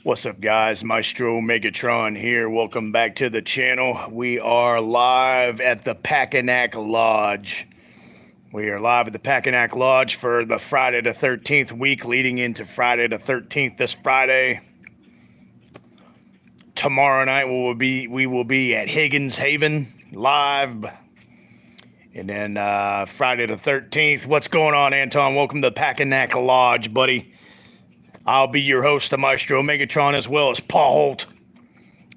What's up, guys? Maestro Megatron here. Welcome back to the channel. We are live at the Packanack Lodge. We are live at the Packanack Lodge for the Friday the 13th week leading into Friday the 13th this Friday. Tomorrow night we will be at Higgins Haven live. And then Friday the 13th. What's going on, Anton? Welcome to the Packanack Lodge, buddy. I'll be your host, the Maestro Megatron, as well as Paul Holt.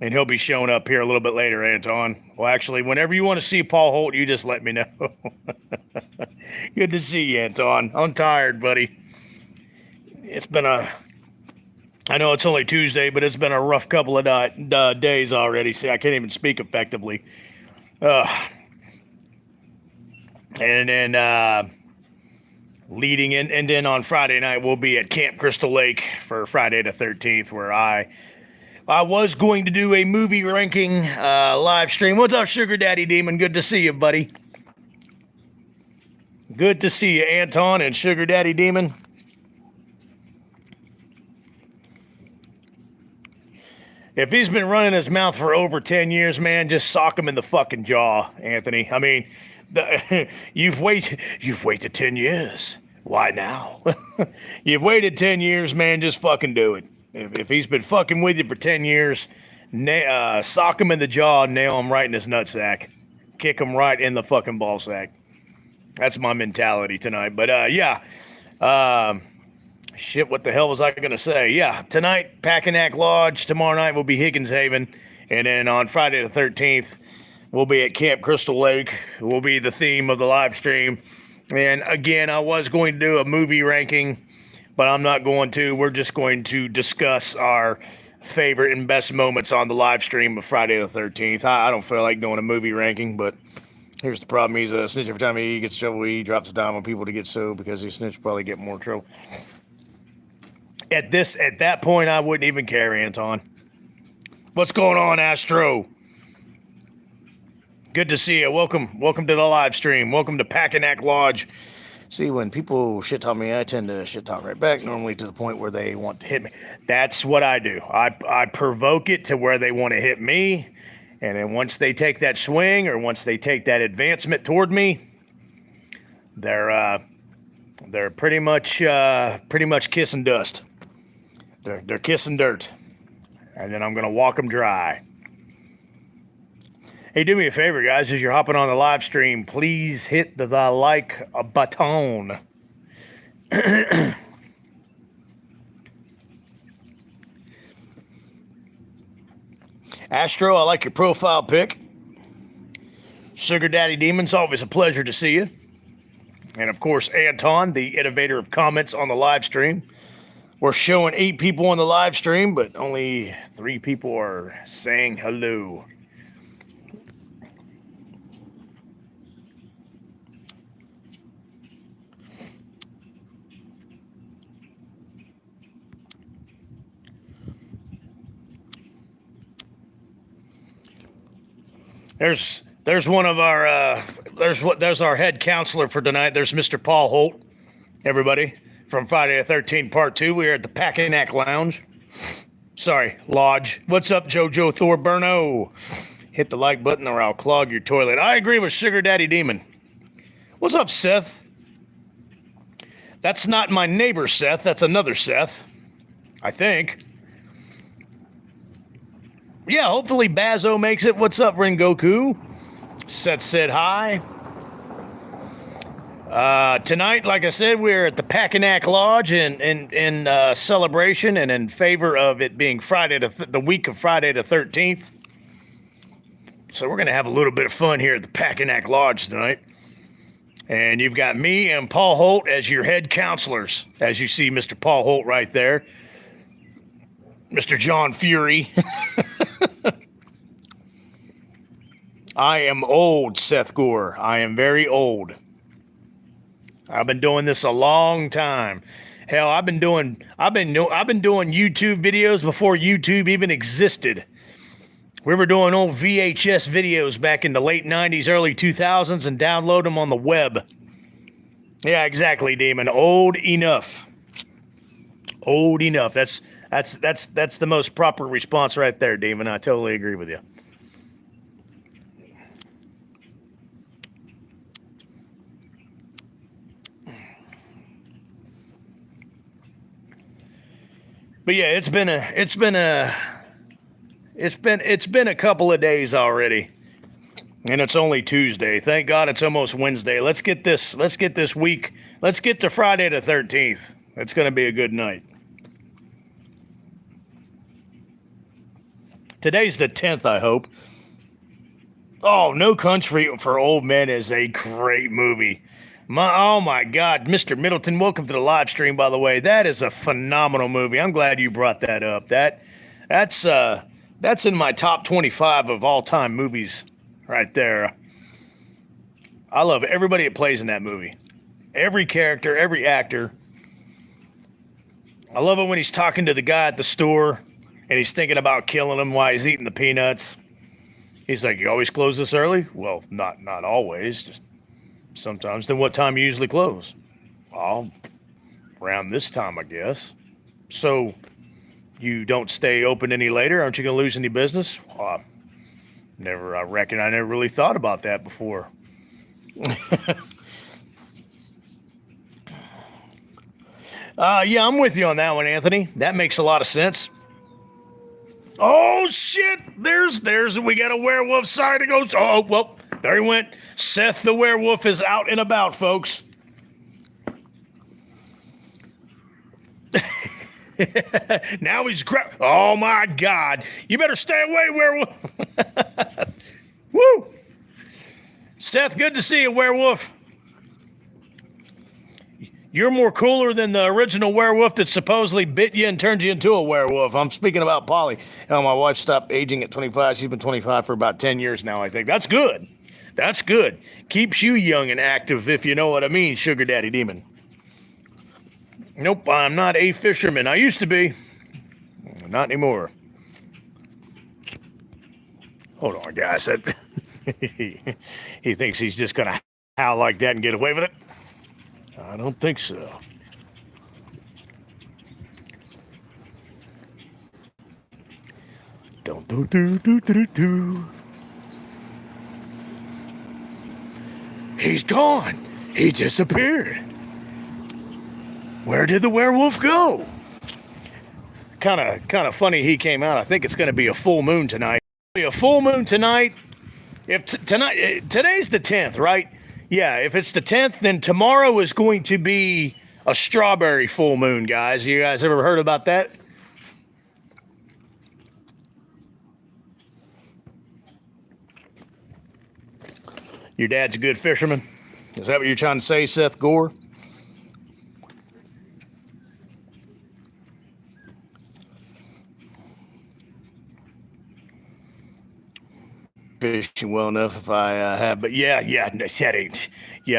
And he'll be showing up here a little bit later, Anton. Well, actually, whenever you want to see Paul Holt, you just let me know. Good to see you, Anton. I'm tired, buddy. It's been I know it's only Tuesday, but it's been a rough couple of days already. See, I can't even speak effectively. And then leading in, and then on Friday night we'll be at Camp Crystal Lake for Friday the 13th, where I was going to do a movie ranking live stream. What's up, Sugar Daddy Demon? Good to see you, buddy. Good to see you, Anton and Sugar Daddy Demon. If he's been running his mouth for over 10 years, man, just sock him in the fucking jaw, Anthony. I mean, you've waited 10 years. Why now? You've waited 10 years, man. Just fucking do it. If he's been fucking with you for 10 years, sock him in the jaw, nail him right in his nutsack. Kick him right in the fucking ball sack. That's my mentality tonight. But yeah. Shit, what the hell was I going to say? Yeah, tonight, Packanack Lodge. Tomorrow night will be Higgins Haven. And then on Friday the 13th, we'll be at Camp Crystal Lake. Will be the theme of the live stream. And again, I was going to do a movie ranking, but I'm not going to. We're just going to discuss our favorite and best moments on the live stream of Friday the 13th. I don't feel like doing a movie ranking, but here's the problem. He's a snitch. Every time he gets in trouble, he drops a dime on people to get sued, because these snitch probably get more trouble. At that point, I wouldn't even care, Anton. What's going on, Astro? Good to see you. Welcome to the live stream. Welcome to Packanack Lodge. See, when people shit talk me, I tend to shit talk right back, normally to the point where they want to hit me. That's what I do. I provoke it to where they want to hit me, and then once they take that swing, or once they take that advancement toward me, they're pretty much kissing dust. They're kissing dirt, and then I'm gonna walk them dry. Hey, do me a favor, guys, as you're hopping on the live stream, please hit the like button. Astro, I like your profile pic. Sugar Daddy Demon's always a pleasure to see you. And of course, Anton, the innovator of comments on the live stream. We're showing 8 people on the live stream, but only 3 people are saying hello. There's one of our there's our head counselor for tonight. There's Mr. Paul Holt, everybody, from Friday the 13th Part 2. We are at the Packanack Lodge. What's up, JoJo Thorburno? Hit the like button or I'll clog your toilet. I agree with Sugar Daddy Demon. What's up, Seth? That's not my neighbor Seth. That's another Seth, I think. Yeah, hopefully Bazo makes it. What's up, Rengoku? Seth said hi. Tonight, like I said, we're at the Packanack Lodge in celebration and in favor of it being Friday, the week of Friday the 13th. So we're going to have a little bit of fun here at the Packanack Lodge tonight. And you've got me and Paul Holt as your head counselors. As you see Mr. Paul Holt right there. Mr. John Fury. I am old, Seth Gore. I am very old. I've been doing this a long time. Hell, I've been doing YouTube videos before YouTube even existed. We were doing old VHS videos back in the late 90s, early 2000s, and download them on the web. Yeah, exactly, Demon. Old enough. Old enough. That's the most proper response right there, Demon. I totally agree with you. But yeah, it's been a couple of days already. And it's only Tuesday. Thank God it's almost Wednesday. Let's get this week. Let's get to Friday the 13th. It's going to be a good night. Today's the 10th, I hope. Oh, No Country for Old Men is a great movie. Oh my God, Mr. Middleton, welcome to the live stream, by the way. That is a phenomenal movie. I'm glad you brought that up. That's in my top 25 of all-time movies right there. I love everybody that plays in that movie. Every character, every actor. I love it when he's talking to the guy at the store and he's thinking about killing him while he's eating the peanuts. He's like, "You always close this early?" "Well, not always, just sometimes." "Then what time you usually close?" "Well, around this time, I guess." "So you don't stay open any later? Aren't you going to lose any business?" "Well, I reckon I never really thought about that before." Yeah, I'm with you on that one, Anthony. That makes a lot of sense. Oh shit! We got a werewolf sighting. Oh well, there he went. Seth the werewolf is out and about, folks. Now he's oh my God! You better stay away, werewolf. Woo! Seth, good to see you, werewolf. You're more cooler than the original werewolf that supposedly bit you and turned you into a werewolf. I'm speaking about Polly. My wife stopped aging at 25. She's been 25 for about 10 years now, I think. That's good. That's good. Keeps you young and active, if you know what I mean, Sugar Daddy Demon. Nope, I'm not a fisherman. I used to be. Not anymore. Hold on, guys. He thinks he's just going to howl like that and get away with it. I don't think so. Do. He's gone. He disappeared. Where did the werewolf go? Kind of funny he came out. I think it's going to be a full moon tonight. Be a full moon tonight. If today's the 10th, right? Yeah, if it's the 10th, then tomorrow is going to be a strawberry full moon, guys. You guys ever heard about that? Your dad's a good fisherman? Is that what you're trying to say, Seth Gore? Fishing well enough if I have, but yeah,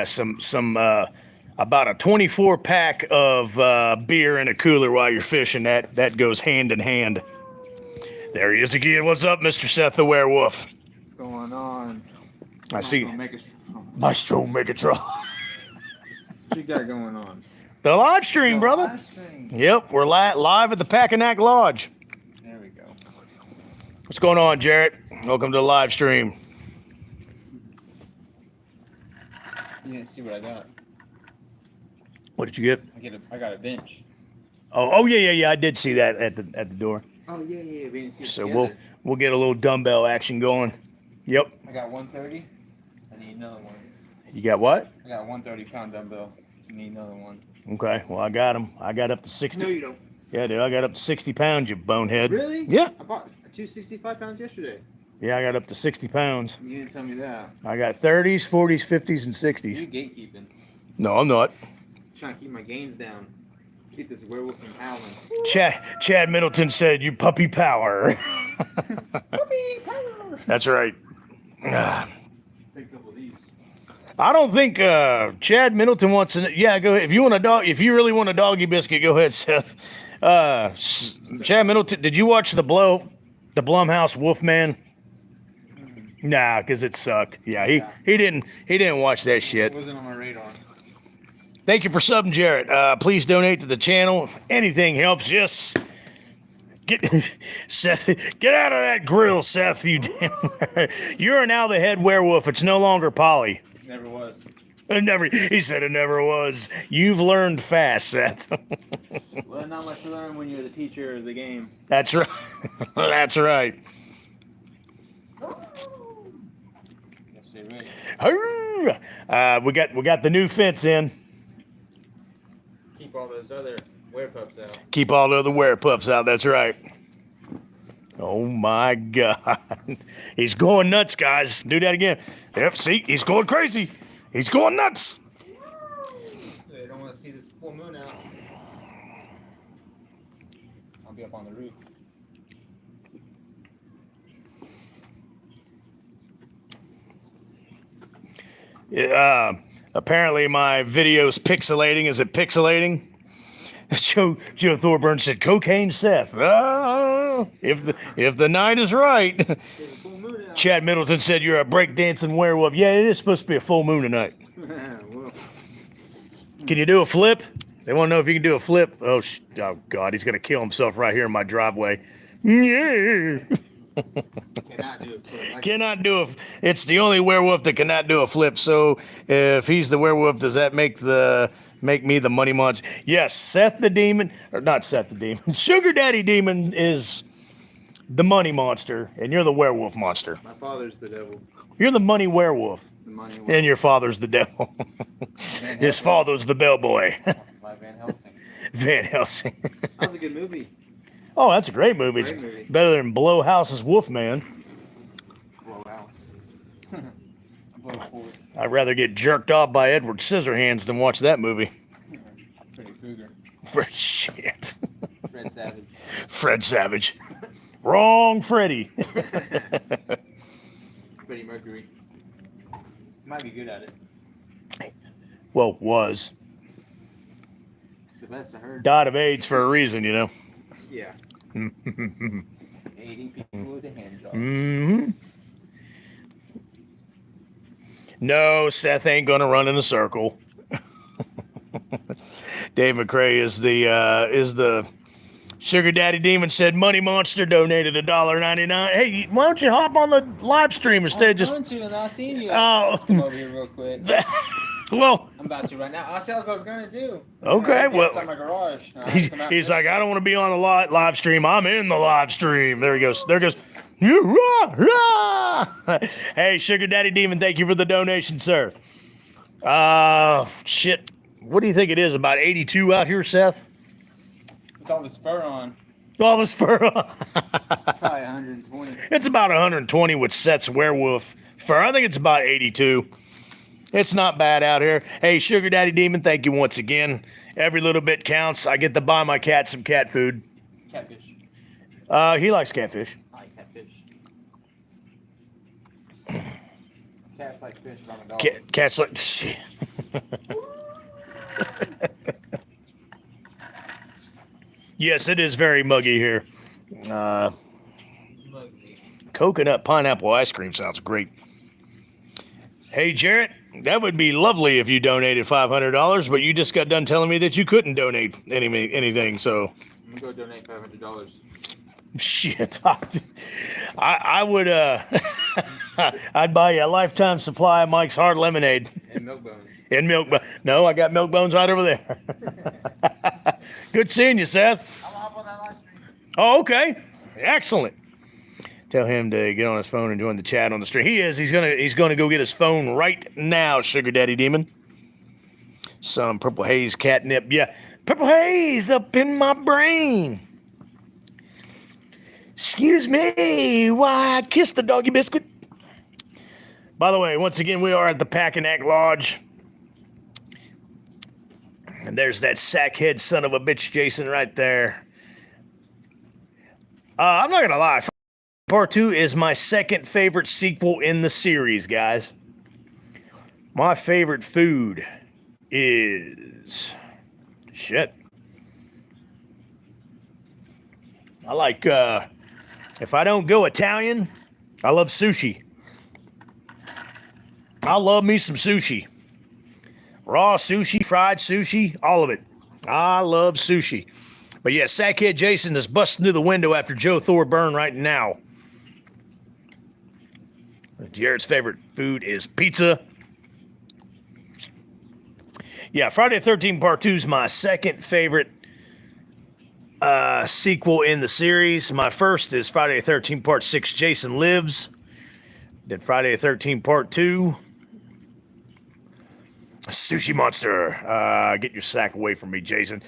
some about a 24 pack of beer in a cooler while you're fishing. That goes hand in hand. There he is again. What's up, Mr. Seth the werewolf? What's going on? I see. Maestro Megatron. What you got going on? The live stream, brother. Live stream. Yep, we're live at the Packanack Lodge. There we go. What's going on, Jarrett? Welcome to the live stream. You didn't see what I got. What did you get? I got a bench. Oh yeah. I did see that at the door. Oh yeah. We didn't see it So together. we'll get a little dumbbell action going. Yep. I got 130. I need another one. You got what? I got a 130-pound dumbbell. I need another one. Okay. Well, I got them. I got up to 60. No, you don't. Yeah, dude. I got up to 60 pounds. You bonehead. Really? Yeah. I bought 265 pounds yesterday. Yeah, I got up to 60 pounds. You didn't tell me that. I got 30s, 40s, 50s, and 60s. You gatekeeping. No, I'm not. Trying to keep my gains down. Keep this werewolf from howling. Chad Middleton said, "You puppy power." Puppy power. That's right. Take a couple of these. I don't think Chad Middleton wants to. Yeah, go ahead. If you want a dog, if you really want a doggy biscuit, go ahead, Seth. Chad Middleton, did you watch the Blumhouse Wolfman? Nah, because it sucked. Yeah, he didn't watch that shit. It wasn't on my radar. Thank you for subbing, Jarrett. Please donate to the channel. Anything helps. Yes. Get Seth, get out of that grill, Seth. You you're now the head werewolf. It's no longer Polly. Never was. It never. He said it never was. You've learned fast, Seth. Well, not much to learn when you're the teacher of the game. That's right. That's right. We got the new fence in. Keep all those other werepups out. Keep all the other werepups out. That's right. Oh my God. He's going nuts, guys. Do that again. Yep, see, he's going crazy. He's going nuts. They don't want to see this full moon out. I'll be up on the roof. Apparently my video's pixelating. Is it pixelating? Joe Thorburn said, "Cocaine Seth." If the night is right. Chad Middleton said, "You're a breakdancing werewolf." Yeah, it is supposed to be a full moon tonight. Can you do a flip? They want to know if you can do a flip. Oh God, he's gonna kill himself right here in my driveway. Yeah. Cannot do a. It's the only werewolf that cannot do a flip. So if he's the werewolf, does that make me the money monster? Yes, Seth the demon, or not Seth the demon. Sugar Daddy Demon is the money monster, and you're the werewolf monster. My father's the devil. You're the money werewolf. The money werewolf. And your father's the devil. His father's the bellboy. Like Van Helsing. Van Helsing. That was a good movie. Oh, that's a great movie. Great movie. Better than Blow House's Wolfman. Blow House. Blow Forward. I'd rather get jerked off by Edward Scissorhands than watch that movie. Freddy Krueger. For shit. Fred Savage. Fred Savage. Wrong Freddy. Freddie Mercury. Might be good at it. Well, was. The best I heard. Died of AIDS for a reason, you know. Yeah. 80 people with a hand job. Mm-hmm. No, Seth ain't gonna run in a circle. Dave McCrae is the Sugar Daddy Demon said Money Monster donated $1.99. Hey, why don't you hop on the live stream instead of just I'm going to, and I'll see you. Oh. Let's come over here real quick. Well, I'm about to right now. I'll see what I was going to do. Okay, well, inside my garage. he's like, I don't want to be on the live stream. I'm in the live stream. There he goes. There goes. Hey, Sugar Daddy Demon, thank you for the donation, sir. Shit. What do you think it is? About 82 out here, Seth? With all this fur on. All this fur on. It's probably 120. It's about 120 with Seth's werewolf fur. I think it's about 82. It's not bad out here. Hey, Sugar Daddy Demon, thank you once again. Every little bit counts. I get to buy my cat some cat food. Catfish. He likes catfish. I like catfish. Cats like fish, but I'm a dog. Cats like... Shit. Yes, it is very muggy here. Coconut pineapple ice cream sounds great. Hey, Jarrett, that would be lovely if you donated $500, but you just got done telling me that you couldn't donate anything, so... I'm going to go donate $500. Shit. I would, I'd buy you a lifetime supply of Mike's Hard Lemonade. And milk bones. And milk bones. No, I got milk bones right over there. Good seeing you, Seth. I'll hop on that live stream. Oh, okay. Excellent. Tell him to get on his phone and join the chat on the stream. He is. He's gonna go get his phone right now, Sugar Daddy Demon. Some purple haze catnip. Yeah. Purple haze up in my brain. Excuse me, why I kissed the doggy biscuit. By the way, once again, we are at the Packanack Lodge. And there's that sackhead son of a bitch, Jason, right there. I'm not gonna lie. Part 2 is my second favorite sequel in the series, guys. My favorite food is... shit. I like, if I don't go Italian, I love sushi. I love me some sushi. Raw sushi, fried sushi, all of it. I love sushi. But yeah, Sackhead Jason is busting through the window after Joe Thorburn right now. Jared's favorite food is pizza. Yeah, Friday the 13th Part 2 is my second favorite sequel in the series. My first is Friday the 13th Part 6, Jason Lives. Then Friday the 13th Part 2, Sushi Monster. Get your sack away from me, Jason.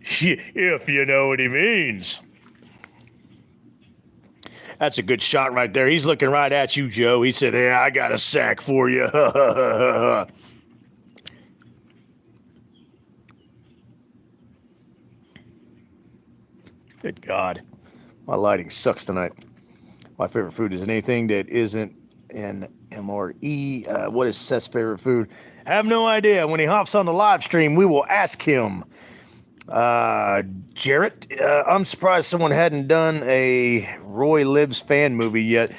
If you know what he means. That's a good shot right there. He's looking right at you, Joe. He said, "Hey, I got a sack for you." Good God. My lighting sucks tonight. My favorite food is anything that isn't an MRE. What is Seth's favorite food? I have no idea. When he hops on the live stream, we will ask him. Jarrett, I'm surprised someone hadn't done a Roy Lives fan movie yet.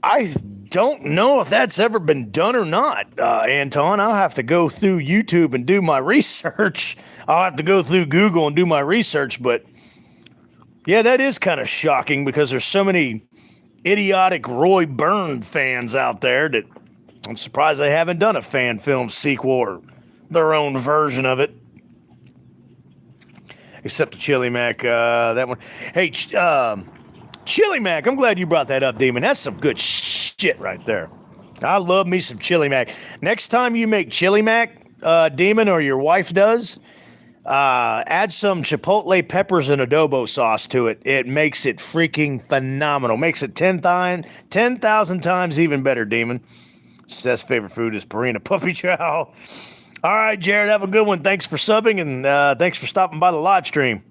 I don't know if that's ever been done or not, Anton. I'll have to go through YouTube and do my research. I'll have to go through Google and do my research, but yeah, that is kind of shocking because there's so many idiotic Roy Byrne fans out there that I'm surprised they haven't done a fan film sequel or their own version of it. Except the Chili Mac, that one. Hey, Chili Mac, I'm glad you brought that up, Demon. That's some good shit right there. I love me some Chili Mac. Next time you make Chili Mac, Demon, or your wife does, add some chipotle peppers and adobo sauce to it. It makes it freaking phenomenal. Makes it 10,000 times even better, Demon. Seth's favorite food is Purina Puppy Chow. All right, Jared, have a good one. Thanks for subbing, and thanks for stopping by the live stream.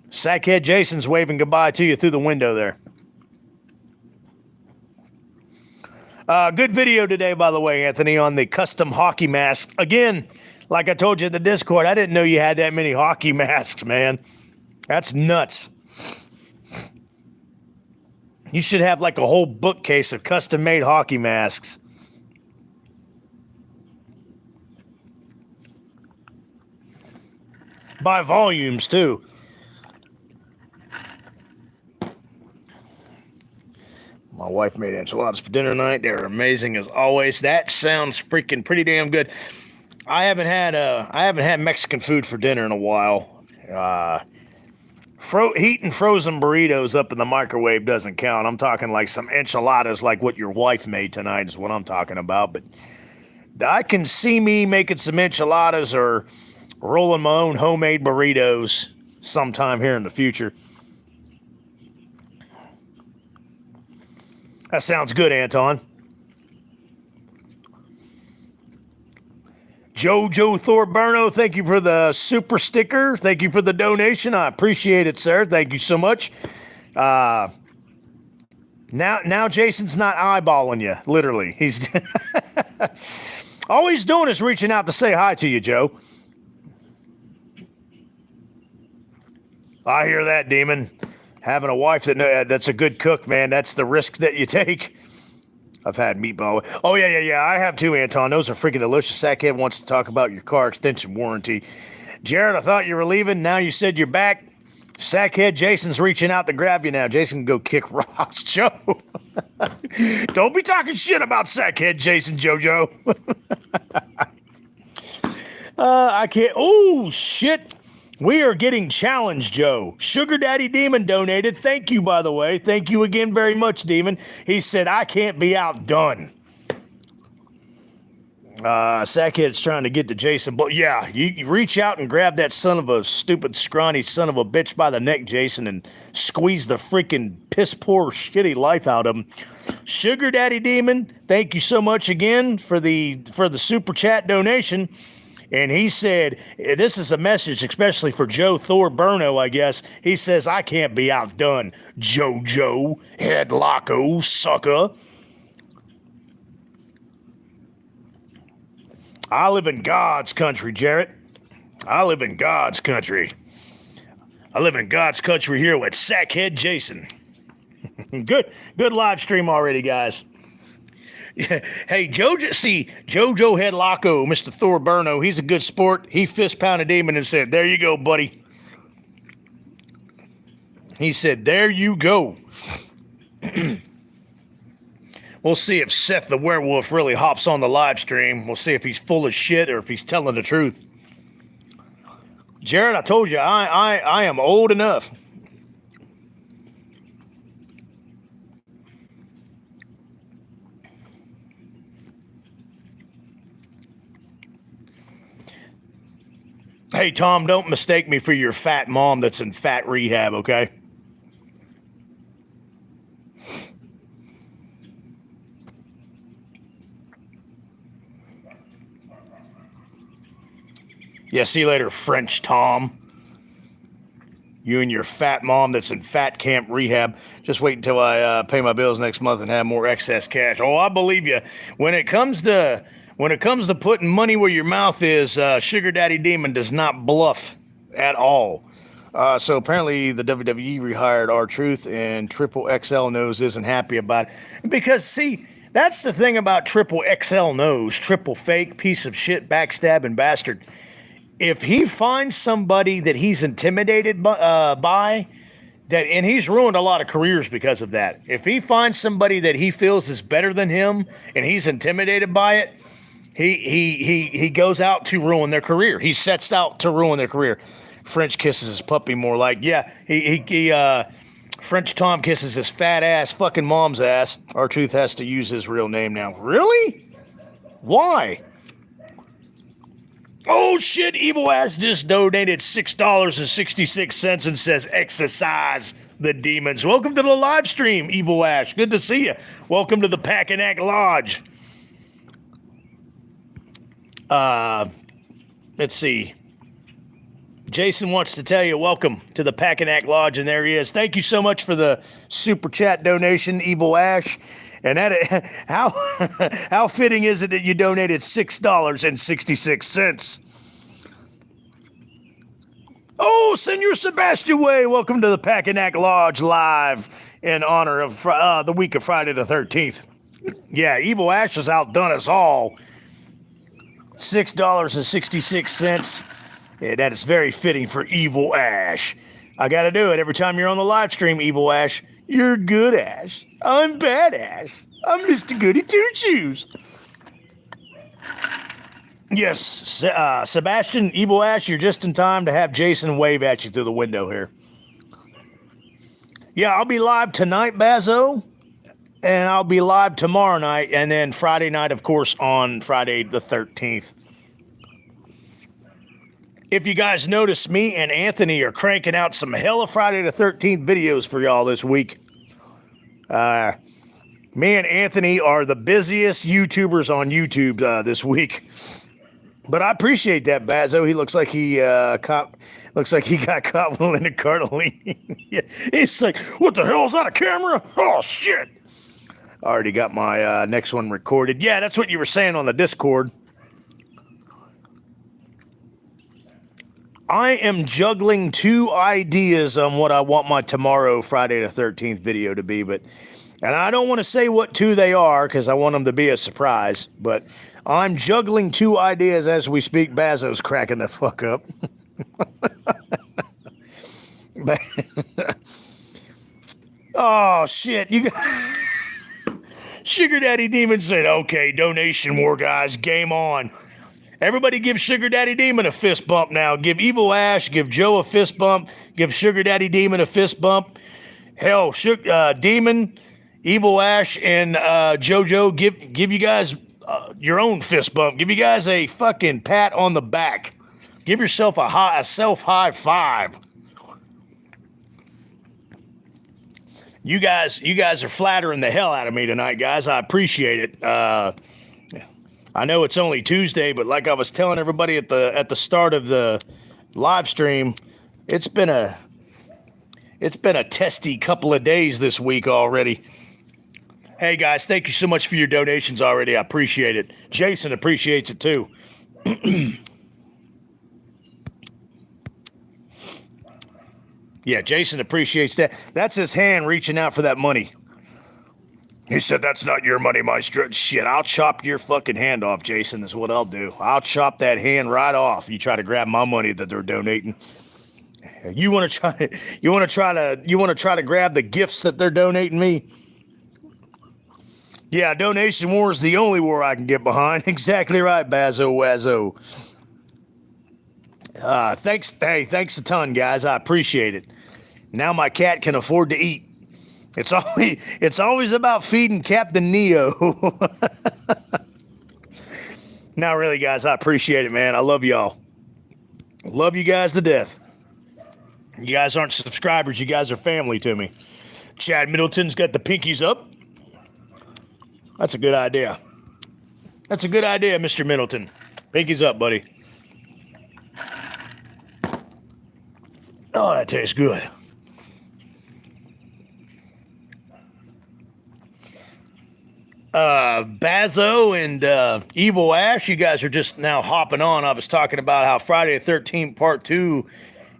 Sackhead Jason's waving goodbye to you through the window there. Good video today, by the way, Anthony, on the custom hockey mask. Again, like I told you in the Discord, I didn't know you had that many hockey masks, man. That's nuts. You should have like a whole bookcase of custom-made hockey masks. By volumes, too. My wife made enchiladas for dinner tonight. They're amazing as always. That sounds freaking pretty damn good. I haven't had Mexican food for dinner in a while. Heating frozen burritos up in the microwave doesn't count. I'm talking like some enchiladas like what your wife made tonight is what I'm talking about. But I can see me making some enchiladas or rolling my own homemade burritos sometime here in the future. That sounds good, Anton. Jojo Thorburno, thank you for the super sticker. Thank you for the donation. I appreciate it, sir. Thank you so much. Now Jason's not eyeballing you, literally. He's all he's doing is reaching out to say hi to you, Joe. I hear that, Demon. Having a wife that's a good cook, man, that's the risk that you take. I've had meatball. Oh, yeah. I have too, Anton. Those are freaking delicious. Sackhead wants to talk about your car extension warranty. Jared, I thought you were leaving. Now you said you're back. Sackhead Jason's reaching out to grab you now. Jason can go kick rocks, Joe. Don't be talking shit about Sackhead Jason, JoJo. I can't. Oh, shit. We are getting challenged, Joe. Sugar Daddy Demon donated. Thank you, by the way. Thank you again very much, Demon. He said, I can't be outdone. Sackhead's trying to get to Jason. But yeah, you reach out and grab that son of a stupid, scrawny son of a bitch by the neck, Jason, and squeeze the freaking piss-poor, shitty life out of him. Sugar Daddy Demon, thank you so much again for the super chat donation. And he said, this is a message especially for Joe Thorburno, I guess. He says, I can't be outdone, JoJo, headlocko, sucker. I live in God's country, Jarrett. I live in God's country. I live in God's country here with Sackhead Jason. Good live stream already, guys. Hey, Jojo had Loco, Mr. Thor Burno. He's a good sport. He fist pounded Demon and said, "There you go, buddy." He said, "There you go." We'll see if Seth the werewolf really hops on the live stream. We'll see if he's full of shit or if he's telling the truth. Jared, I told you, I am old enough. Hey, Tom, don't mistake me for your fat mom that's in fat rehab, okay? Yeah, see you later, French Tom. You and your fat mom that's in fat camp rehab. Just wait until I pay my bills next month and have more excess cash. Oh, I believe you. When it comes to putting money where your mouth is, Sugar Daddy Demon does not bluff at all. So apparently the WWE rehired R-Truth, and Triple XL Nose isn't happy about it. Because, see, that's the thing about Triple XL Nose, triple fake, piece of shit, backstabbing bastard. If he finds somebody that he's intimidated by, that, and he's ruined a lot of careers because of that. If he finds somebody that he feels is better than him and he's intimidated by it, he goes out to ruin their career. He sets out to ruin their career. French kisses his puppy more like, yeah, French Tom kisses his fat ass fucking mom's ass. R-Truth has to use his real name now. Really? Why? Oh shit, Evil Ass just donated $6.66 and says, "Exercise the demons." Welcome to the live stream, Evil Ash. Good to see you. Welcome to the Packanack Lodge. Let's see. Jason wants to tell you welcome to the Packanack Lodge, and there he is. Thank you so much for the super chat donation, Evil Ash. And that, how fitting is it that you donated $6.66? Oh, Senor Sebastian Way, welcome to the Packanack Lodge live in honor of the week of Friday the 13th. Yeah, Evil Ash has outdone us all. $6.66. Yeah, that is very fitting for Evil Ash. I gotta do it every time you're on the live stream, Evil Ash. You're good, Ash. I'm bad, Ash. I'm Mr. Goody Two-Shoes. Yes, Sebastian, Evil Ash, you're just in time to have Jason wave at you through the window here. Yeah, I'll be live tonight, Bazo. And I'll be live tomorrow night. And then Friday night, of course, on Friday the 13th. If you guys notice, me and Anthony are cranking out some hella Friday the 13th videos for y'all this week. Me and Anthony are the busiest YouTubers on YouTube this week. But I appreciate that, Bazo. He looks like he got caught with Linda Cardellini. Yeah. He's like, "What the hell, is that a camera? Oh, shit." I already got my next one recorded. Yeah, that's what you were saying on the Discord. I am juggling two ideas on what I want my tomorrow Friday the 13th video to be, and I don't want to say what two they are because I want them to be a surprise, but I'm juggling two ideas as we speak. Bazo's cracking the fuck up. Oh, shit. Sugar Daddy Demon said, "Okay, donation war, guys. Game on." Everybody give Sugar Daddy Demon a fist bump now. Give Evil Ash, give Joe a fist bump, give Sugar Daddy Demon a fist bump. Hell, Demon, Evil Ash, and JoJo, give you guys your own fist bump. Give you guys a fucking pat on the back. Give yourself a self high five. You guys are flattering the hell out of me tonight, guys. I appreciate it. I know it's only Tuesday, but like I was telling everybody at the start of the live stream, it's been a testy couple of days this week already. Hey guys, thank you so much for your donations already. I appreciate it. Jason appreciates it too. Yeah, Jason appreciates that. That's his hand reaching out for that money. He said, that's not your money, Maestro. Shit, I'll chop your fucking hand off, Jason, is what I'll do. I'll chop that hand right off. You try to grab my money that they're donating. You want to try to grab the gifts that they're donating me? Yeah, donation war is the only war I can get behind. Exactly right, Bazo Wazzo. Thanks a ton, guys. I appreciate it. Now my cat can afford to eat. It's always about feeding Captain Neo. Now, really, guys, I appreciate it, man. I love y'all. Love you guys to death. You guys aren't subscribers. You guys are family to me. Chad Middleton's got the pinkies up. That's a good idea. That's a good idea, Mr. Middleton. Pinkies up, buddy. Oh, that tastes good. Bazo and Evil Ash, you guys are just now hopping on. I was talking about how Friday the 13th Part 2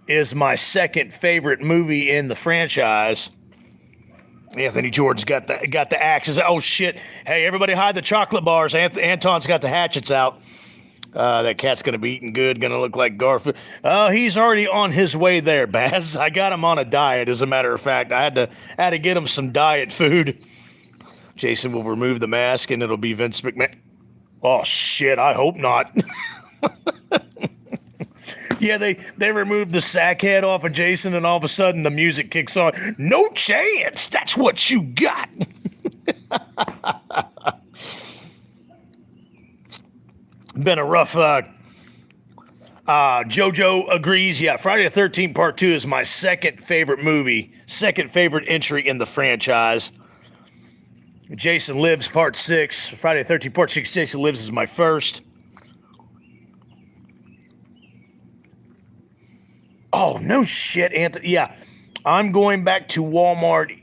is my second favorite movie in the franchise. Anthony Jordan's got the axes. Oh, shit. Hey, everybody hide the chocolate bars. Anton's got the hatchets out. That cat's going to be eating good, going to look like Garfield. Oh, he's already on his way there, Baz. I got him on a diet, as a matter of fact. I had to get him some diet food. Jason will remove the mask, and it'll be Vince McMahon. Oh, shit, I hope not. Yeah, they removed the sack head off of Jason, and all of a sudden the music kicks on. No chance! That's what you got! Been a rough... JoJo agrees. Yeah, Friday the 13th Part 2 is my second favorite movie. Second favorite entry in the franchise. Jason Lives Part 6. Friday the 13th Part 6, Jason Lives is my first. Oh, no shit, Anthony. Yeah, I'm going back to Walmart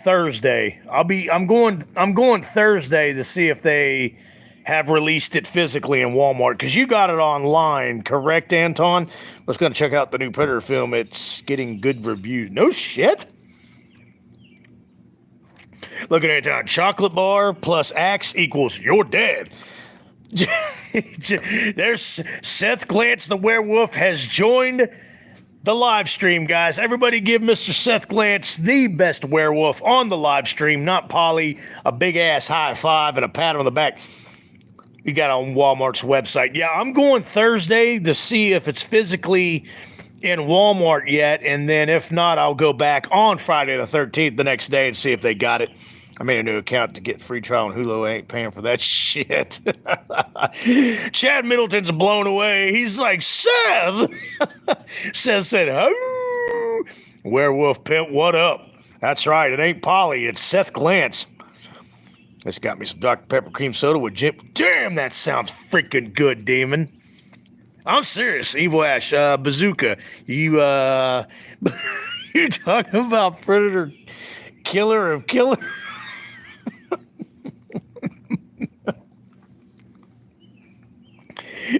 Thursday. I'm going Thursday to see if they have released it physically in Walmart, because you got it online, correct, Anton? I was going to check out the new Predator film. It's getting good reviews. No shit. Look at Anton. Chocolate bar plus axe equals you're dead. There's Seth Glantz, the werewolf, has joined the live stream, guys. Everybody give Mr. Seth Glantz, the best werewolf, on the live stream, not Polly, a big ass high five and a pat on the back. You got on Walmart's website. Yeah, I'm going Thursday to see if it's physically in Walmart yet, and then if not, I'll go back on Friday the 13th the next day and see if they got it. I made a new account to get free trial on Hulu. I ain't paying for that shit. Chad Middleton's blown away. He's like, Seth! Seth said, oh, werewolf pimp, what up? That's right, it ain't Polly, it's Seth Glantz. This got me some Dr. Pepper cream soda with Jim. Damn, that sounds freaking good, Demon. I'm serious. Evil Ash, Bazooka. You talking about Predator Killer of Killer?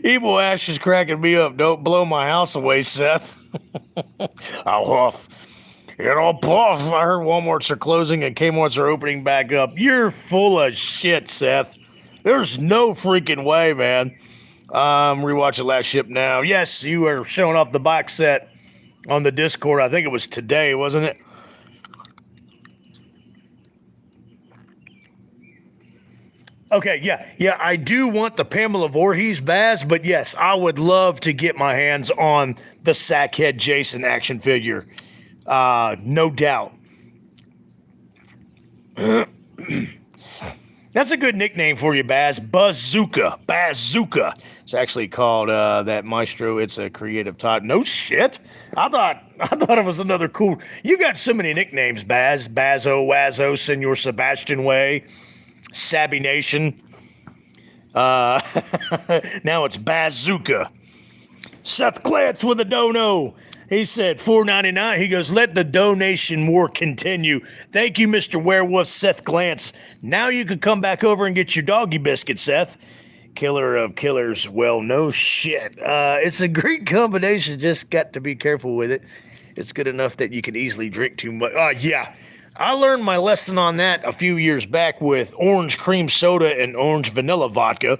Evil Ash is cracking me up. Don't blow my house away, Seth. I'll huff. It'll puff. I heard Walmarts are closing and Kmart's are opening back up. You're full of shit, Seth. There's no freaking way, man. Rewatching Last Ship Now. Yes, you were showing off the box set on the Discord. I think it was today, wasn't it? Okay, yeah, I do want the Pamela Voorhees Baz, but yes, I would love to get my hands on the Sackhead Jason action figure. No doubt. That's a good nickname for you, Baz. Bazooka. Bazooka. It's actually called that Maestro. It's a creative type. No shit. I thought it was another cool. You got so many nicknames, Baz. Bazo, Wazzo, Senor Sebastian Way, Sabby Nation. Now it's Bazooka. Seth Glantz with a dono. He said $4.99. He goes, let the donation war continue. Thank you, Mr. Werewolf, Seth Glantz. Now you can come back over and get your doggy biscuit, Seth. Killer of killers. Well, no shit. It's a great combination. Just got to be careful with it. It's good enough that you can easily drink too much. Yeah. I learned my lesson on that a few years back with orange cream soda and orange vanilla vodka.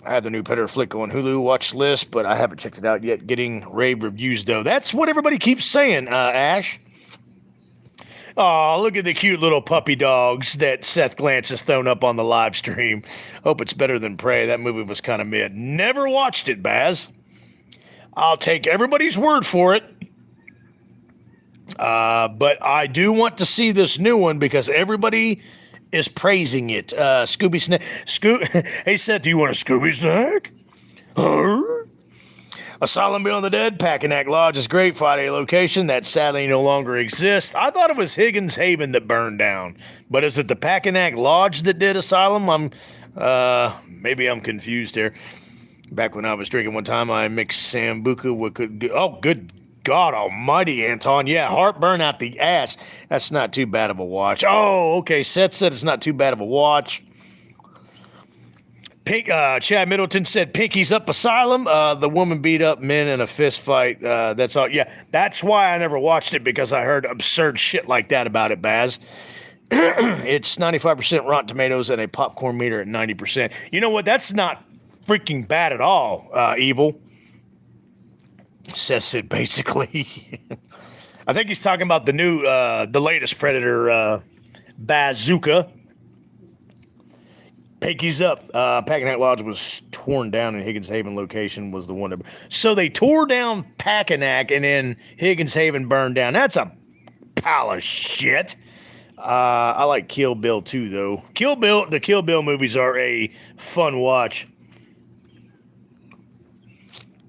I had the new Better Flick on Hulu watch list, but I haven't checked it out yet. Getting rave reviews, though. That's what everybody keeps saying, Ash. Oh, look at the cute little puppy dogs that Seth Glantz has thrown up on the live stream. Hope it's better than Prey. That movie was kind of mid. Never watched it, Baz. I'll take everybody's word for it. But I do want to see this new one because everybody is praising it. Scooby Snack. Hey, Seth, do you want a Scooby Snack? Huh? Asylum Beyond the Dead, Packanack Lodge is great. Friday location that sadly no longer exists. I thought it was Higgins Haven that burned down, but is it the Packanack Lodge that did Asylum? Maybe I'm confused here. Back when I was drinking one time, I mixed Sambuca with good God Almighty, Anton. Yeah, heartburn out the ass. That's not too bad of a watch. Oh, okay. Seth said it's not too bad of a watch. Chad Middleton said Pinky's Up Asylum. The woman beat up men in a fist fight. That's all. Yeah, that's why I never watched it, because I heard absurd shit like that about it, Baz. It's 95% Rotten Tomatoes and a popcorn meter at 90%. You know what? That's not freaking bad at all, Evil. Says it basically. I think he's talking about the new, the latest Predator bazooka. Pinky's Up. Packanack Lodge was torn down in Higgins Haven location was the one that... So they tore down Packanack and then Higgins Haven burned down. That's a pile of shit. I like Kill Bill too, though. The Kill Bill movies are a fun watch.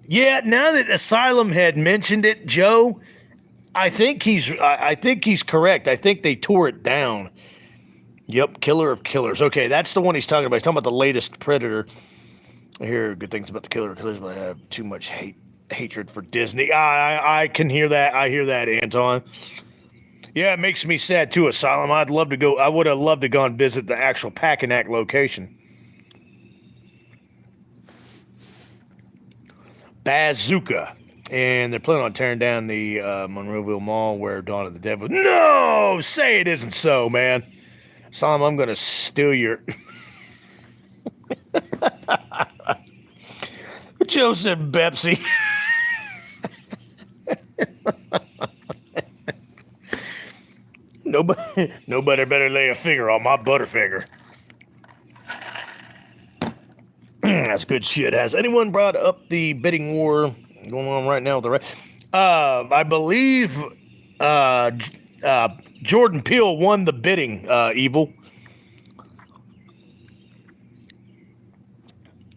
Yeah, now that Asylum had mentioned it, Joe, I think he's correct. I think they tore it down. Yep, Killer of Killers. Okay, that's the one he's talking about. He's talking about the latest Predator. I hear good things about the Killer of Killers, but I have too much hatred for Disney. I can hear that. I hear that, Anton. Yeah, it makes me sad too, Asylum. I'd love to go. I would have loved to go and visit the actual Packanack location. Bazooka. And they're planning on tearing down the Monroeville Mall where Dawn of the Dead was. No! Say it isn't so, man. Asylum, I'm going to steal your... Joe said Pepsi. Nobody better lay a finger on my Butterfinger. That's good shit. Has anyone brought up the bidding war going on right now with the I believe Jordan Peele won the bidding, Evil.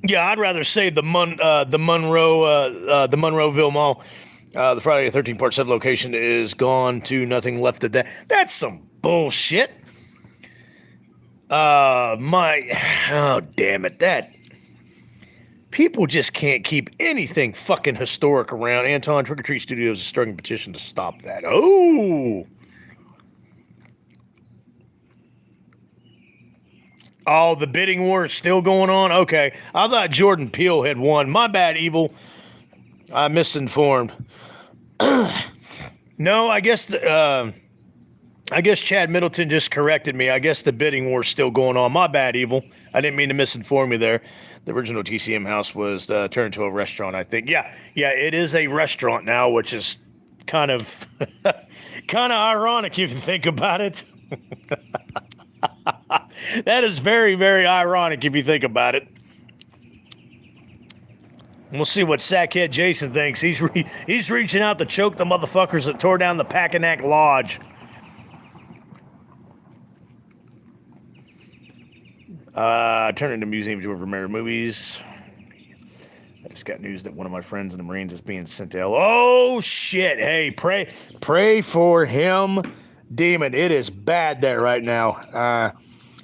Yeah, I'd rather say the Monroeville Mall. The Friday the 13th Part 7 location is gone to nothing left of that. That's some bullshit. Oh, damn it. That people just can't keep anything fucking historic around. Anton, Trick or Treat Studios is starting a petition to stop that. Oh, the bidding war is still going on? Okay. I thought Jordan Peele had won. My bad, Evil. I misinformed. No, I guess Chad Middleton just corrected me. I guess the bidding war is still going on. My bad, Evil. I didn't mean to misinform you there. The original TCM house was turned into a restaurant, I think. Yeah, it is a restaurant now, which is kind of ironic if you think about it. That is very, very ironic if you think about it. We'll see what Sackhead Jason thinks. He's reaching out to choke the motherfuckers that tore down the Packanack Lodge. Turning to Museum of George Romero movies. I just got news that one of my friends in the Marines is being sent to hell. Oh shit! Hey, pray for him, demon. It is bad there right now.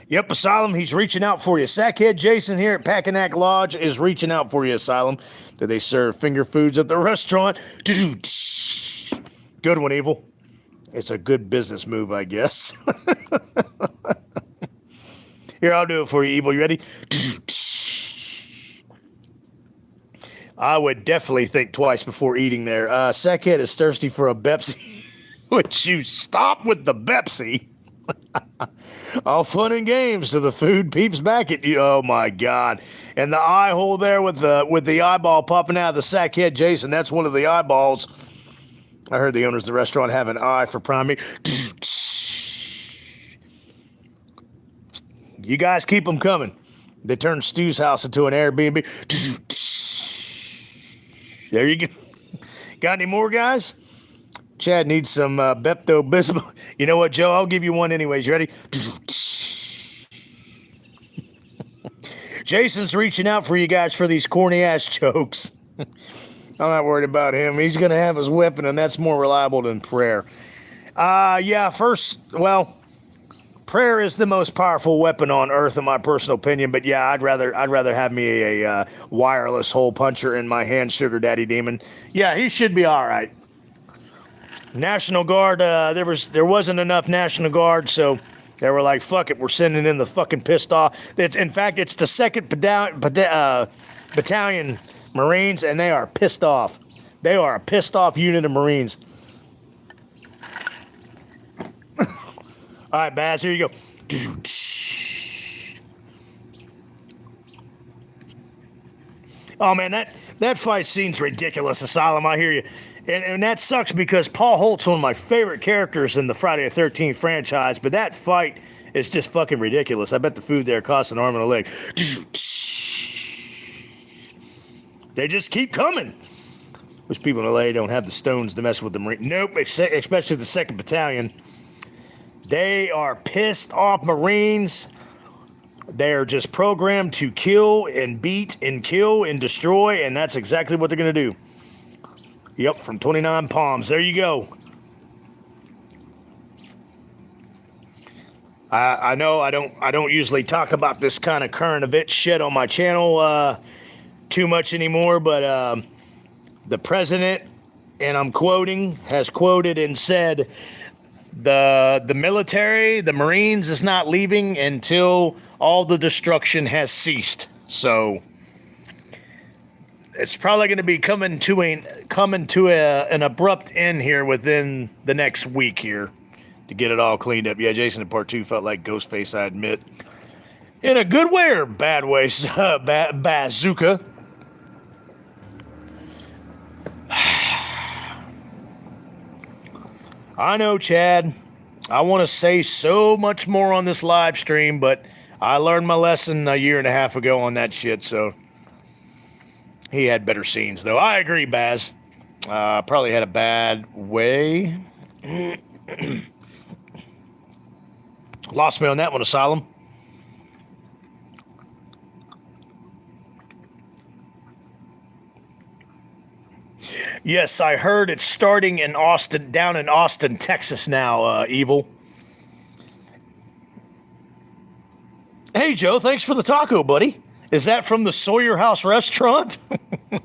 Yep, Asylum, he's reaching out for you. Sackhead Jason here at Packanack Lodge is reaching out for you, Asylum. Do they serve finger foods at the restaurant? Good one, Evil. It's a good business move, I guess. Here, I'll do it for you, Evil. You ready? I would definitely think twice before eating there. Sackhead is thirsty for a Pepsi. Would you stop with the Pepsi? All fun and games till the food peeps back at you. Oh my God! And the eye hole there with the eyeball popping out of the sackhead Jason. That's one of the eyeballs. I heard the owners of the restaurant have an eye for prime meat. You guys keep them coming. They turned Stu's house into an Airbnb. There you go. Got any more, guys? Chad needs some Pepto-Bismol. You know what, Joe? I'll give you one anyways. You ready? Jason's reaching out for you guys for these corny-ass jokes. I'm not worried about him. He's going to have his weapon, and that's more reliable than prayer. Prayer is the most powerful weapon on earth, in my personal opinion. But yeah, I'd rather have me a wireless hole puncher in my hand, sugar daddy demon. Yeah, he should be all right. National Guard, there wasn't enough National Guard, so they were like, fuck it, we're sending in the fucking pissed off. It's the 2nd Battalion Marines, and they are pissed off. They are a pissed off unit of Marines. All right, Baz, here you go. Oh man, that fight scene's ridiculous, Asylum. I hear you. And that sucks because Paul Holt's one of my favorite characters in the Friday the 13th franchise, but that fight is just fucking ridiculous. I bet the food there costs an arm and a leg. They just keep coming. Which people in LA don't have the stones to mess with the Marine. Nope, especially the 2nd Battalion. They are pissed off Marines. They're just programmed to kill and beat and kill and destroy, and that's exactly what they're going to do. Yep, from 29 Palms. There you go. I know I don't usually talk about this kind of current event shit on my channel too much anymore, but the president, and I'm quoting, has quoted and said the military, the Marines, is not leaving until all the destruction has ceased. So it's probably going to be coming to an abrupt end here within the next week here to get it all cleaned up. Yeah, Jason in part 2 felt like Ghostface, I admit. In a good way or bad way, Bazooka. I know, Chad. I want to say so much more on this live stream, but I learned my lesson a year and a half ago on that shit, so he had better scenes, though. I agree, Baz. Probably had a bad way. Lost me on that one, Asylum. Yes, I heard it's starting in Austin, down in Austin, Texas now, Evil. Hey, Joe, thanks for the taco, buddy. Is that from the Sawyer House restaurant?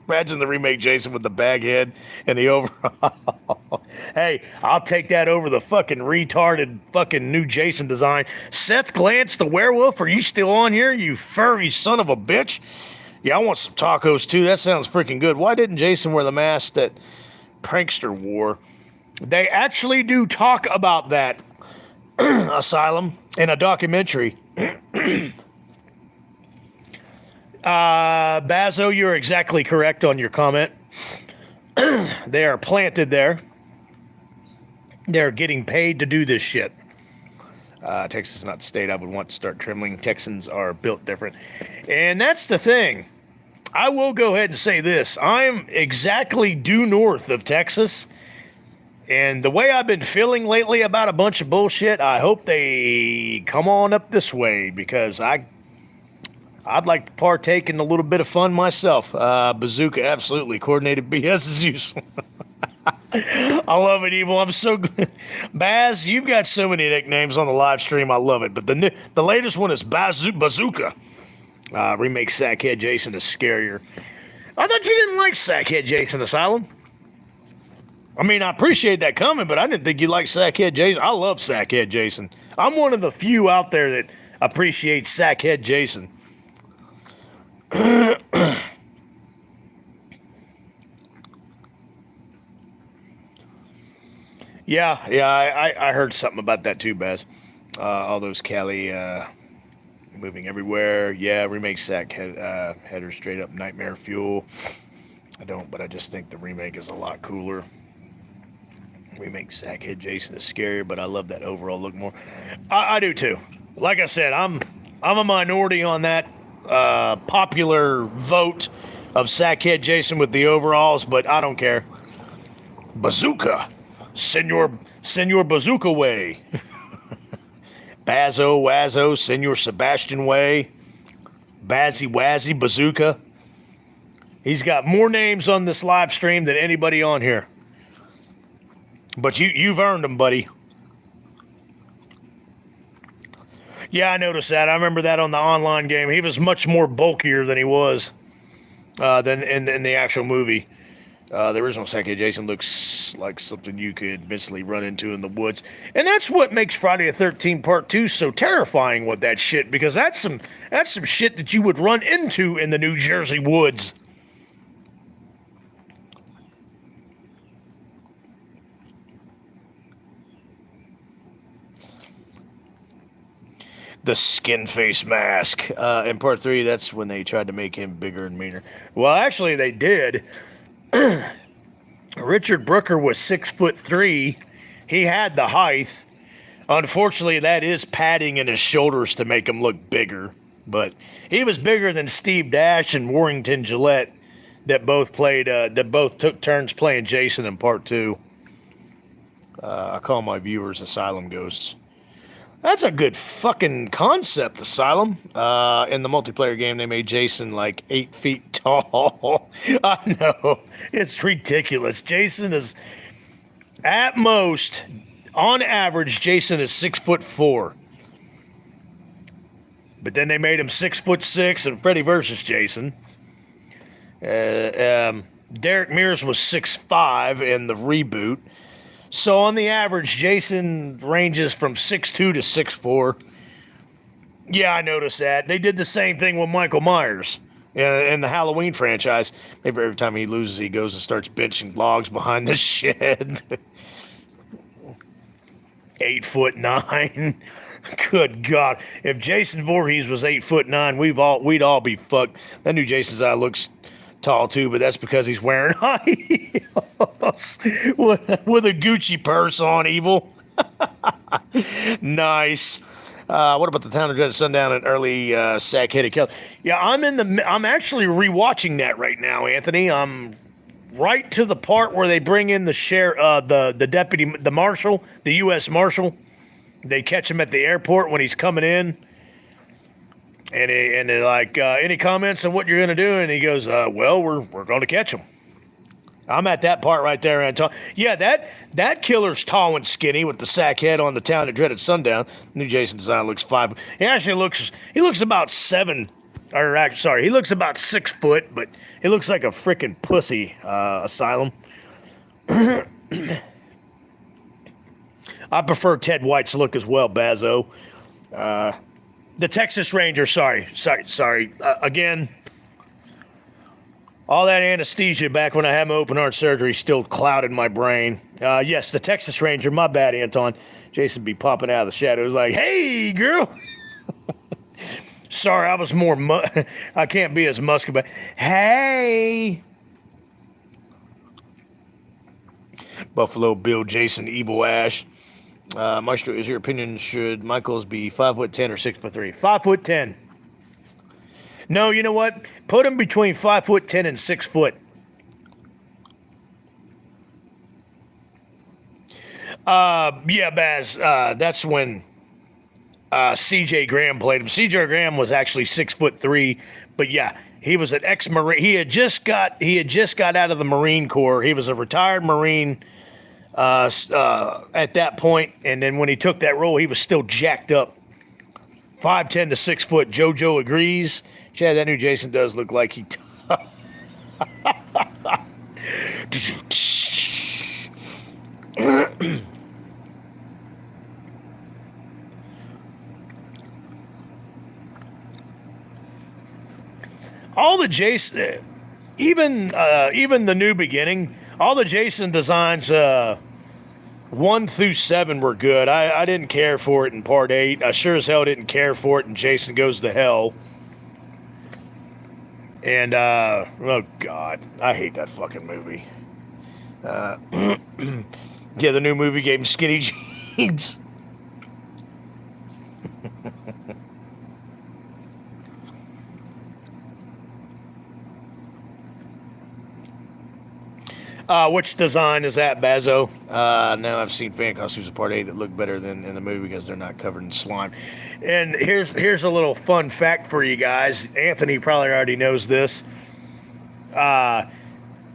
Imagine the remake Jason with the bag head and the overall. Hey, I'll take that over the fucking retarded fucking new Jason design. Seth Glantz, the werewolf, are you still on here, you furry son of a bitch? Yeah, I want some tacos too. That sounds freaking good. Why didn't Jason wear the mask that Prankster wore? They actually do talk about that, Asylum, in a documentary. Bazo, you're exactly correct on your comment. They are planted there. They're getting paid to do this shit. Texas is not the state I would want to start trembling. Texans are built different. And that's the thing. I will go ahead and say this. I'm exactly due north of Texas. And the way I've been feeling lately about a bunch of bullshit, I hope they come on up this way, because I'd like to partake in a little bit of fun myself. Bazooka, absolutely. Coordinated BS is useful. I love it, Evil. I'm so good. Baz, you've got so many nicknames on the live stream. I love it. But the latest one is Bazooka. Remake Sackhead Jason is scarier. I thought you didn't like Sackhead Jason, Asylum. I mean, I appreciate that comment, but I didn't think you liked Sackhead Jason. I love Sackhead Jason. I'm one of the few out there that appreciates Sackhead Jason. Yeah, I heard something about that too, Baz. All those Cali moving everywhere. Yeah, remake header straight up nightmare fuel. I don't, but I just think the remake is a lot cooler. Remake Sackhead Jason is scarier, but I love that overall look more. I do too. Like I said, I'm a minority on that popular vote of Sackhead Jason with the overalls, but I don't care. Bazooka, Senor Bazooka way. Bazo Wazzo, Senor Sebastian way. Bazzy Wazzy Bazooka. He's got more names on this live stream than anybody on here. But you've earned them, buddy. Yeah, I noticed that. I remember that on the online game. He was much more bulkier than he was than in the actual movie. The original Sackhead Jason looks like something you could mentally run into in the woods. And that's what makes Friday the 13th Part 2 so terrifying with that shit, because that's some shit that you would run into in the New Jersey woods. The skin face mask. In Part 3, that's when they tried to make him bigger and meaner. Well, actually, they did. Richard Brooker was 6'3". He had the height. Unfortunately, that is padding in his shoulders to make him look bigger. But he was bigger than Steve Dash and Warrington Gillette, that both took turns playing Jason in Part 2. I call my viewers Asylum Ghosts. That's a good fucking concept, Asylum. In the multiplayer game, they made Jason like 8 feet tall. I know. It's ridiculous. Jason is, at most, on average, Jason is 6'4". But then they made him 6'6" in Freddy vs. Jason. Derek Mears was 6'5" in the reboot. So on the average, Jason ranges from 6'2" to 6'4". Yeah, I noticed that. They did the same thing with Michael Myers in the Halloween franchise. Maybe every time he loses, he goes and starts benching logs behind the shed. 8'9". Good God. If Jason Voorhees was 8'9", we'd all be fucked. That new Jason's eye looks tall too, but that's because he's wearing high heels with a Gucci purse on, evil. Nice. What about the Town of Dread Sundown and early Sackheaded Kill? Yeah, I'm actually rewatching that right now, Anthony. I'm right to the part where they bring in the deputy, the marshal, the U.S. Marshal. They catch him at the airport when he's coming in. And they're like, any comments on what you're going to do? And he goes, well, we're going to catch him. I'm at that part right there, Anton. Yeah, that killer's tall and skinny with the sack head on the Town that Dreaded Sundown. New Jason design looks 5. He looks about 7. He looks about 6 foot, but he looks like a freaking pussy, Asylum. I prefer Ted White's look as well, Bazo. The Texas Ranger, sorry. Again, all that anesthesia back when I had my open heart surgery still clouded my brain. Yes, the Texas Ranger, my bad, Anton. Jason be popping out of the shadows like, hey, girl. Sorry, I was more, I can't be as musky, but hey. Buffalo Bill, Jason, Evil Ash. Maestro, is your opinion, should Michaels be 5'10" or 6'3"? 5'10". No, you know what? Put him between 5'10" and 6 foot. Yeah, Baz. That's when C.J. Graham played him. C.J. Graham was actually 6'3", but yeah, he was an ex-Marine. He had just got out of the Marine Corps. He was a retired Marine. At that point, and then when he took that role, he was still jacked up. 5'10" to 6 foot. JoJo agrees. Chad, that new Jason does look like he. All the Jason, even the new beginning, all the Jason designs 1 through 7 were good. I didn't care for it in part 8. I sure as hell didn't care for it in Jason Goes to Hell. And, oh God, I hate that fucking movie. Yeah, the new movie gave him skinny jeans. Which design is that, Bazo? Now I've seen fan costumes of Part 8 that look better than in the movie because they're not covered in slime. And here's a little fun fact for you guys. Anthony probably already knows this.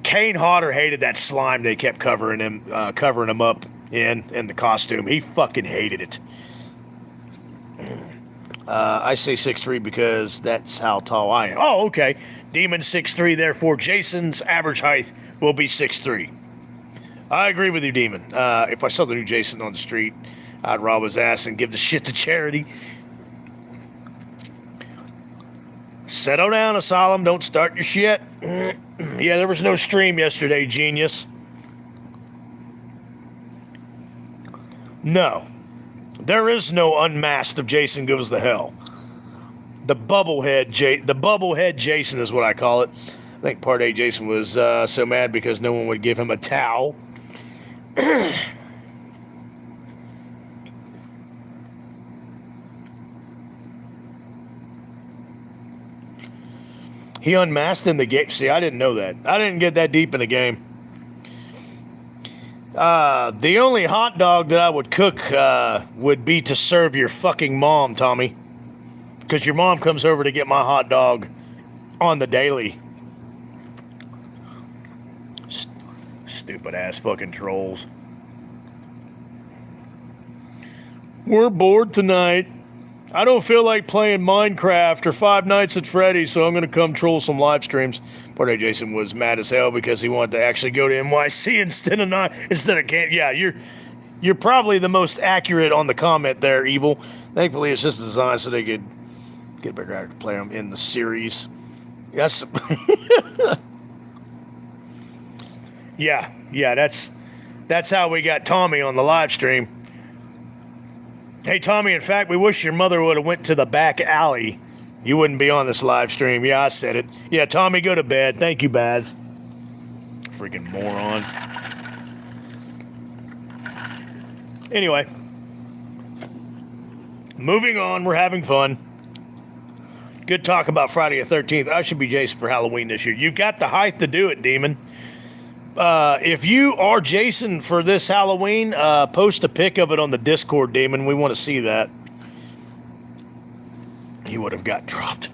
Kane Hodder hated that slime they kept covering him up in the costume. He fucking hated it. I say 6'3" because that's how tall I am. Oh, okay. Demon 6'3", therefore Jason's average height will be 6'3". I agree with you, Demon. If I saw the new Jason on the street, I'd rob his ass and give the shit to charity. Settle down, Asylum. Don't start your shit. Yeah, there was no stream yesterday, genius. No. There is no unmasked of Jason Goes to Hell. The bubblehead Jason is what I call it. I think Part 8 Jason was so mad because no one would give him a towel. He unmasked in the game. See, I didn't know that. I didn't get that deep in the game. The only hot dog that I would cook would be to serve your fucking mom, Tommy. Because your mom comes over to get my hot dog on the daily. Stupid ass fucking trolls. We're bored tonight. I don't feel like playing Minecraft or Five Nights at Freddy's, so I'm going to come troll some live streams. Part A Jason was mad as hell because he wanted to actually go to NYC instead of camp. Yeah, you're probably the most accurate on the comment there, Evil. Thankfully, it's just designed so they could get better actor to play them in the series. Yes. Yeah, that's how we got Tommy on the live stream. Hey, Tommy, in fact, we wish your mother would have went to the back alley. You wouldn't be on this live stream. Yeah, I said it. Yeah, Tommy, go to bed. Thank you, Baz. Freaking moron. Anyway. Moving on. We're having fun. Good talk about Friday the 13th. I should be Jason for Halloween this year. You've got the height to do it, Demon. If you are Jason for this Halloween, post a pic of it on the Discord, Demon. We want to see that. He would have got dropped.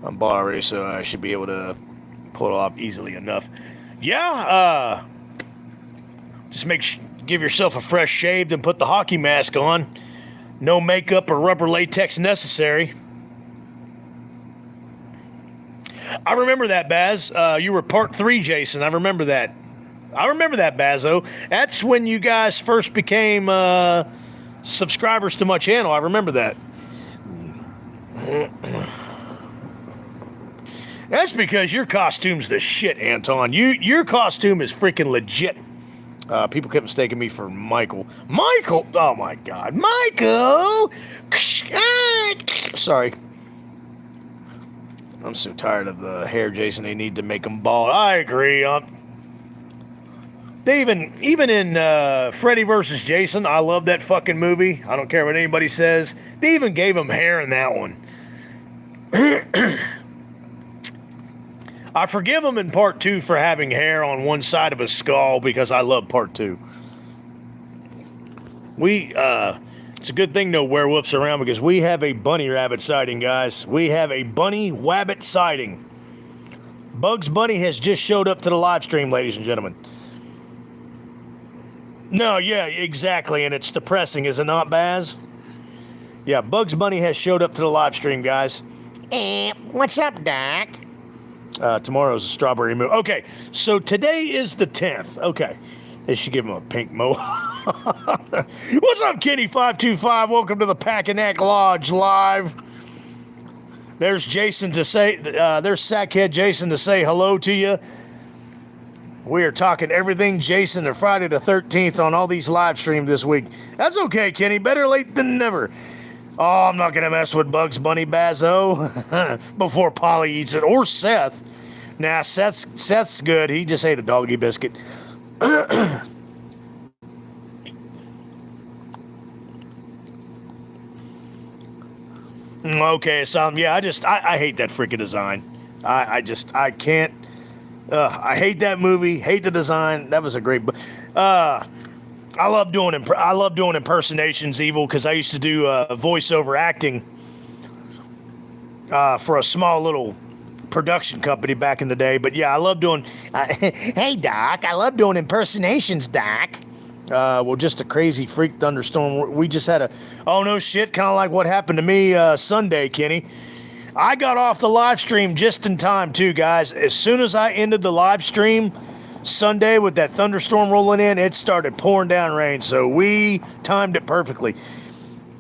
I'm Barry, so I should be able to pull it off easily enough. Yeah, just give yourself a fresh shave and put the hockey mask on. No makeup or rubber latex necessary. I remember that, Baz. You were part 3, Jason. I remember that. Bazo. That's when you guys first became subscribers to my channel. I remember that. That's because your costume's the shit, Anton. Your costume is freaking legit. People kept mistaking me for Michael. Michael! Oh, my God. Michael! Sorry. I'm so tired of the hair, Jason. They need to make them bald. I agree. They even in Freddy vs. Jason, I love that fucking movie. I don't care what anybody says. They even gave him hair in that one. I forgive him in part 2 for having hair on one side of his skull because I love part 2. It's a good thing no werewolves around because we have a bunny rabbit sighting, guys. We have a bunny wabbit sighting. Bugs Bunny has just showed up to the live stream, ladies and gentlemen. No, yeah, exactly, and it's depressing, is it not, Baz? Yeah, Bugs Bunny has showed up to the live stream, guys. What's up, Doc? Tomorrow's a strawberry moon. Okay, so today is the 10th. Okay, they should give him a pink mo. What's up, Kenny525? Welcome to the Packanack Lodge live. There's Jason to say, there's Sackhead Jason to say hello to you. We are talking everything Jason to Friday the 13th on all these live streams this week. That's okay, Kenny. Better late than never. Oh, I'm not going to mess with Bugs Bunny Bazzo before Polly eats it. Or Seth. Nah, Seth's good. He just ate a doggy biscuit. Okay, so yeah, I hate that freaking design. I can't. I hate that movie. Hate the design. That was a great. I love doing impersonations, Evil, because I used to do voiceover acting for a small little production company back in the day. But yeah, I love doing. Hey Doc, I love doing impersonations, Doc. Well, just a crazy freak thunderstorm. We just had oh no shit, kind of like what happened to me Sunday, Kenny. I got off the live stream just in time too, guys. As soon as I ended the live stream Sunday with that thunderstorm rolling in, it started pouring down rain. So we timed it perfectly.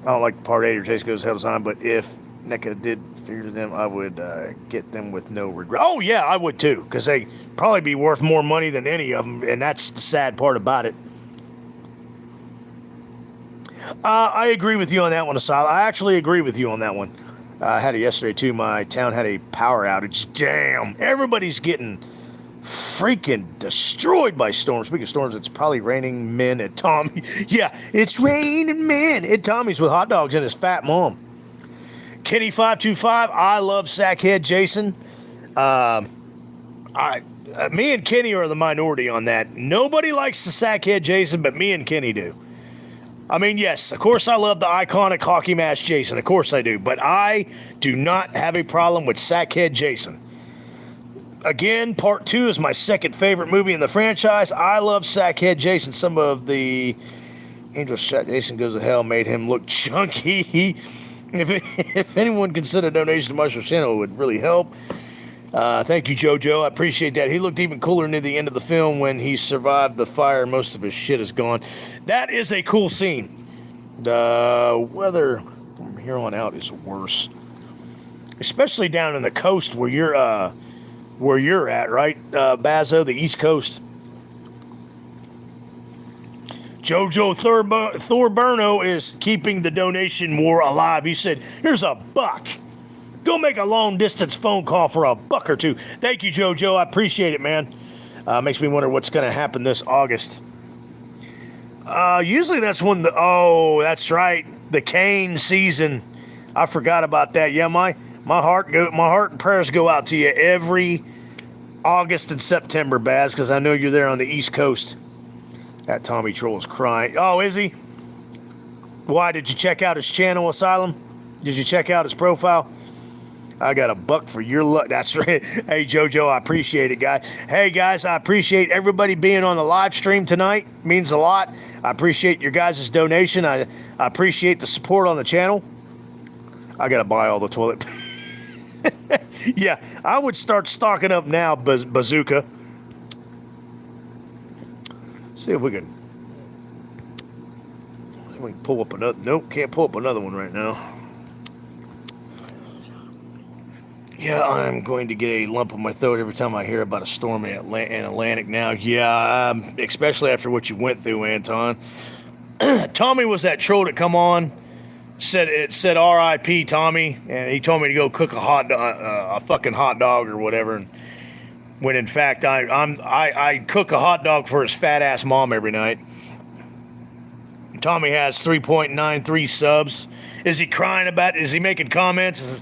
I don't like part 8 or Chase goes hell time, but if NECA did fear them, I would get them with no regret. Oh yeah, I would too, because they probably be worth more money than any of them, and that's the sad part about it. I agree with you on that one, Asala. I actually agree with you on that one. I had it yesterday too. My town had a power outage. Damn, everybody's getting freaking destroyed by storms. Speaking of storms, it's probably raining men at Tommy. Yeah, it's raining men at Tommy's with hot dogs and his fat mom. Kenny525, I love Sackhead Jason. Me and Kenny are the minority on that. Nobody likes the Sackhead Jason, but me and Kenny do. I mean, yes, of course I love the iconic hockey mask Jason. Of course I do. But I do not have a problem with Sackhead Jason. Again, Part 2 is my second favorite movie in the franchise. I love Sackhead Jason. Some of the Angel Shot Jason Goes to Hell made him look chunky. If anyone can send a donation to Mushroom Channel, it would really help. Thank you, JoJo. I appreciate that. He looked even cooler near the end of the film when he survived the fire. Most of his shit is gone. That is a cool scene. The weather from here on out is worse, especially down in the coast where you're at, right, Bazzo, the East Coast. JoJo Thorburno is keeping the donation war alive. He said, "Here's $1. Go make a long-distance phone call for $1 or $2. Thank you, JoJo. I appreciate it, man. Makes me wonder what's going to happen this August. Usually that's when that's right, the cane season. I forgot about that. Yeah, my heart and prayers go out to you every August and September, Baz, because I know you're there on the East Coast. That Tommy Troll is crying. Oh, is he? Why, did you check out his channel, Asylum? Did you check out his profile? I got $1 for your luck. That's right. Hey, JoJo, I appreciate it, guys. Hey, guys, I appreciate everybody being on the live stream tonight. It means a lot. I appreciate your guys' donation. I appreciate the support on the channel. I got to buy all the toilet. Yeah, I would start stocking up now, Bazooka. See if we can pull up another. Nope, can't pull up another one right now. Yeah, I'm going to get a lump in my throat every time I hear about a storm in Atlantic now. Yeah, especially after what you went through, Anton. Tommy was that troll that come on, said R.I.P. Tommy, and he told me to go cook a fucking hot dog or whatever. And when in fact I cook a hot dog for his fat ass mom every night. Tommy has 3.93 subs. Is he crying about it? Is he making comments?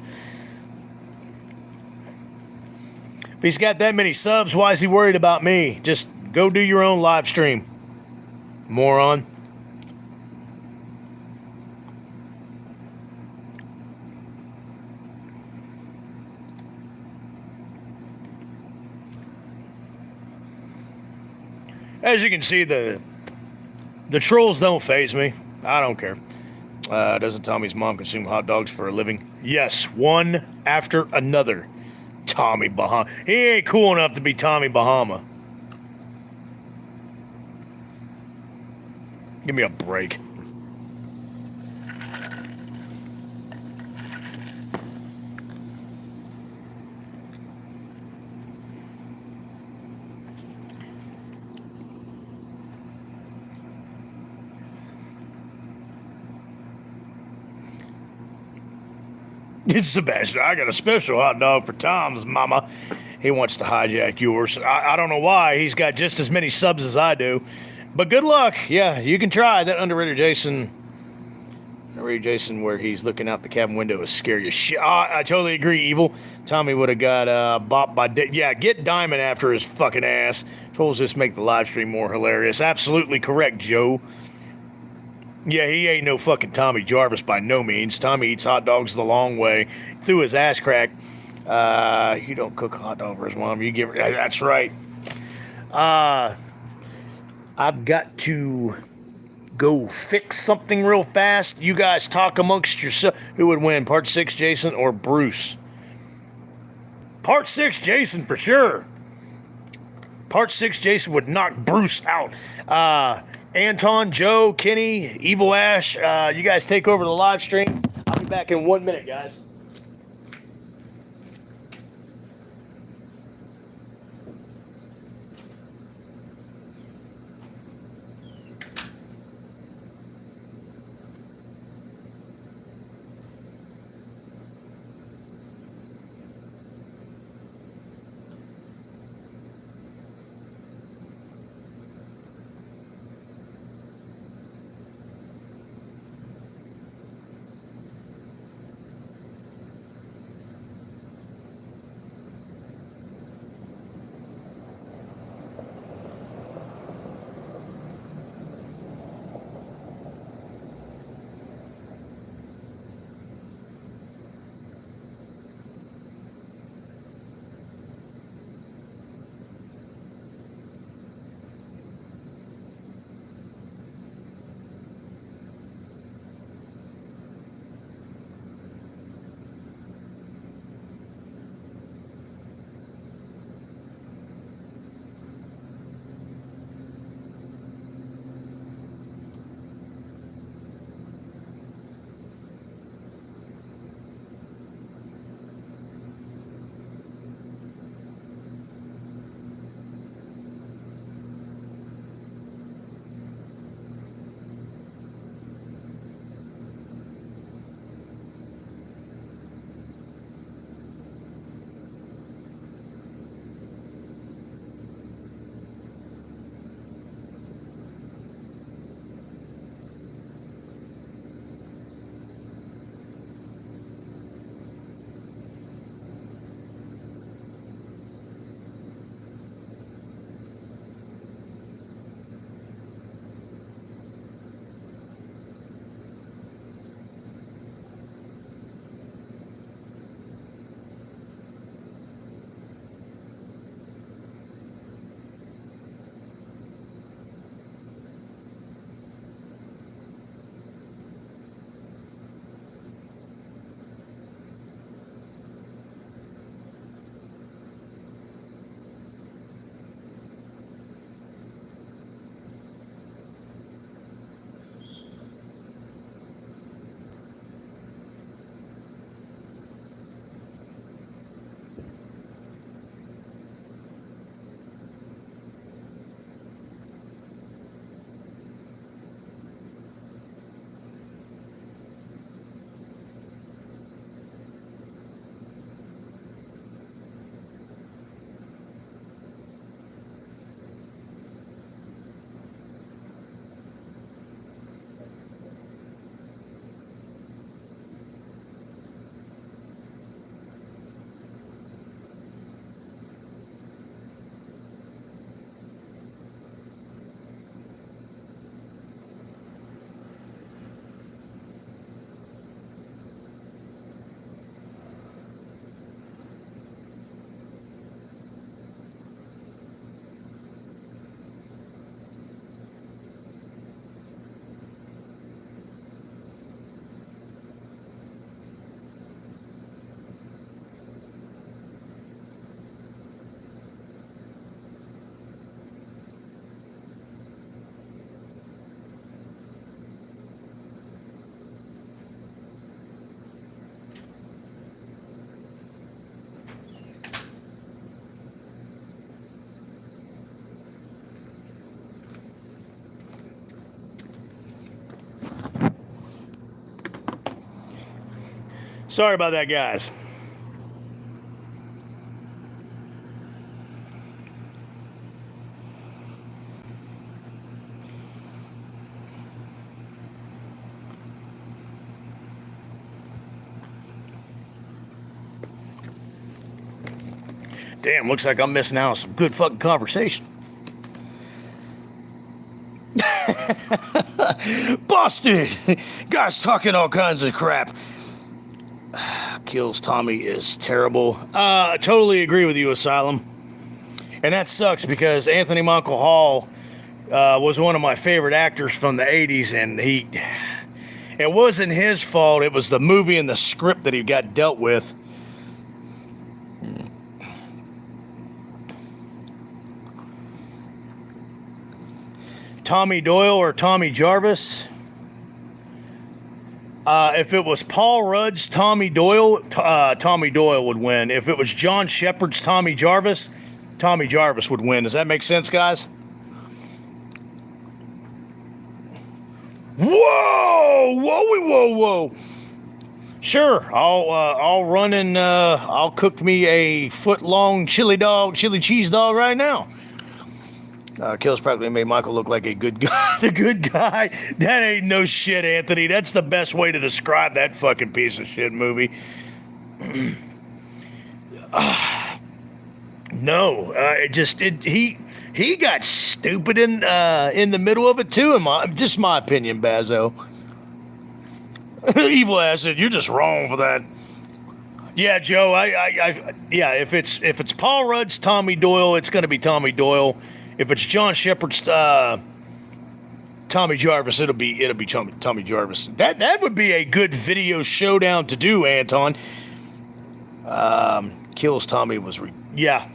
If he's got that many subs, why is he worried about me? Just go do your own live stream, moron. As you can see, the trolls don't faze me. I don't care. Doesn't Tommy's mom consume hot dogs for a living? Yes, one after another. Tommy Bahama. He ain't cool enough to be Tommy Bahama. Give me a break. It's Sebastian. I got a special hot dog for Tom's mama. He wants to hijack yours. I don't know why. He's got just as many subs as I do. But good luck. Yeah, you can try. That underrated Jason, where he's looking out the cabin window is scary as shit. I totally agree, Evil. Tommy would have got bopped by... Yeah, get Diamond after his fucking ass. Trolls just make the live stream more hilarious. Absolutely correct, Joe. Yeah, he ain't no fucking Tommy Jarvis by no means. Tommy eats hot dogs the long way. Through his ass crack. You don't cook a hot dog for his mom. You give her... That's right. I've got to go fix something real fast. You guys talk amongst yourself. Who would win, Part 6 Jason or Bruce? Part 6 Jason for sure. Part 6 Jason would knock Bruce out. Anton, Joe, Kenny, Evil Ash, you guys take over the live stream. I'll be back in 1 minute, guys. Sorry about that, guys. Damn, looks like I'm missing out on some good fucking conversation. Busted! Guys talking all kinds of crap. Kills Tommy is terrible. I totally agree with you, Asylum. And that sucks because Anthony Michael Hall was one of my favorite actors from the 80s, and it wasn't his fault. It was the movie and the script that he got dealt with. Tommy Doyle or Tommy Jarvis? If it was Paul Rudd's Tommy Doyle would win. If it was John Shepard's Tommy Jarvis would win. Does that make sense, guys? Whoa! Sure, I'll run and I'll cook me a foot-long chili cheese dog right now. Kills practically made Michael look like a good guy. The good guy? That ain't no shit, Anthony. That's the best way to describe that fucking piece of shit movie. No, he got stupid in the middle of it too. In my opinion, Bazo. Evil ass said, "You're just wrong for that." Yeah, Joe. Yeah. If it's Paul Rudd's Tommy Doyle, it's gonna be Tommy Doyle. If it's John Shepard's Tommy Jarvis, it'll be Tommy Jarvis. That would be a good video showdown to do, Anton. Kills Tommy was yeah.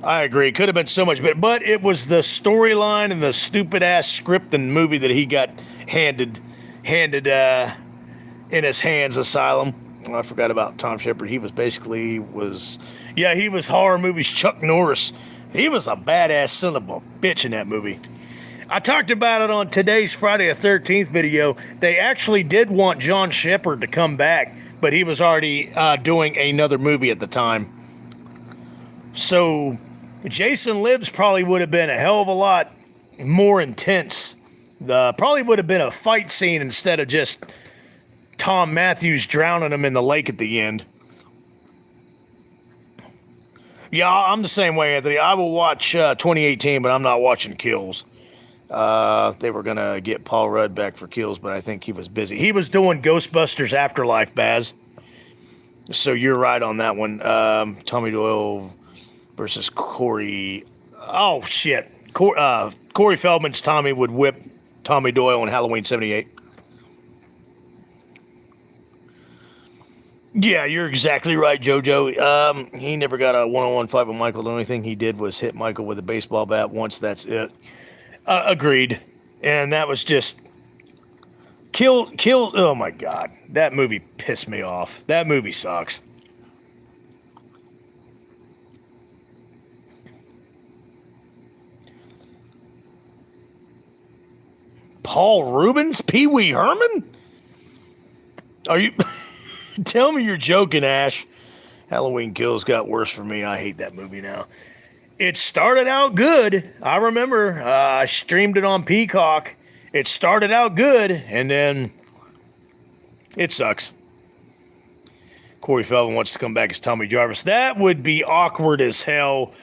I agree. Could have been so much better, but it was the storyline and the stupid ass script and movie that he got handed in his hands. Asylum. Oh, I forgot about Tom Shepard. He was horror movies Chuck Norris. He was a badass son of a bitch in that movie. I talked about it on today's Friday the 13th video. They actually did want John Shepard to come back, but he was already doing another movie at the time. So Jason Lives probably would have been a hell of a lot more intense. Probably would have been a fight scene instead of just Tom Matthews drowning him in the lake at the end. Yeah, I'm the same way, Anthony. I will watch 2018, but I'm not watching Kills. They were going to get Paul Rudd back for Kills, but I think he was busy. He was doing Ghostbusters Afterlife, Baz. So you're right on that one. Tommy Doyle versus Corey. Oh, shit. Corey Feldman's Tommy would whip Tommy Doyle on Halloween 78. Yeah, you're exactly right, JoJo. He never got a one-on-one fight with Michael. The only thing he did was hit Michael with a baseball bat once. That's it. Agreed. And that was just kill. Oh my God, that movie pissed me off. That movie sucks. Paul Rubens, Pee Wee Herman. Are you? Tell me you're joking, Ash. Halloween Kills got worse for me. I hate that movie now. It started out good. I remember I streamed it on Peacock. It started out good, and then it sucks. Corey Feldman wants to come back as Tommy Jarvis. That would be awkward as hell,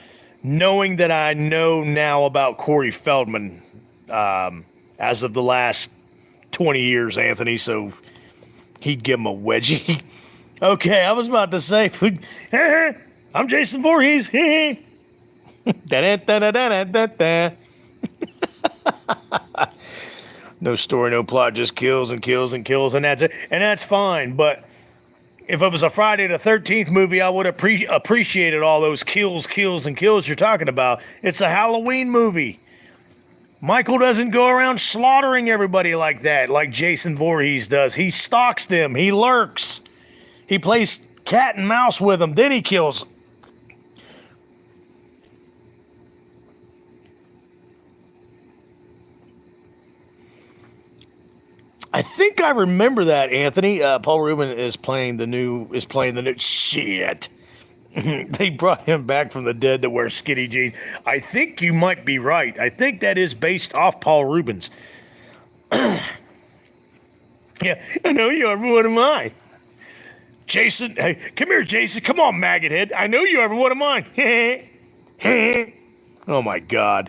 knowing that I know now about Corey Feldman as of the last 20 years, Anthony, so he'd give him a wedgie. Okay, I was about to say, I'm Jason Voorhees. No story, no plot, just kills and kills and kills, and that's it. And that's fine, but if it was a Friday the 13th movie, I would have appreciated all those kills you're talking about. It's a Halloween movie. Michael doesn't go around slaughtering everybody like that, like Jason Voorhees does. He stalks them. He lurks. He plays cat and mouse with them. Then he kills them. I think I remember that, Anthony. Paul Rubin is playing the new shit. They brought him back from the dead to wear skinny jeans. I think you might be right. I think that is based off Paul Rubens. Yeah, I know you are, but what am I? Jason, hey, come here, Jason. Come on, maggot head. I know you are, but what am I? Oh my God.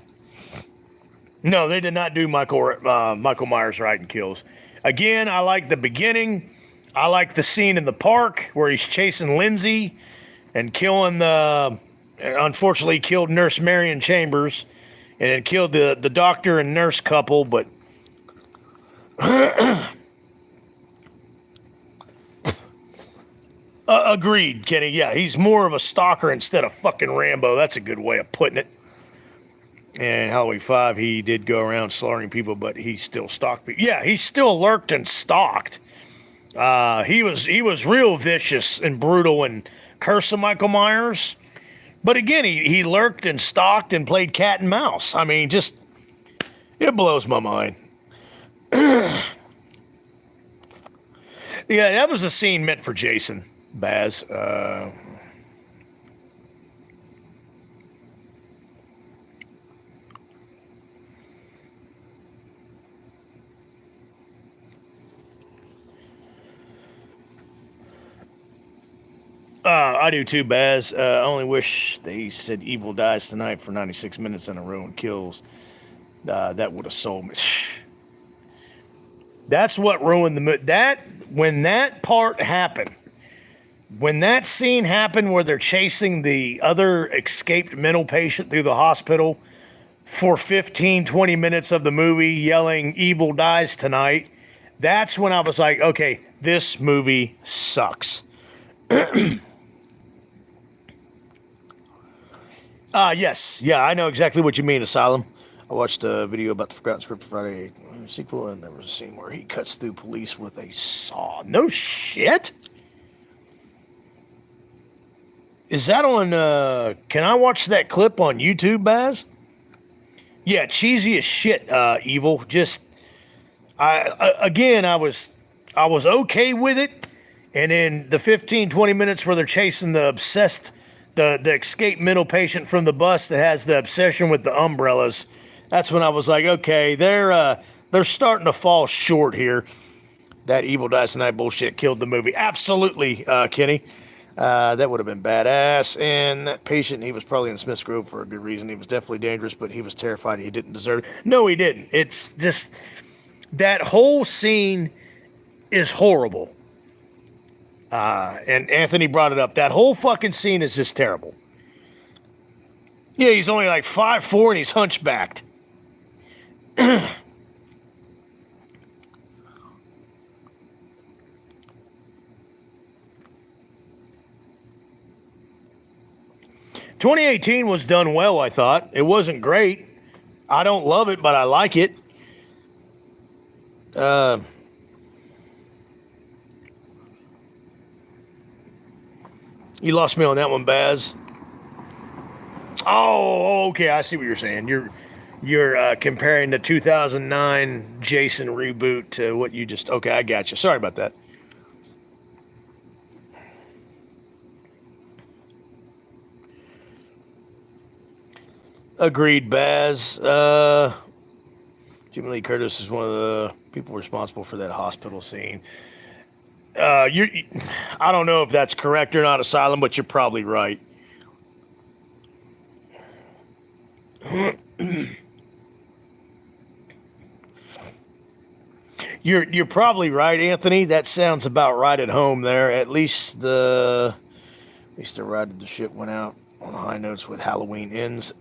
No, they did not do Michael Myers right and kills. Again, I like the beginning. I like the scene in the park where he's chasing Lindsay and killing unfortunately killed Nurse Marion Chambers, and it killed the doctor and nurse couple, but agreed, Kenny. Yeah, he's more of a stalker instead of fucking Rambo. That's a good way of putting it. And Halloween 5, he did go around slaughtering people, but he still stalked people. Yeah, he still lurked and stalked. He was real vicious and brutal and cursing Michael Myers. But again, he lurked and stalked and played cat and mouse. I mean, just, it blows my mind. Yeah, that was a scene meant for Jason, Baz. I do too, Baz. I only wish they said Evil dies tonight for 96 minutes in a row and kills. That would have sold me. That's what ruined the movie. When that part happened, when that scene happened where they're chasing the other escaped mental patient through the hospital for 15, 20 minutes of the movie yelling, Evil dies tonight, that's when I was like, okay, this movie sucks. Yes. Yeah, I know exactly what you mean, Asylum. I watched a video about the Forgotten Script Friday sequel, and there was a scene where he cuts through police with a saw. No shit? Is that on, can I watch that clip on YouTube, Baz? Yeah, cheesy as shit, Evil. Just, I was okay with it, and then the 15, 20 minutes where they're chasing the escaped mental patient from the bus that has the obsession with the umbrellas, that's when I was like, okay, they're starting to fall short here. That Evil Dies Tonight bullshit killed the movie. Absolutely, Kenny. That would have been badass. And that patient, he was probably in Smith's Grove for a good reason. He was definitely dangerous, but he was terrified he didn't deserve it. No, he didn't. It's just, that whole scene is horrible. And Anthony brought it up. That whole fucking scene is just terrible. Yeah, he's only like 5'4" and he's hunchbacked. 2018 was done well, I thought. It wasn't great. I don't love it, but I like it. You lost me on that one, Baz. Oh, okay. I see what you're saying. You're comparing the 2009 Jason reboot to what you just... Okay, I got you. Sorry about that. Agreed, Baz. Jimmy Lee Curtis is one of the people responsible for that hospital scene. I don't know if that's correct or not, Asylum, but you're probably right. You're probably right, Anthony. That sounds about right at home there. At least the ride of the ship went out on high notes with Halloween Ends.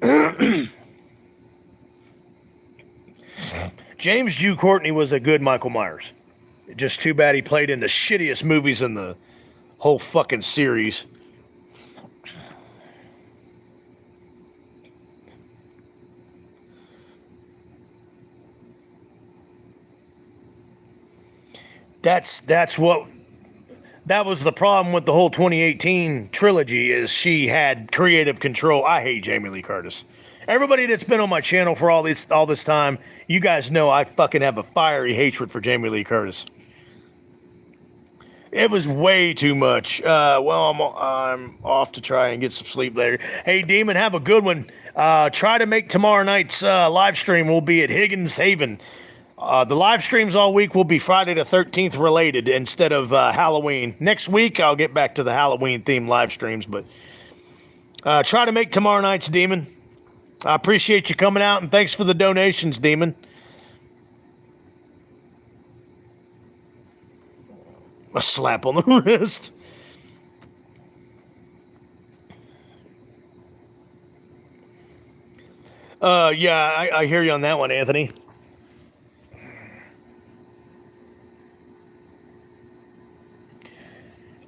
James Jew Courtney was a good Michael Myers. Just too bad he played in the shittiest movies in the whole fucking series. That was the problem with the whole 2018 trilogy, is she had creative control. I hate Jamie Lee Curtis. Everybody that's been on my channel for all this time, you guys know I fucking have a fiery hatred for Jamie Lee Curtis. It was way too much. Well, I'm off to try and get some sleep later. Hey, Demon, have a good one. Try to make tomorrow night's live stream. We'll be at Higgins Haven. The live streams all week will be Friday the 13th related instead of Halloween. Next week, I'll get back to the Halloween themed live streams, but try to make tomorrow night's, Demon. I appreciate you coming out, and thanks for the donations, Demon. A slap on the wrist. Yeah, I hear you on that one, Anthony.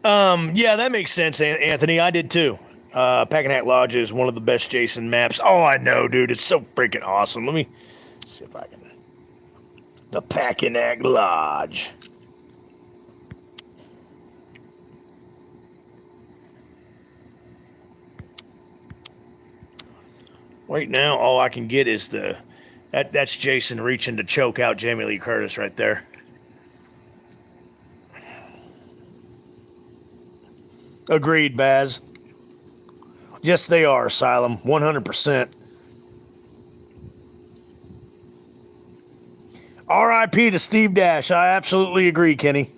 Yeah, that makes sense, Anthony. I did too. Packanack Lodge is one of the best Jason maps. Oh, I know, dude. It's so freaking awesome. Let me see if I can. The Packanack Lodge. Right now, all I can get is that's Jason reaching to choke out Jamie Lee Curtis right there. Agreed, Baz. Yes, they are, Asylum. 100%. R.I.P. to Steve Dash. I absolutely agree, Kenny.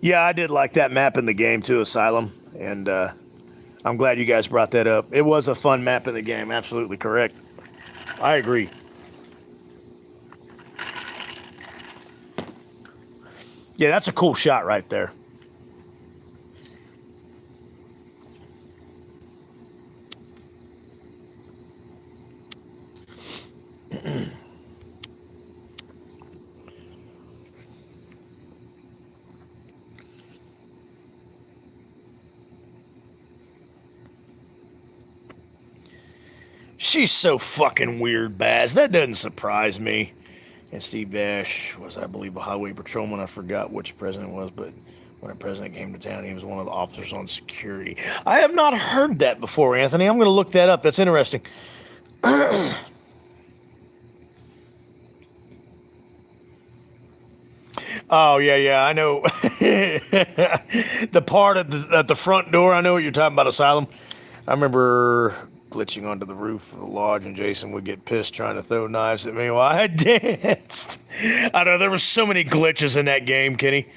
Yeah, I did like that map in the game too, Asylum. And I'm glad you guys brought that up. It was a fun map in the game. Absolutely correct. I agree. Yeah, that's a cool shot right there. She's so fucking weird, Baz. That doesn't surprise me. And Steve Dash was, I believe, a highway patrolman. I forgot which president it was, but when a president came to town, he was one of the officers on security. I have not heard that before, Anthony. I'm going to look that up. That's interesting. Oh, yeah, I know. The part at the front door, I know what you're talking about, Asylum. I remember glitching onto the roof of the lodge, and Jason would get pissed trying to throw knives at me while I danced. I know, there were so many glitches in that game, Kenny.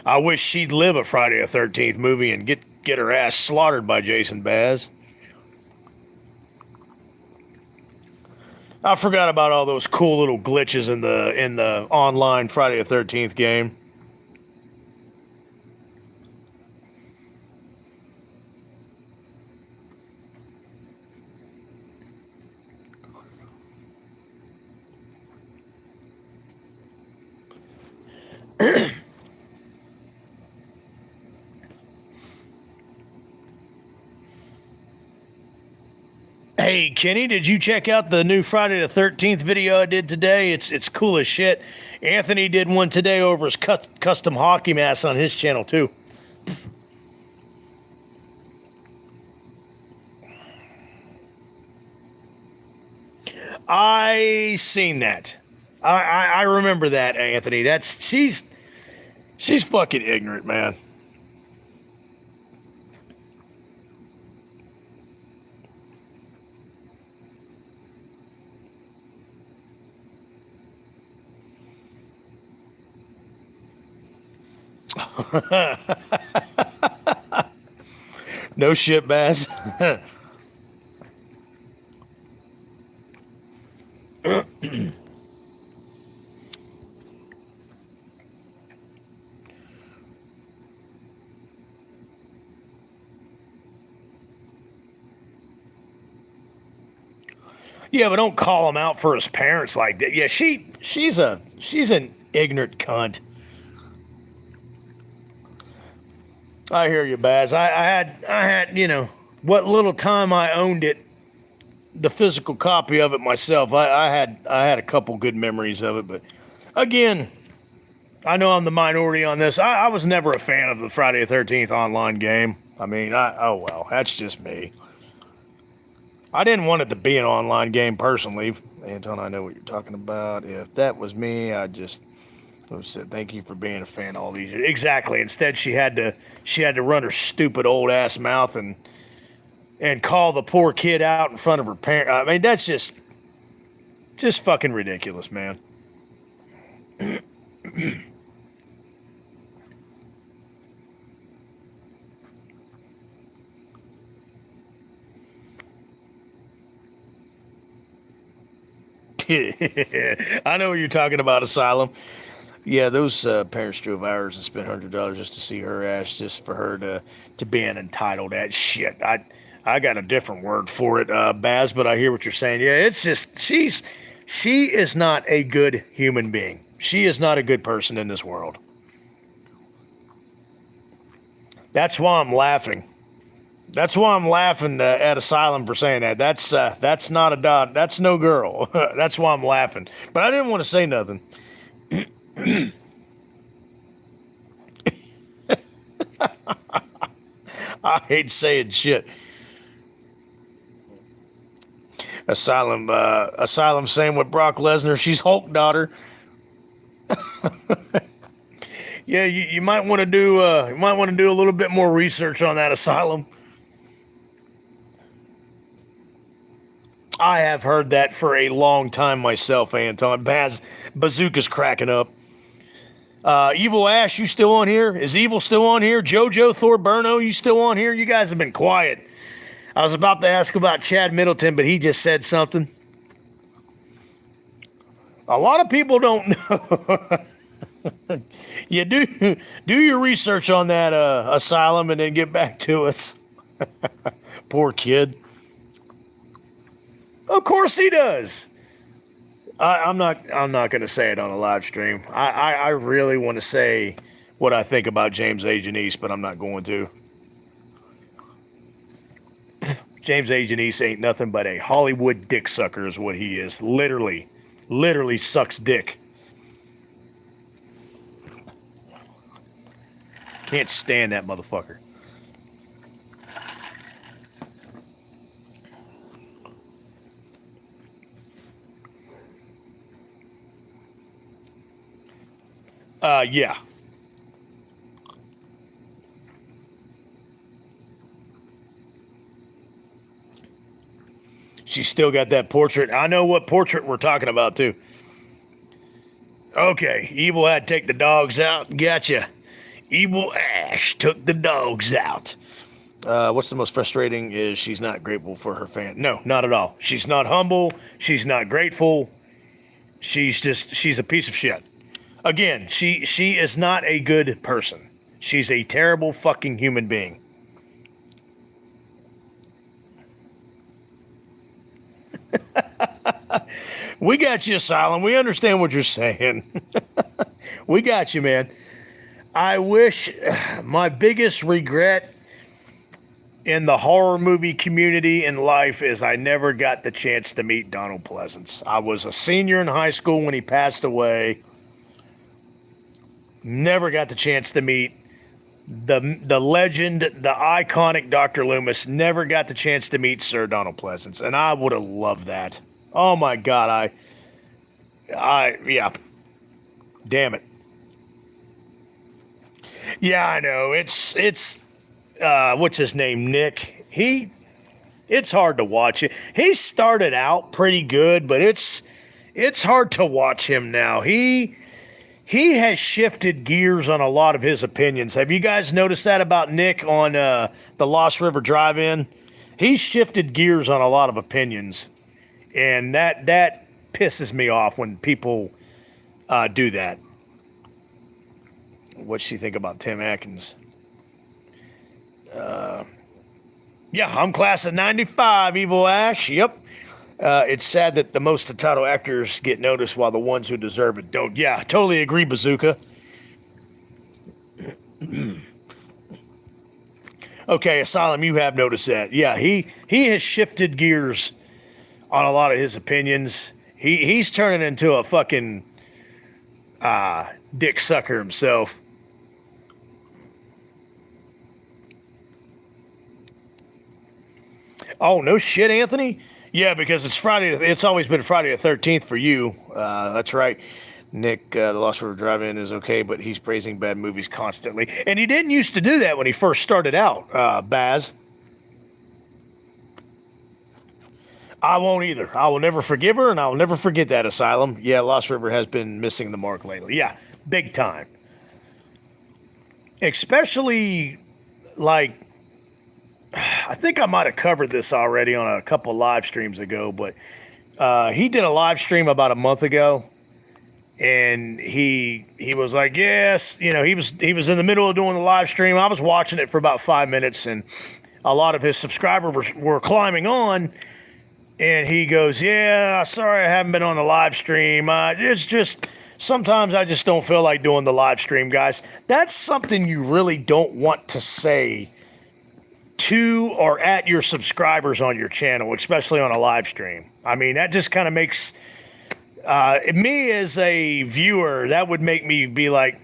I wish she'd live a Friday the 13th movie and get her ass slaughtered by Jason Baz. I forgot about all those cool little glitches in the online Friday the 13th game. Hey, Kenny, did you check out the new Friday the 13th video I did today? It's cool as shit. Anthony did one today over his custom hockey mask on his channel, too. I seen that. I remember that, Anthony. She's fucking ignorant, man. No shit, Baz. Yeah, but don't call him out for his parents like that. Yeah, she's an ignorant cunt. I hear you, Baz. I had, you know, what little time I owned it, the physical copy of it myself. I had a couple good memories of it, but again, I know I'm the minority on this. I was never a fan of the Friday the 13th online game. I mean, oh well, that's just me. I didn't want it to be an online game personally. Anton, I know what you're talking about. If that was me, I just would have said thank you for being a fan all these years. Exactly. Instead, she had to run her stupid old ass mouth and call the poor kid out in front of her parent. I mean, that's just fucking ridiculous, man. I know what you're talking about, Asylum. Yeah, those parents drove hours and spent $100 just to see her ass, just for her to be an entitled ass shit. I got a different word for it, Baz, but I hear what you're saying. Yeah, it's just she is not a good human being. She is not a good person in this world. That's why I'm laughing. That's why I'm laughing at Asylum for saying that. That's not a dot. That's no girl. That's why I'm laughing. But I didn't want to say nothing. I hate saying shit. Asylum saying with Brock Lesnar, she's Hulk daughter. Yeah, you might want to do a little bit more research on that, Asylum. I have heard that for a long time myself, Anton. Bazooka's cracking up. Evil Ash, you still on here? Is Evil still on here? Jojo Thorburno, you still on here? You guys have been quiet. I was about to ask about Chad Middleton, but he just said something. A lot of people don't know. You do your research on that Asylum and then get back to us. Poor kid. Of course he does. I'm not going to say it on a live stream. I really want to say what I think about James A. Janice, but I'm not going to. James A. Janice ain't nothing but a Hollywood dick sucker is what he is. Literally sucks dick. Can't stand that motherfucker. Yeah. She's still got that portrait. I know what portrait we're talking about, too. Okay, Evil had to take the dogs out. Gotcha. Evil Ash took the dogs out. What's the most frustrating is she's not grateful for her fan. No, not at all. She's not humble. She's not grateful. She's a piece of shit. Again, she is not a good person. She's a terrible fucking human being. We got you, Asylum. We understand what you're saying. We got you, man. I wish my biggest regret in the horror movie community in life is I never got the chance to meet Donald Pleasance. I was a senior in high school when he passed away. Never got the chance to meet the legend, the iconic Dr. Loomis. Never got the chance to meet Sir Donald Pleasance, and I would have loved that. Oh my God, yeah. Damn it. Yeah, I know. It's what's his name, Nick? It's hard to watch it. He started out pretty good, but it's hard to watch him now. He has shifted gears on a lot of his opinions. Have you guys noticed that about Nick on the Lost River Drive-In? He's shifted gears on a lot of opinions, and that pisses me off when people do that. What's she think about Tim Atkins? Yeah, I'm class of 95, Evil Ash. Yep. It's sad that the most entitled actors get noticed while the ones who deserve it don't. Yeah, totally agree, Bazooka. Okay, Asylum, you have noticed that. Yeah, he has shifted gears on a lot of his opinions. He's turning into a fucking dick sucker himself. Oh, no shit, Anthony? Yeah, because it's Friday. It's always been Friday the 13th for you. That's right. Nick, the Lost River Drive-In is okay, but he's praising bad movies constantly. And he didn't used to do that when he first started out, Baz. I won't either. I will never forgive her, and I will never forget that, Asylum. Yeah, Lost River has been missing the mark lately. Yeah, big time. Especially, like, I think I might have covered this already on a couple live streams ago, but he did a live stream about a month ago, and he was like, yes, you know, he was in the middle of doing the live stream. I was watching it for about 5 minutes, and a lot of his subscribers were climbing on. And he goes, yeah, sorry I haven't been on the live stream. It's just, sometimes I just don't feel like doing the live stream, guys. That's something you really don't want to say to or at your subscribers on your channel, especially on a live stream. I mean, that just kind of makes, me as a viewer, that would make me be like,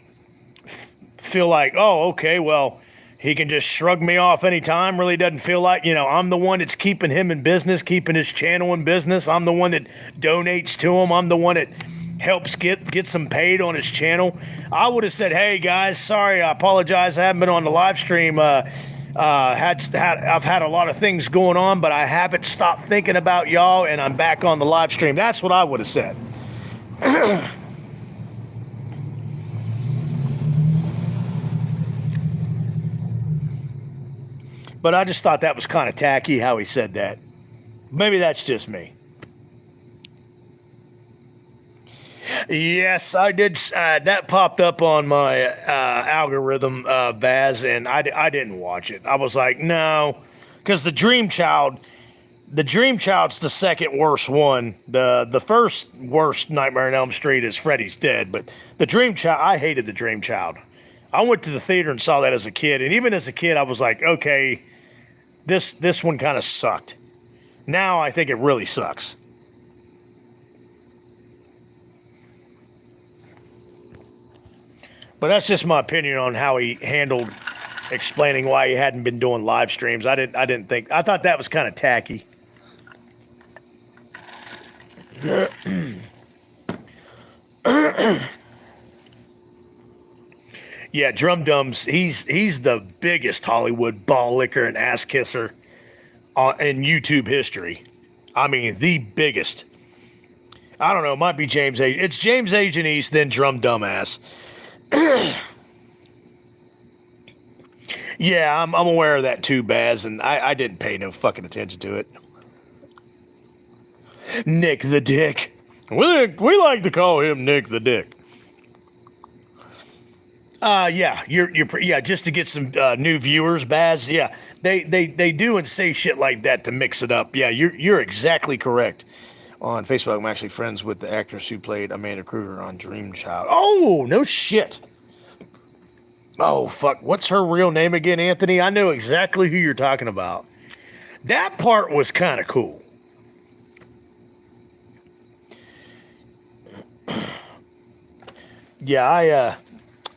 feel like, oh, okay, well, he can just shrug me off anytime. Really doesn't feel like, you know, I'm the one that's keeping him in business, keeping his channel in business. I'm the one that donates to him. I'm the one that helps get some paid on his channel. I would have said, hey guys, sorry, I apologize. I haven't been on the live stream. I've had a lot of things going on, but I haven't stopped thinking about y'all, and I'm back on the live stream. That's what I would have said. But I just thought that was kind of tacky how he said that. Maybe that's just me. Yes, I did. That popped up on my algorithm, Baz, and I didn't watch it. I was like, no, because the Dream Child's the second worst one. The first worst Nightmare on Elm Street is Freddy's Dead, but the Dream Child, I hated the Dream Child. I went to the theater and saw that as a kid, and even as a kid, I was like, okay, this one kind of sucked. Now I think it really sucks. But that's just my opinion on how he handled explaining why he hadn't been doing live streams. I thought that was kind of tacky. Yeah, Drum Dum's, he's the biggest Hollywood ball licker and ass kisser in YouTube history. I mean, the biggest. I don't know, it might be James Age. It's James Agent East, then Drum Dumbass. Yeah, I'm aware of that too, Baz, and I didn't pay no fucking attention to it. Nick the Dick. We like to call him Nick the Dick. Yeah, yeah, just to get some new viewers, Baz. Yeah, they do and say shit like that to mix it up. Yeah, you're exactly correct. On Facebook, I'm actually friends with the actress who played Amanda Kruger on Dream Child. Oh, no shit. Oh, fuck. What's her real name again, Anthony? I know exactly who you're talking about. That part was kind of cool. Yeah,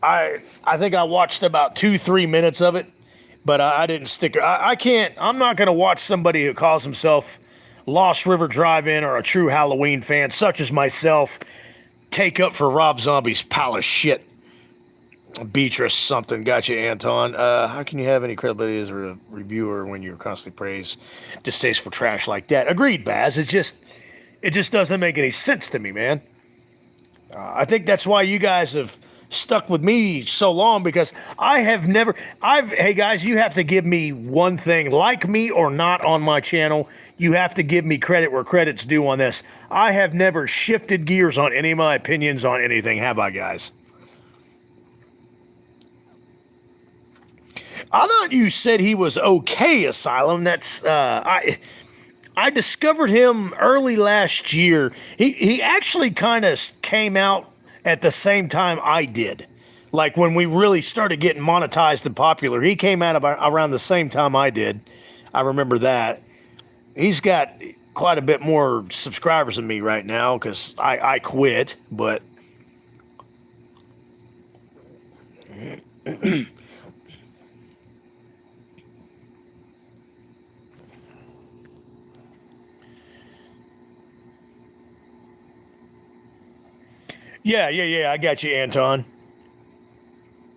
I think I watched about 2-3 minutes of it, but I didn't stick. I'm not going to watch somebody who calls himself Lost River Drive-In or a true Halloween fan, such as myself, take up for Rob Zombie's pile of shit. Beatrice something. Gotcha, Anton. How can you have any credibility as a reviewer when you're constantly praise distasteful trash like that? Agreed, Baz. It just doesn't make any sense to me, man. I think that's why you guys have stuck with me so long, because hey guys, you have to give me one thing, like me or not on my channel, you have to give me credit where credit's due on this. I have never shifted gears on any of my opinions on anything, have I, guys? I thought you said he was okay, Asylum. That's, I discovered him early last year. He actually kind of came out at the same time I did. Like when we really started getting monetized and popular, he came out around the same time I did. I remember that. He's got quite a bit more subscribers than me right now because I quit, but Yeah. I got you, Anton.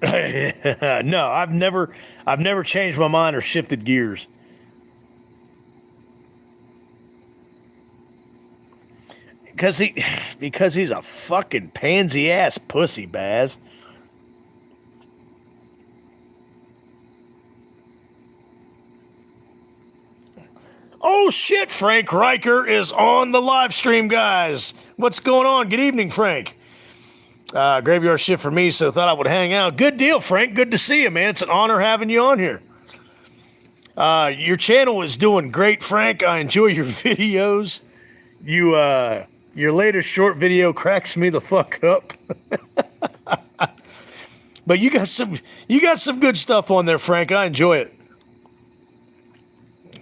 No, I've never changed my mind or shifted gears. Because because he's a fucking pansy ass pussy, Baz. Oh shit, Frank Riker is on the live stream, guys. What's going on? Good evening, Frank. Graveyard shift for me, so thought I would hang out. Good deal, Frank. Good to see you, man. It's an honor having you on here. Your channel is doing great, Frank. I enjoy your videos. Your latest short video cracks me the fuck up. But you got some good stuff on there, Frank. I enjoy it.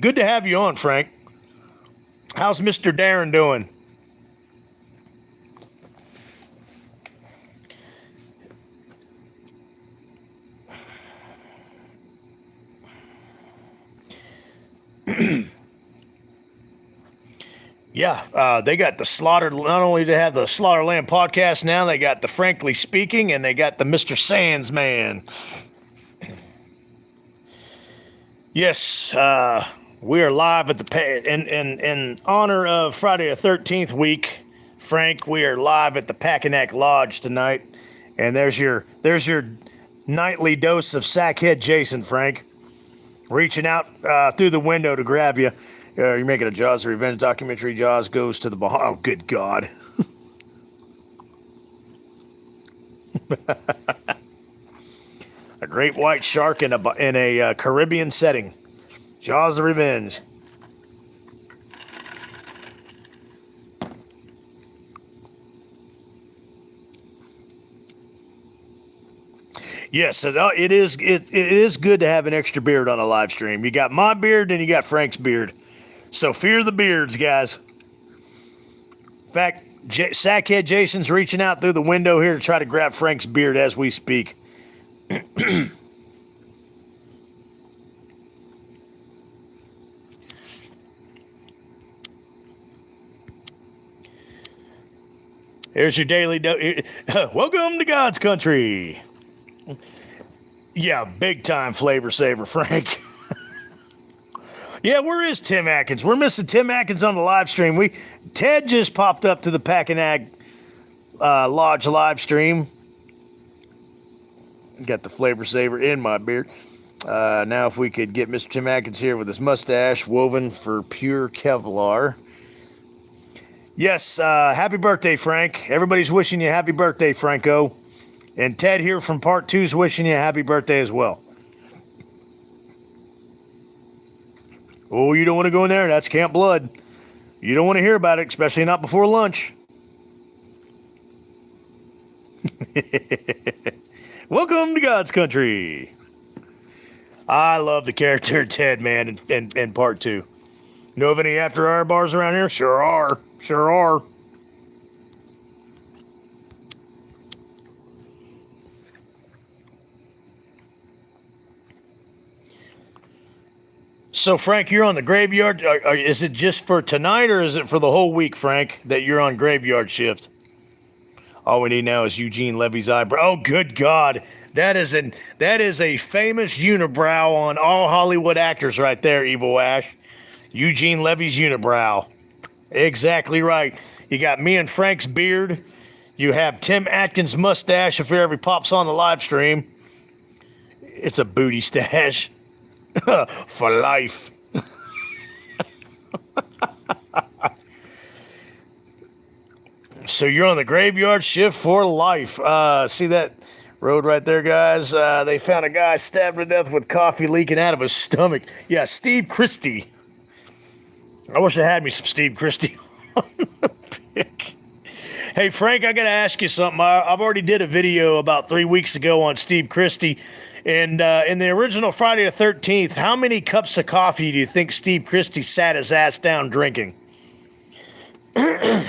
Good to have you on, Frank. How's Mr. Darren doing? Yeah, they got the Slaughter. Not only do they have the Slaughterland podcast now, they got the Frankly Speaking, and they got the Mr. Sands Man. Yes, we are live at the in honor of Friday the 13th week, Frank. We are live at the Packanack Lodge tonight, and there's your nightly dose of Sackhead Jason, Frank, reaching out through the window to grab you. You're making a Jaws revenge documentary. Jaws goes to the Bahamas. Oh, good God. A great white shark in a Caribbean setting. Jaws of Revenge. Yes, it is good to have an extra beard on a live stream. You got my beard and you got Frank's beard. So fear the beards, guys. In fact, Sackhead Jason's reaching out through the window here to try to grab Frank's beard as we speak. Here's your daily welcome to God's country. Yeah, big time flavor saver, Frank. Yeah, where is Tim Atkins? We're missing Tim Atkins on the live stream. Ted just popped up to the Packanack Lodge live stream. Got the flavor saver in my beard. Now if we could get Mr. Tim Atkins here with his mustache woven for pure Kevlar. Yes, happy birthday, Frank. Everybody's wishing you happy birthday, Franco. And Ted here from Part 2 is wishing you a happy birthday as well. Oh, you don't want to go in there? That's Camp Blood. You don't want to hear about it, especially not before lunch. Welcome to God's country. I love the character Ted, man, in Part 2. Know of any after hour bars around here? Sure are. Sure are. So, Frank, you're on the graveyard. Is it just for tonight or is it for the whole week, Frank, that you're on graveyard shift? All we need now is Eugene Levy's eyebrow. Oh, good God. That is a famous unibrow on all Hollywood actors right there, Evil Ash. Eugene Levy's unibrow. Exactly right. You got me and Frank's beard. You have Tim Atkins' mustache if he ever pops on the live stream. It's a booty stash. For life. So you're on the graveyard shift for life. See that road right there, guys? They found a guy stabbed to death with coffee leaking out of his stomach. Yeah, Steve Christie. I wish I had me some Steve Christie on the pic. Hey, Frank, I got to ask you something. I've already did a video about 3 weeks ago on Steve Christie. And in the original Friday the 13th, how many cups of coffee do you think Steve Christie sat his ass down drinking? I've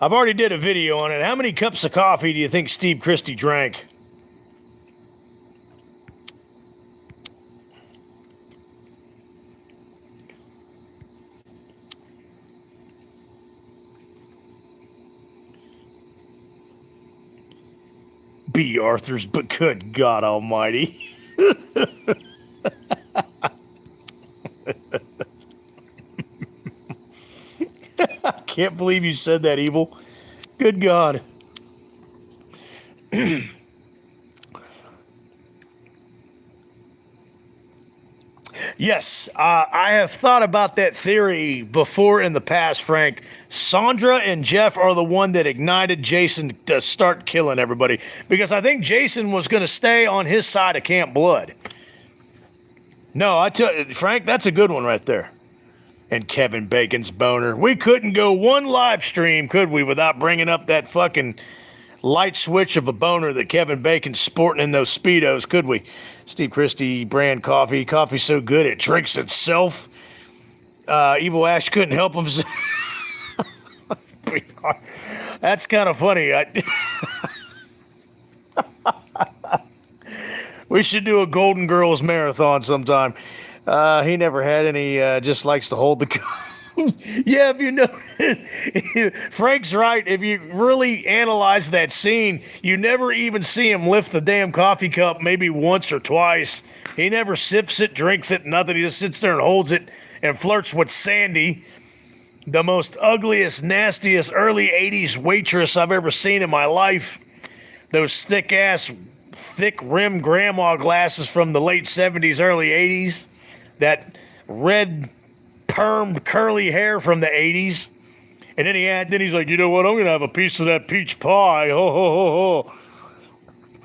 already did a video on it. How many cups of coffee do you think Steve Christie drank? B. Arthur's, but good God Almighty. I can't believe you said that, Evil. Good God. Yes, I have thought about that theory before in the past, Frank. Sandra and Jeff are the one that ignited Jason to start killing everybody. Because I think Jason was going to stay on his side of Camp Blood. No, I tell you, Frank, that's a good one right there. And Kevin Bacon's boner. We couldn't go one live stream, could we, without bringing up that fucking light switch of a boner that Kevin Bacon's sporting in those Speedos, could we? Steve Christie brand coffee. Coffee's so good it drinks itself. Evil Ash couldn't help himself. That's kind of funny. We should do a Golden Girls marathon sometime. He never had any, just likes to hold the... Yeah, if you notice, Frank's right. If you really analyze that scene, you never even see him lift the damn coffee cup maybe once or twice. He never sips it, drinks it, nothing. He just sits there and holds it and flirts with Sandy, the most ugliest, nastiest early 80s waitress I've ever seen in my life. Those thick-ass, thick-rimmed grandma glasses from the late 70s, early 80s. That red... permed curly hair from the 80s. And then he's like, you know what, I'm gonna have a piece of that peach pie. Ho ho ho ho.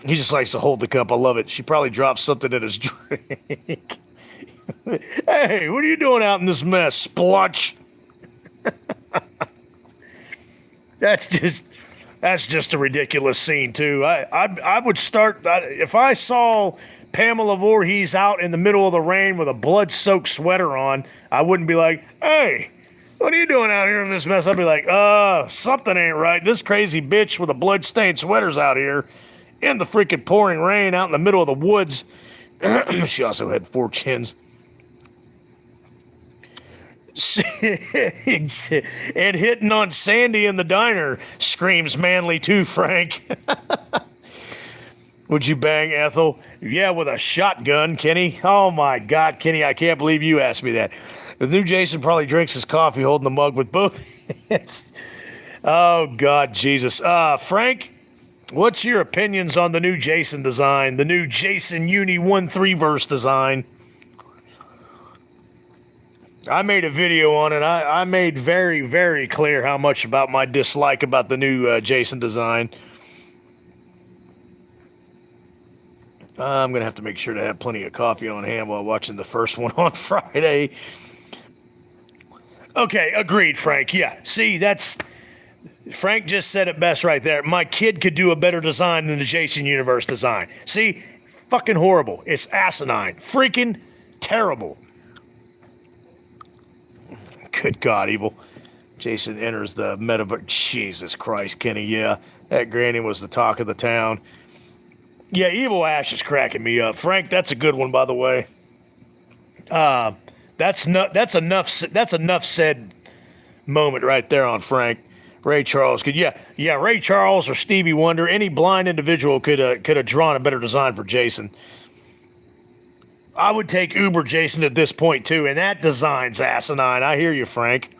He just likes to hold the cup. I love it. She probably dropped something in his drink. Hey, what are you doing out in this mess, splotch? That's just a ridiculous scene too. I would start if I saw Pamela Voorhees out in the middle of the rain with a blood-soaked sweater on, I wouldn't be like, hey, what are you doing out here in this mess? I'd be like, something ain't right. This crazy bitch with a blood-stained sweater's out here in the freaking pouring rain out in the middle of the woods. She also had 4 chins. And hitting on Sandy in the diner screams manly too, Frank. Would you bang Ethel? Yeah, with a shotgun, Kenny. Oh my God, Kenny, I can't believe you asked me that. The new Jason probably drinks his coffee holding the mug with both hands. Oh God, Jesus. Frank, what's your opinions on the new Jason design? The new Jason Uni 1-3 verse design? I made a video on it. I made very, very clear how much about my dislike about the new Jason design. I'm going to have to make sure to have plenty of coffee on hand while watching the first one on Friday. Okay, agreed, Frank. Yeah, see, Frank just said it best right there. My kid could do a better design than the Jason Universe design. See, fucking horrible. It's asinine. Freaking terrible. Good God, Evil. Jason enters the metaverse. Jesus Christ, Kenny, yeah. That granny was the talk of the town. Yeah, Evil Ash is cracking me up. Frank, that's a good one, by the way. That's enough said moment right there on Frank. Ray Charles could, yeah, Ray Charles or Stevie Wonder, any blind individual could have drawn a better design for Jason. I would take Uber Jason at this point too, and that design's asinine. I hear you, Frank.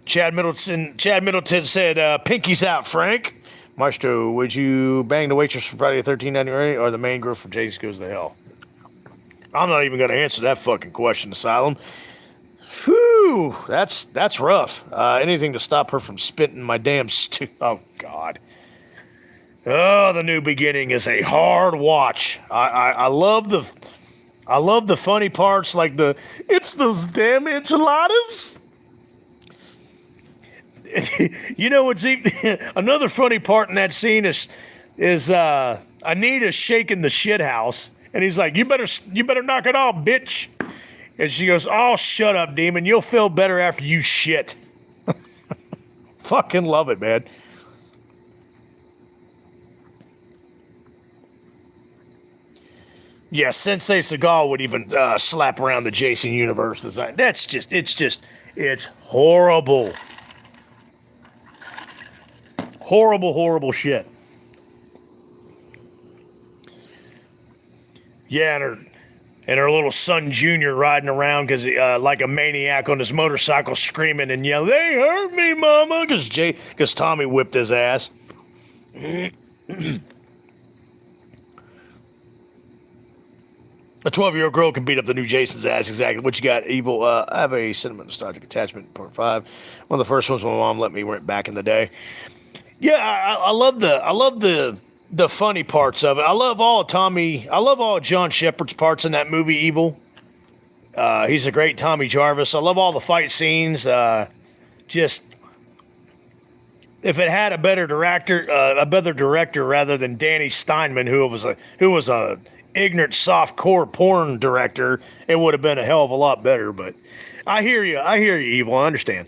Chad Middleton said, "Pinky's out, Frank." Maestro, would you bang the waitress for Friday the 13th anyway, or the main girl for Jason Goes to Hell? I'm not even going to answer that fucking question, Asylum. Whew, that's rough. Anything to stop her from spitting my damn stew. Oh, God. Oh, the new beginning is a hard watch. I love the funny parts, like it's those damn enchiladas. You know what's even another funny part in that scene is Anita shaking the shit house, and he's like, "You better knock it off, bitch." And she goes, "Oh, shut up, demon. You'll feel better after you shit." Fucking love it, man. Yeah, Sensei Seagal would even slap around the Jason Universe design. It's horrible. Horrible shit. Yeah, and her little son Junior riding around because like a maniac on his motorcycle, screaming and yelling, "They hurt me, Mama!" Because Tommy whipped his ass. A 12-year-old girl can beat up the new Jason's ass. Exactly. What you got, Evil? I have a sentiment nostalgic attachment, part 5. One of the first ones my mom let me rent back in the day. Yeah, I love the funny parts of it. I love all John Shepard's parts in that movie, Evil. He's a great Tommy Jarvis. I love all the fight scenes. Just if it had a better director rather than Danny Steinman, who was a ignorant soft-core porn director, it would have been a hell of a lot better. But I hear you, Evil. I understand.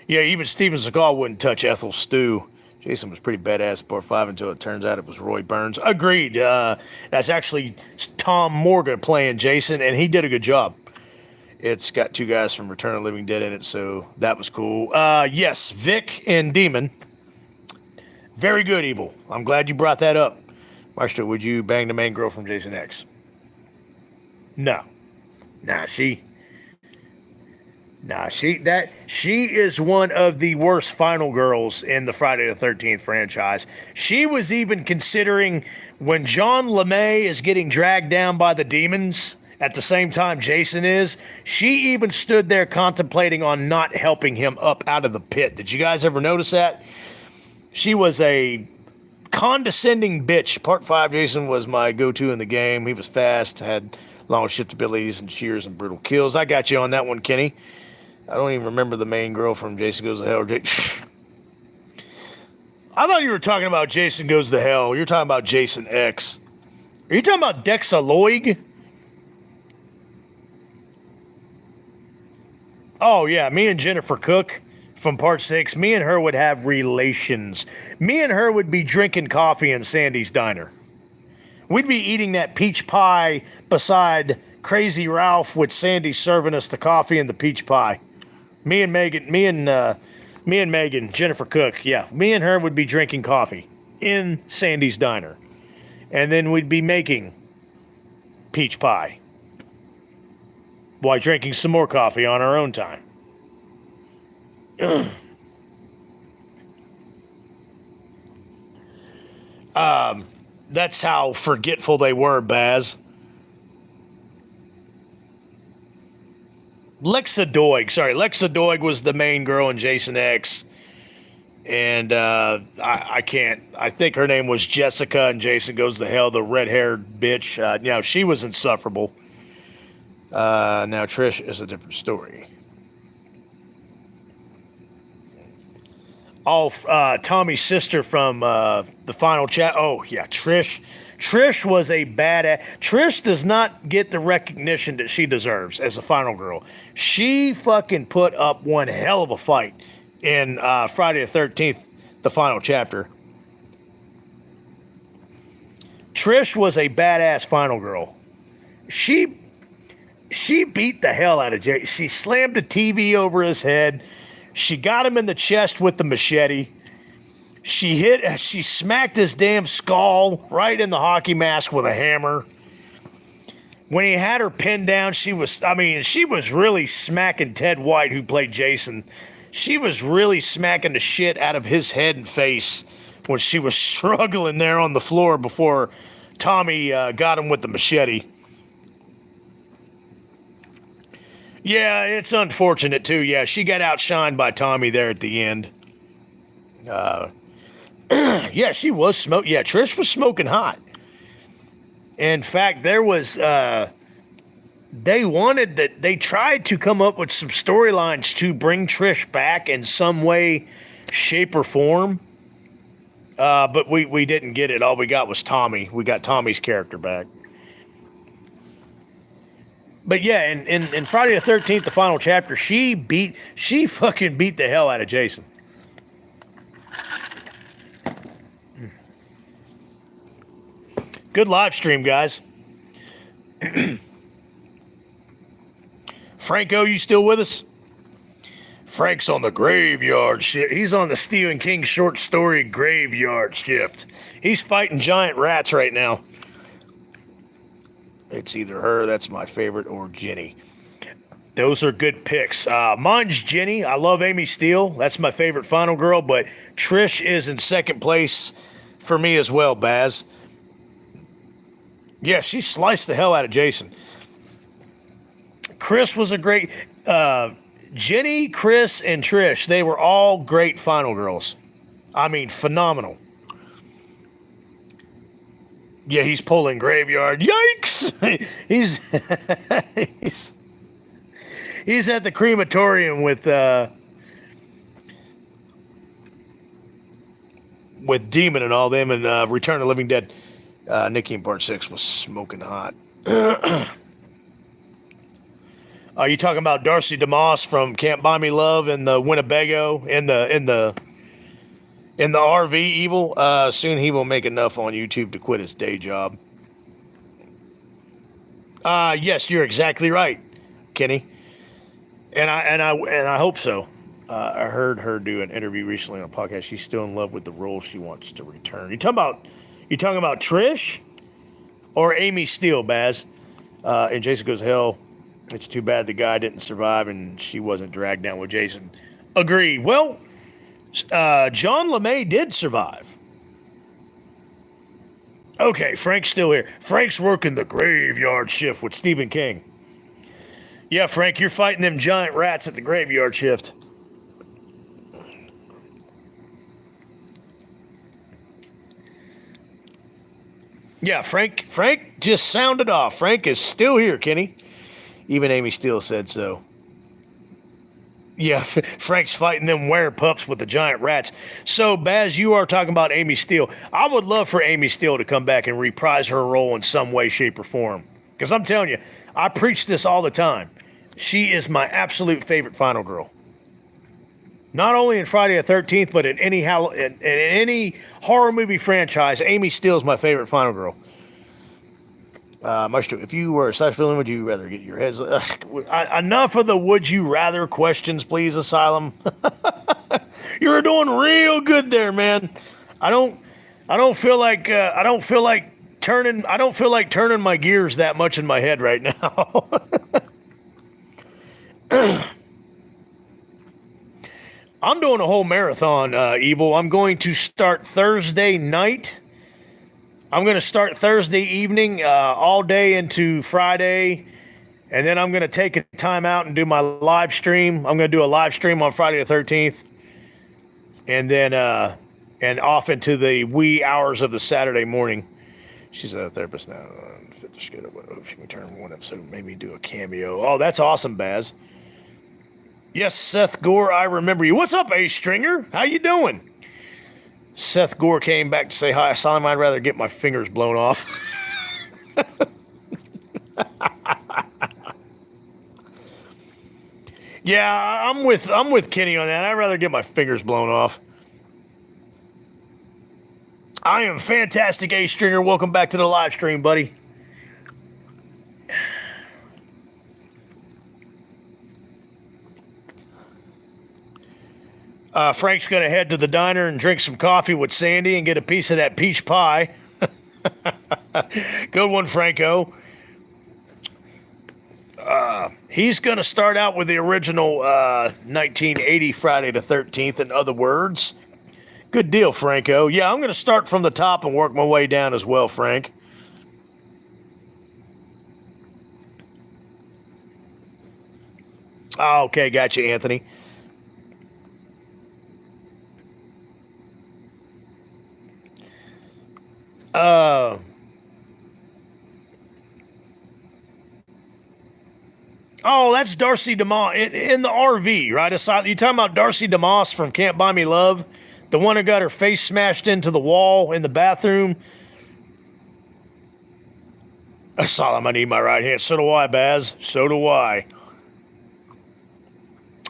Yeah, even Steven Seagal wouldn't touch Ethel Stew. Jason was pretty badass in part 5 until it turns out it was Roy Burns. Agreed. That's actually Tom Morgan playing Jason, and he did a good job. It's got 2 guys from Return of the Living Dead in it, so that was cool. Yes, Vic and Demon. Very good, Evil. I'm glad you brought that up. Maestro, would you bang the main girl from Jason X? No. She is one of the worst final girls in the Friday the 13th franchise. She was even considering when John LeMay is getting dragged down by the demons at the same time Jason is, she even stood there contemplating on not helping him up out of the pit. Did you guys ever notice that? She was a condescending bitch. Part 5, Jason was my go-to in the game. He was fast, had long shift abilities and shears and brutal kills. I got you on that one, Kenny. I don't even remember the main girl from Jason Goes to Hell. I thought you were talking about Jason Goes to Hell. You're talking about Jason X. Are you talking about Dexa Loig? Oh, yeah. Me and Jennifer Cook from part 6. Me and her would have relations. Me and her would be drinking coffee in Sandy's Diner. We'd be eating that peach pie beside Crazy Ralph with Sandy serving us the coffee and the peach pie. Me and Megan, Jennifer Cook, yeah. Me and her would be drinking coffee in Sandy's Diner. And then we'd be making peach pie while drinking some more coffee on our own time. That's how forgetful they were, Baz. Lexa Doig was the main girl in Jason X. And I can't. I think her name was Jessica, and Jason Goes to Hell, the red-haired bitch. She was insufferable. Now Trish is a different story. Tommy's sister from the final chat. Oh yeah, Trish. Trish was a badass. Trish does not get the recognition that she deserves as a final girl. She fucking put up one hell of a fight in Friday the 13th, the final chapter. Trish was a badass final girl. She beat the hell out of Jay. She slammed the TV over his head. She got him in the chest with the machete. She smacked his damn skull right in the hockey mask with a hammer. When he had her pinned down, she was really smacking Ted White, who played Jason. She was really smacking the shit out of his head and face when she was struggling there on the floor before Tommy got him with the machete. Yeah, it's unfortunate too. Yeah, she got outshined by Tommy there at the end. Yeah, she was smoking. Yeah, Trish was smoking hot. In fact, there was, they tried to come up with some storylines to bring Trish back in some way, shape, or form. But we didn't get it. All we got was Tommy. We got Tommy's character back. But yeah, in Friday the 13th, the final chapter, she fucking beat the hell out of Jason. Good live stream, guys. Franco, you still with us? Frank's on the graveyard shift. He's on the Stephen King short story graveyard shift. He's fighting giant rats right now. It's either her, that's my favorite, or Jenny. Those are good picks. Mine's Jenny. I love Amy Steele. That's my favorite final girl, but Trish is in second place for me as well, Baz. Yeah, she sliced the hell out of Jason. Chris was a great... Jenny, Chris, and Trish, they were all great final girls. I mean, phenomenal. Yeah, he's pulling graveyard. Yikes! He's at the crematorium with Demon and all them, and Return of the Living Dead. Nikki in Part 6 was smoking hot. Are you talking about Darcy DeMoss from Can't Buy Me Love in the Winnebago in the RV Evil? Soon he will make enough on YouTube to quit his day job. Yes, you're exactly right, Kenny. And I hope so. I heard her do an interview recently on a podcast. She's still in love with the role she wants to return. You talking about Trish or Amy Steele, Baz? And Jason goes, hell, it's too bad the guy didn't survive and she wasn't dragged down with Jason. Agreed. Well, John LeMay did survive. Okay, Frank's still here. Frank's working the graveyard shift with Stephen King. Yeah, Frank, you're fighting them giant rats at the graveyard shift. Yeah, Frank just sounded off. Frank is still here, Kenny. Even Amy Steele said so. Yeah, Frank's fighting them werepups with the giant rats. So, Baz, you are talking about Amy Steele. I would love for Amy Steele to come back and reprise her role in some way, shape, or form. Because I'm telling you, I preach this all the time. She is my absolute favorite final girl. Not only in Friday the 13th, but in any horror movie franchise, Amy Steele is my favorite final girl. Maestro, if you were a slash villain, would you rather get your heads... enough of the would you rather questions, please, Asylum. You were doing real good there, man. I don't feel like turning my gears that much in my head right now. I'm doing a whole marathon, Evil. I'm going to start Thursday night. I'm going to start Thursday evening, all day into Friday, and then I'm going to take a time out and do my live stream. I'm going to do a live stream on Friday the 13th, and then and off into the wee hours of the Saturday morning. She's a therapist now. Fit the schedule. I hope she can turn one episode, maybe do a cameo. Oh, that's awesome, Baz. Yes, Seth Gore, I remember you. What's up, A-Stringer? How you doing? Seth Gore came back to say hi. Asylum, I'd rather get my fingers blown off. Yeah, I'm with Kenny on that. I'd rather get my fingers blown off. I am fantastic, A-Stringer. Welcome back to the live stream, buddy. Frank's going to head to the diner and drink some coffee with Sandy and get a piece of that peach pie. Good one, Franco. He's going to start out with the original 1980 Friday the 13th, in other words. Good deal, Franco. Yeah, I'm going to start from the top and work my way down as well, Frank. Oh, okay, got you, Anthony. Oh, that's Darcy DeMoss in the RV, right? You talking about Darcy DeMoss from Can't Buy Me Love? The one who got her face smashed into the wall in the bathroom? Asylum, I need my right hand. So do I, Baz. So do I.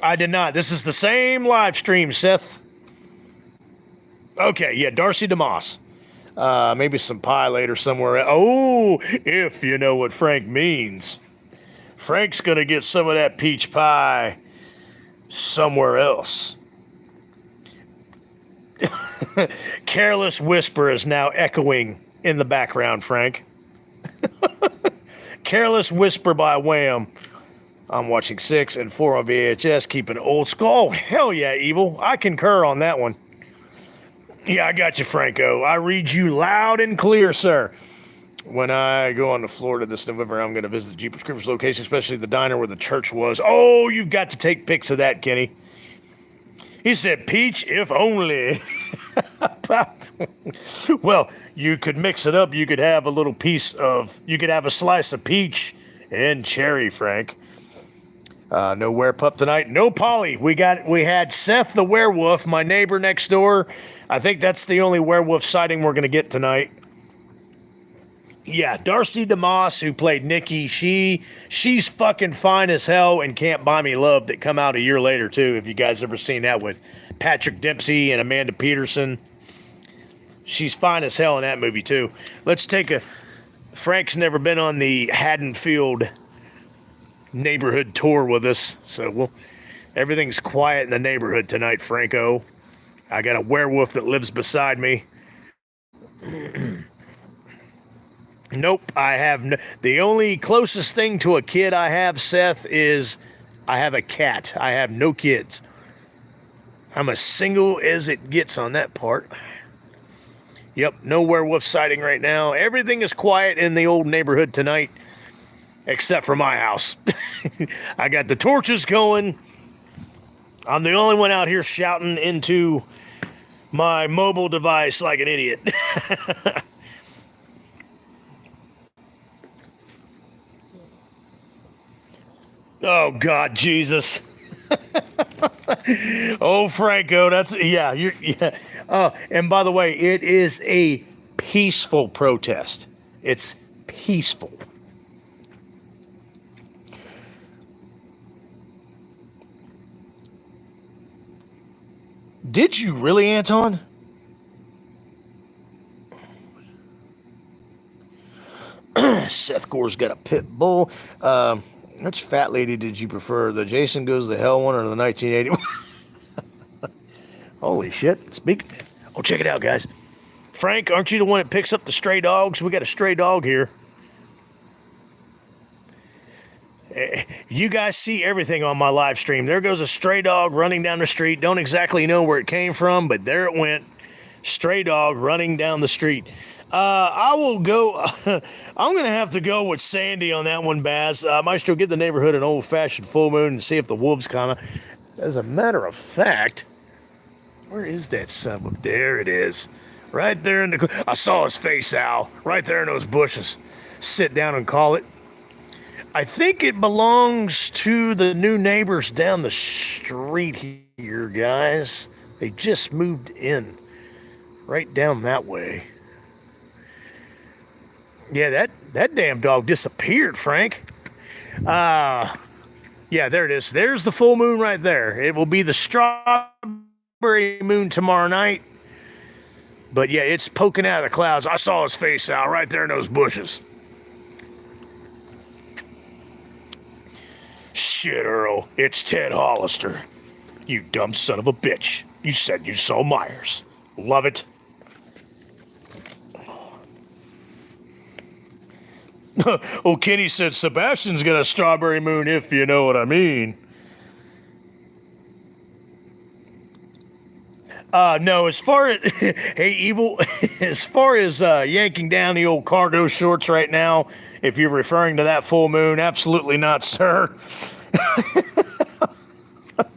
I did not. This is the same live stream, Seth. Okay, yeah, Darcy DeMoss. Maybe some pie later somewhere. Oh, if you know what Frank means. Frank's going to get some of that peach pie somewhere else. Careless Whisper is now echoing in the background, Frank. Careless Whisper by Wham. I'm watching 6 and 4 on VHS, keeping old school. Oh, hell yeah, Evil. I concur on that one. Yeah, I got you, Franco. I read you loud and clear, sir. When I go on to Florida this November, I'm going to visit the Jeepers Creepers location, especially the diner where the church was. Oh, you've got to take pics of that, Kenny. He said, peach, if only. Well, you could mix it up. You could have you could have a slice of peach and cherry, Frank. No werepup tonight. No Polly. We had Seth the werewolf, my neighbor next door. I think that's the only werewolf sighting we're going to get tonight. Yeah, Darcy DeMoss, who played Nikki, she's fucking fine as hell and Can't Buy Me Love that come out a year later, too, if you guys ever seen that with Patrick Dempsey and Amanda Peterson. She's fine as hell in that movie, too. Let's take Frank's never been on the Haddonfield neighborhood tour with us, so everything's quiet in the neighborhood tonight, Franco. I got a werewolf that lives beside me. Nope, I have the only closest thing to a kid I have, Seth, is I have a cat. I have no kids. I'm as single as it gets on that part. Yep, no werewolf sighting right now. Everything is quiet in the old neighborhood tonight, except for my house. I got the torches going. I'm the only one out here shouting into my mobile device like an idiot. Oh, God, Jesus. Oh, Franco, yeah. And by the way, it is a peaceful protest. It's peaceful. Did you really, Anton? Seth Gore's got a pit bull. Which fat lady did you prefer? The Jason Goes to Hell one or the 1981? Holy shit. Oh, check it out, guys. Frank, aren't you the one that picks up the stray dogs? We got a stray dog here. You guys see everything on my live stream. There goes a stray dog running down the street. Don't exactly know where it came from, but there it went. Stray dog running down the street. I will go. I'm going to have to go with Sandy on that one, Baz. Maestro, give the neighborhood an old-fashioned full moon and see if the wolves kind of... As a matter of fact, where is that son of... There it is. Right there in the... I saw his face, Al. Right there in those bushes. Sit down and call it. I think it belongs to the new neighbors down the street here, guys. They just moved in. Right down that way. Yeah, that damn dog disappeared, Frank. Yeah, there it is. There's the full moon right there. It will be the strawberry moon tomorrow night. But yeah, it's poking out of the clouds. I saw his face out right there in those bushes. Shit, Earl. It's Ted Hollister. You dumb son of a bitch. You said you saw Myers. Love it. Oh, Kenny said Sebastian's got a strawberry moon, if you know what I mean. No, as far as... Hey, Evil, as far as yanking down the old cargo shorts right now, if you're referring to that full moon, absolutely not, sir.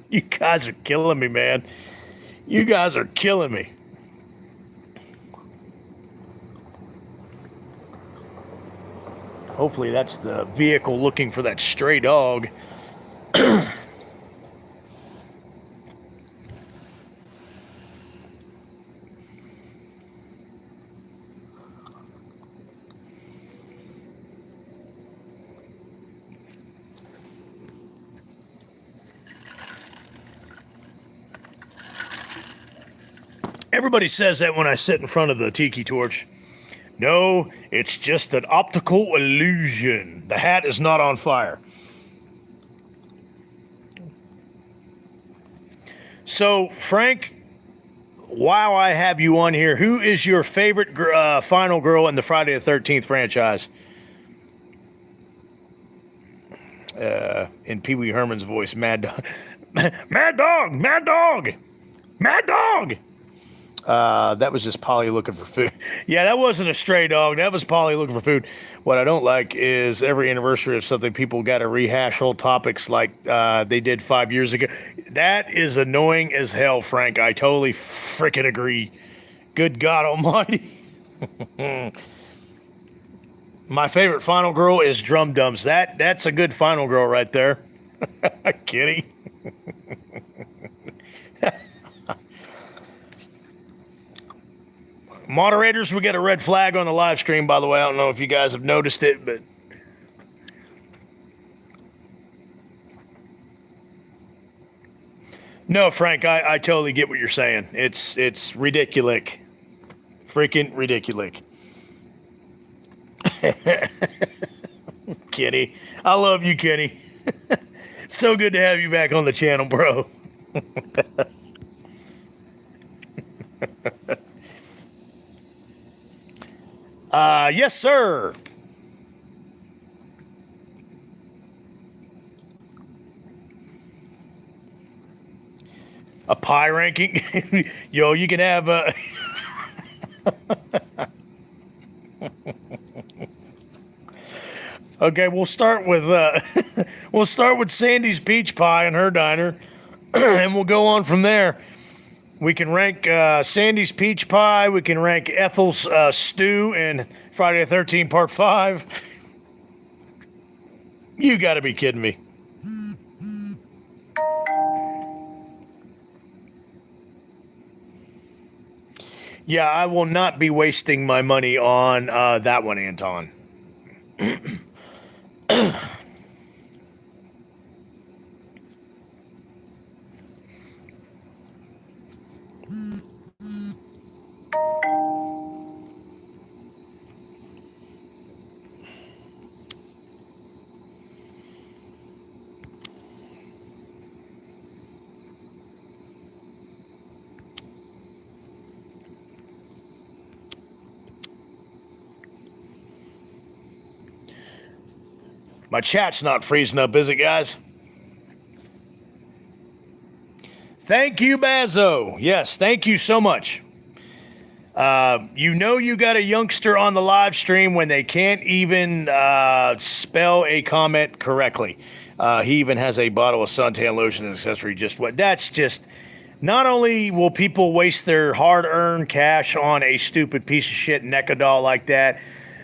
You guys are killing me, man. You guys are killing me. Hopefully that's the vehicle looking for that stray dog. Everybody says that when I sit in front of the tiki torch. No, it's just an optical illusion. The hat is not on fire. So, Frank, while I have you on here, who is your favorite final girl in the Friday the 13th franchise? In Pee Wee Herman's voice, Mad Dog. Mad Dog! Mad Dog! Mad Dog! That was just Polly looking for food. Yeah, that wasn't a stray dog. That was Polly looking for food. What I don't like is every anniversary of something, people got to rehash old topics like they did 5 years ago. That is annoying as hell, Frank. I totally freaking agree. Good God Almighty. My favorite final girl is Drum Dums. That's a good final girl right there. Kitty. Moderators, we got a red flag on the live stream, by the way. I don't know if you guys have noticed it, but... No, Frank, I totally get what you're saying. It's ridiculous. Freaking ridiculous. Kenny. I love you, Kenny. So good to have you back on the channel, bro. Yes, sir. A pie ranking? Yo, you can have a... Okay, we'll start with Sandy's peach pie in her diner, and we'll go on from there. We can rank Sandy's peach pie. We can rank Ethel's stew in Friday the 13th Part 5. You got to be kidding me. Yeah, I will not be wasting my money on that one, Anton. My chat's not freezing up, is it, guys? Thank you, Bazo. Yes, thank you so much. You know you got a youngster on the live stream when they can't even spell a comment correctly. He even has a bottle of suntan lotion and accessory. That's just... Not only will people waste their hard-earned cash on a stupid piece of shit NECA doll like that,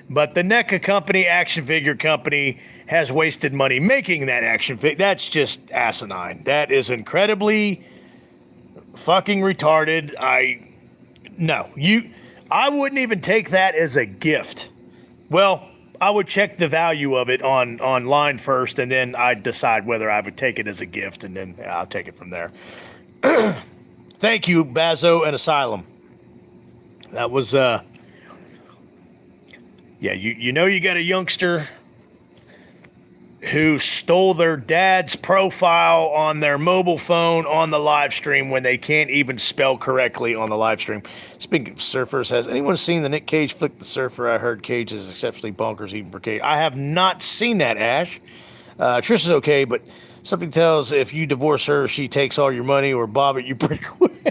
but the NECA company, action figure company, has wasted money making that action figure. That's just asinine. That is incredibly fucking retarded. I wouldn't even take that as a gift. Well, I would check the value of it online first, and then I'd decide whether I would take it as a gift, and then I'll take it from there. Thank you, Bazo and Asylum. That was, yeah, you know you got a youngster who stole their dad's profile on their mobile phone on the live stream when they can't even spell correctly on the live stream. Speaking of surfers, has anyone seen the Nick Cage flick The Surfer? I heard Cage is exceptionally bonkers even for Cage. I have not seen that, Ash. Trish is okay, but something tells if you divorce her, she takes all your money or bob it you pretty quick.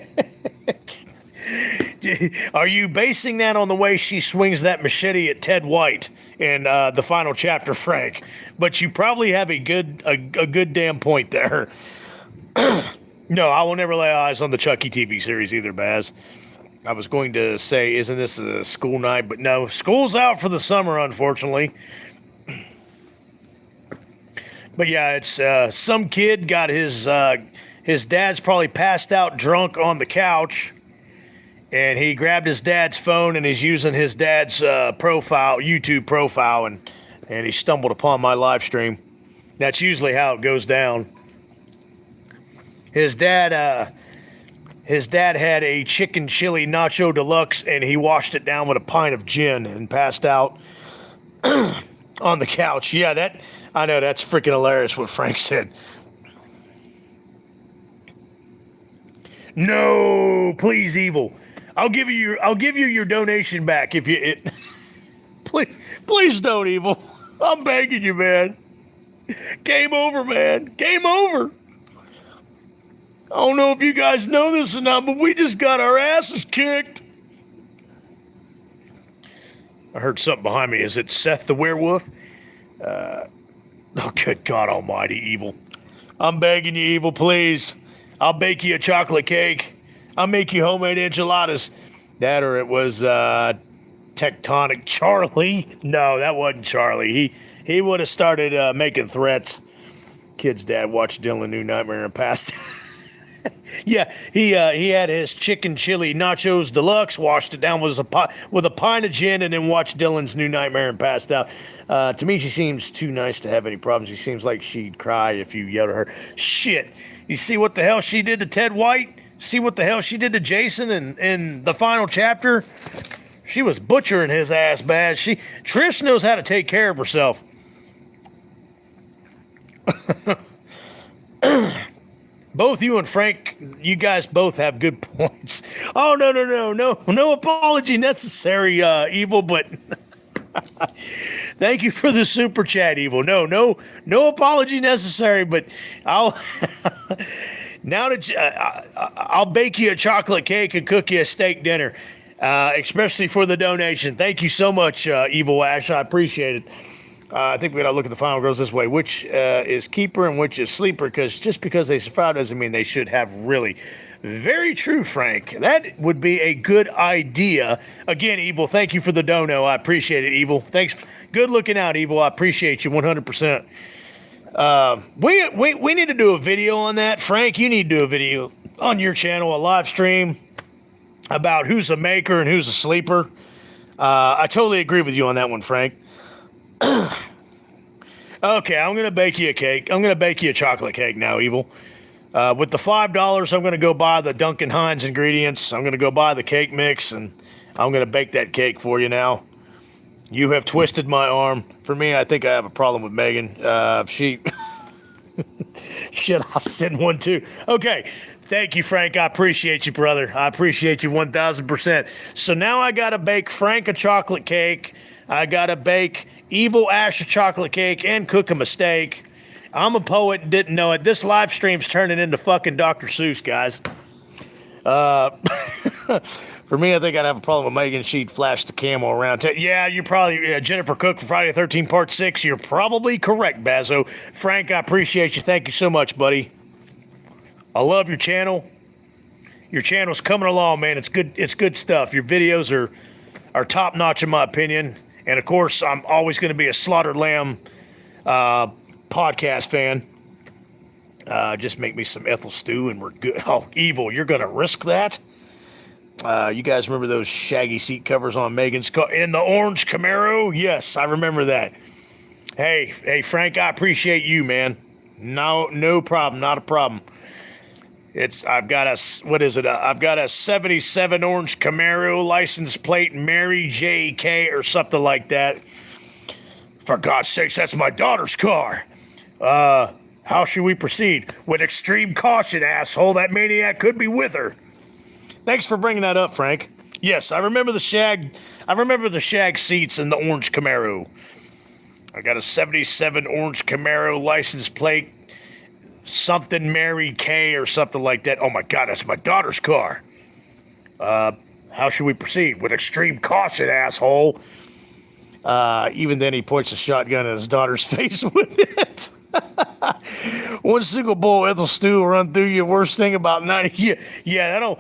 Are you basing that on the way she swings that machete at Ted White in the final chapter, Frank? But you probably have a good damn point there. No, I will never lay eyes on the Chucky TV series either, Baz. I was going to say, isn't this a school night? But no, school's out for the summer, unfortunately. But yeah, it's some kid got his dad's probably passed out drunk on the couch. And he grabbed his dad's phone and he's using his dad's YouTube profile, and he stumbled upon my live stream. That's usually how it goes down. His dad had a chicken chili nacho deluxe, and he washed it down with a pint of gin and passed out on the couch. Yeah, I know that's freaking hilarious what Frank said. No, please, Evil. I'll give you your donation back if you. Please don't, Evil. I'm begging you, man. Game over, man. Game over. I don't know if you guys know this or not, but we just got our asses kicked. I heard something behind me. Is it Seth the werewolf? Oh, good God Almighty, Evil. I'm begging you, Evil, please. I'll bake you a chocolate cake. I'll make you homemade enchiladas. That or it was Tectonic Charlie. No, that wasn't Charlie. He would have started making threats. Kid's dad watched Dylan New Nightmare and passed. Yeah, he had his chicken chili nachos deluxe, washed it down with a pint of gin, and then watched Dylan's New Nightmare and passed out. To me, she seems too nice to have any problems. She seems like she'd cry if you yelled at her. Shit, you see what the hell she did to Ted White? See what the hell she did to Jason in the final chapter? She was butchering his ass bad. Trish knows how to take care of herself. Both you and Frank, you guys both have good points. Oh, no apology necessary, Evil, but thank you for the super chat, Evil. No apology necessary, but I'll I'll bake you a chocolate cake and cook you a steak dinner, especially for the donation. Thank you so much, Evil Ash. I appreciate it. I think we got to look at the final girls this way. Which is keeper and which is sleeper? Because just because they survive doesn't mean they should have really. Very true, Frank. That would be a good idea. Again, Evil, thank you for the dono. I appreciate it, Evil. Thanks. Good looking out, Evil. I appreciate you 100%. We need to do a video on that. Frank, you need to do a video on your channel, a live stream about who's a maker and who's a sleeper. I totally agree with you on that one, Frank. Okay, I'm going to bake you a cake. I'm going to bake you a chocolate cake now, Evil. With the $5, I'm going to go buy the Duncan Hines ingredients. I'm going to go buy the cake mix, and I'm going to bake that cake for you now. You have twisted my arm. For me, I think I have a problem with Megan. Shit, I'll send one too. Okay, thank you, Frank. I appreciate you, brother. I appreciate you 1,000%. So now I got to bake Frank a chocolate cake. I got to bake Evil Ash a chocolate cake and cook him a steak. I'm a poet and didn't know it. This live stream's turning into fucking Dr. Seuss, guys. For me, I think I'd have a problem with Megan. She'd flash the camel around. Yeah, you're probably Jennifer Cook for Friday the 13th Part 6. You're probably correct, Bazo. Frank, I appreciate you. Thank you so much, buddy. I love your channel. Your channel's coming along, man. It's good. It's good stuff. Your videos are top notch in my opinion. And of course, I'm always going to be a Slaughtered Lamb podcast fan. Just make me some Ethel stew and we're good. Oh, Evil, you're going to risk that? You guys remember those shaggy seat covers on Megan's car in the orange Camaro? Yes, I remember that. Hey, Frank, I appreciate you, man. No problem, not a problem. I've got a 77 orange Camaro, license plate Mary J.K. or something like that. For God's sakes, that's my daughter's car. How should we proceed? With extreme caution, asshole. That maniac could be with her. Thanks for bringing that up, Frank. Yes, I remember the shag seats in the orange Camaro. I got a 77 orange Camaro, license plate something Mary K or something like that. Oh my God, that's my daughter's car. How should we proceed? With extreme caution, asshole. Even then, he points a shotgun at his daughter's face with it. One single bowl of Ethel stew will run through you. Worst thing about 90. Yeah, that'll.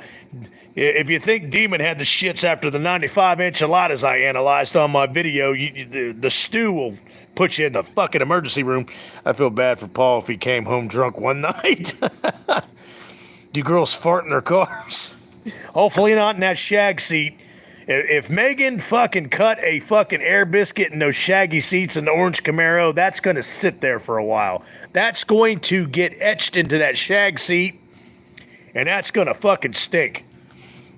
If you think Demon had the shits after the 95 enchiladas I analyzed on my video, the stew will put you in the fucking emergency room. I feel bad for Paul if he came home drunk one night. Do girls fart in their cars? Hopefully not in that shag seat. If Megan fucking cut a fucking air biscuit in those shaggy seats in the orange Camaro, that's going to sit there for a while. That's going to get etched into that shag seat, and that's going to fucking stink.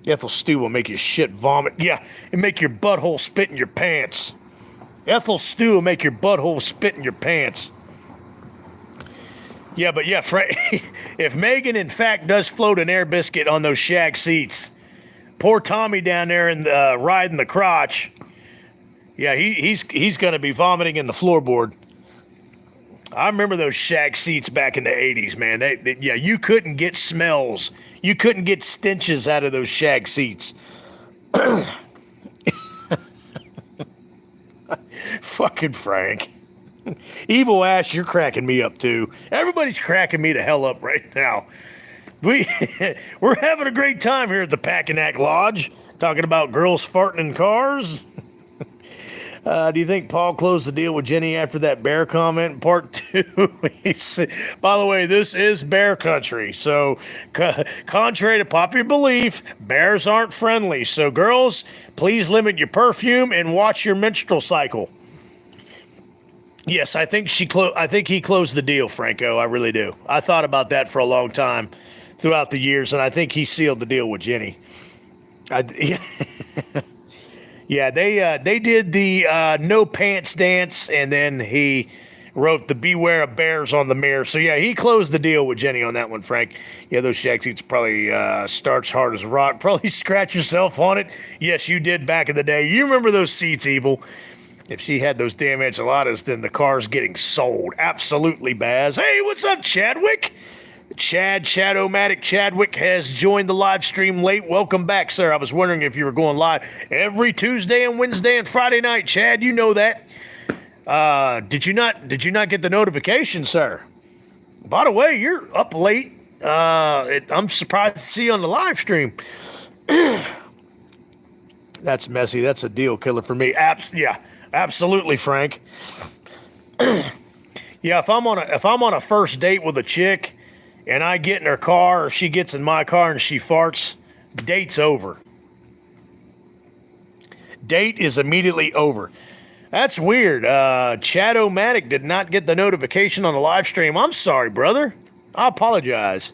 Ethel stew will make you shit vomit. Yeah, and make your butthole spit in your pants. Ethel stew will make your butthole spit in your pants. Yeah, but yeah, if Megan in fact does float an air biscuit on those shag seats, poor Tommy down there in riding the crotch. Yeah, he's gonna be vomiting in the floorboard. I remember those shag seats back in the '80s, man. Yeah, you couldn't get smells, you couldn't get stenches out of those shag seats. Fucking Frank. Evil Ash, you're cracking me up too. Everybody's cracking me the hell up right now. We're having a great time here at the Packanack Lodge, talking about girls farting in cars. Do you think Paul closed the deal with Jenny after that bear comment in part 2? By the way, this is bear country, so contrary to popular belief, bears aren't friendly. So girls, please limit your perfume and watch your menstrual cycle. Yes, I think he closed the deal, Franco. I really do. I thought about that for a long time throughout the years, and I think he sealed the deal with Jenny. Yeah, they did the no pants dance, and then he wrote the beware of bears on the mirror. So yeah, he closed the deal with Jenny on that one, Frank. Yeah, those shag seats probably starch hard as rock. Probably scratch yourself on it. Yes, you did back in the day. You remember those seats, Evil. If she had those damn enchiladas, then the car's getting sold. Absolutely, Baz. Hey, what's up, Chadwick? Shadowmatic Chadwick has joined the live stream late. Welcome back, sir. I was wondering if you were going live every Tuesday and Wednesday and Friday night. Chad, you know that. Did you not get the notification, sir? By the way, you're up late. I'm surprised to see you on the live stream. That's messy. That's a deal killer for me. Yeah, absolutely, Frank. Yeah, if I'm on a first date with a chick and I get in her car or she gets in my car and she farts, date's over. Date is immediately over. That's weird. Chad-O-Matic did not get the notification on the live stream. I'm sorry, brother. I apologize.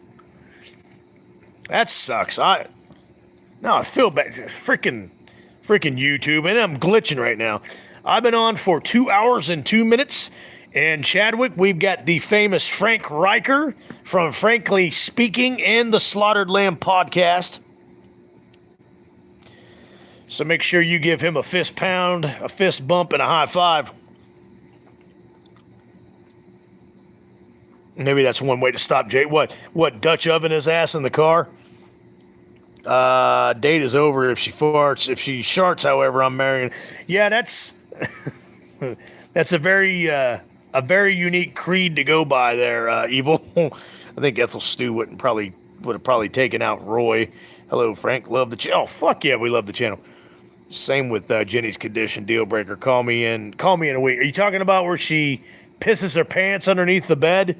That sucks. I feel bad. Freaking YouTube, and I'm glitching right now. I've been on for 2 hours and 2 minutes. And Chadwick, we've got the famous Frank Riker from Frankly Speaking and the Slaughtered Lamb podcast. So make sure you give him a fist pound, a fist bump, and a high five. Maybe that's one way to stop Jay. What Dutch oven his ass in the car? Date is over if she farts. If she sharts, however, I'm marrying. Yeah, that's that's a very unique creed to go by there, Evil. I think Ethel Stu would have probably taken out Roy. Hello, Frank. Love the channel. Oh, fuck yeah, we love the channel. Same with Jenny's condition deal breaker. Call me in a week. Are you talking about where she pisses her pants underneath the bed?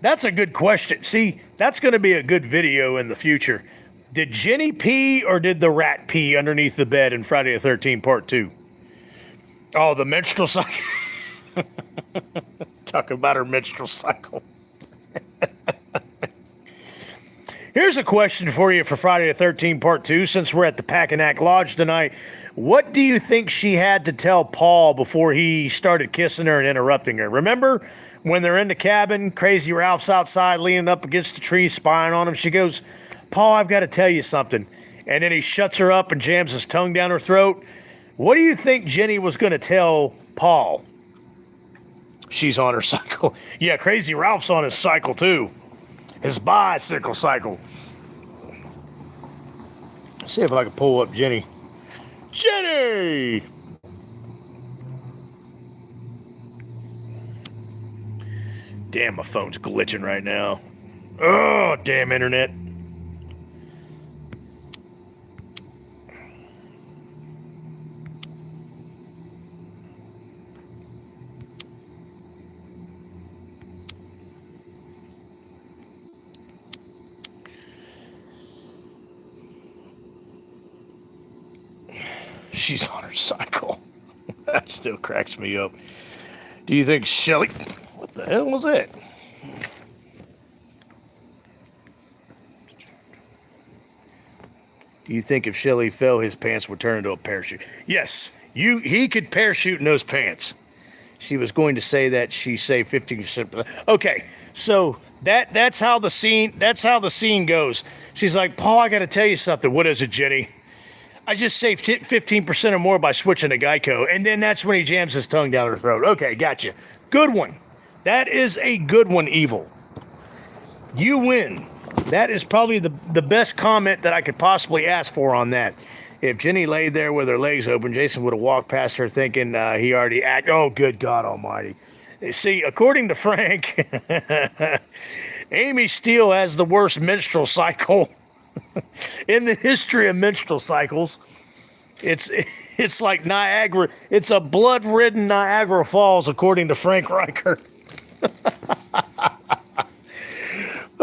That's a good question. See, that's going to be a good video in the future. Did Jenny pee or did the rat pee underneath the bed in Friday the 13th Part 2? Oh, the menstrual cycle. Talk about her menstrual cycle. Here's a question for you for Friday the 13th Part 2, since we're at the Packanack Lodge tonight. What do you think she had to tell Paul before he started kissing her and interrupting her? Remember when they're in the cabin, Crazy Ralph's outside leaning up against the tree, spying on him? She goes, Paul, I've got to tell you something. And then he shuts her up and jams his tongue down her throat. What do you think Jenny was going to tell Paul? She's on her cycle. Yeah, Crazy Ralph's on his cycle too. His bicycle cycle. Let's see if I can pull up Jenny. Jenny! Damn, my phone's glitching right now. Oh, damn internet. She's on her cycle. That still cracks me up. Do you think Shelly... What the hell was that? Do you think if Shelly fell, his pants would turn into a parachute? Yes. He could parachute in those pants. She was going to say that she saved 50%. Okay, so that's how the scene goes. She's like, Paul, I got to tell you something. What is it, Jenny? I just saved 15% or more by switching to Geico. And then that's when he jams his tongue down her throat. Okay, gotcha. Good one. That is a good one, Evil. You win. That is probably the best comment that I could possibly ask for on that. If Jenny laid there with her legs open, Jason would have walked past her thinking he already acted. Oh, good God almighty. See, according to Frank, Amy Steele has the worst menstrual cycle in the history of menstrual cycles. It's like Niagara. It's a blood-ridden Niagara Falls, according to Frank Reichert.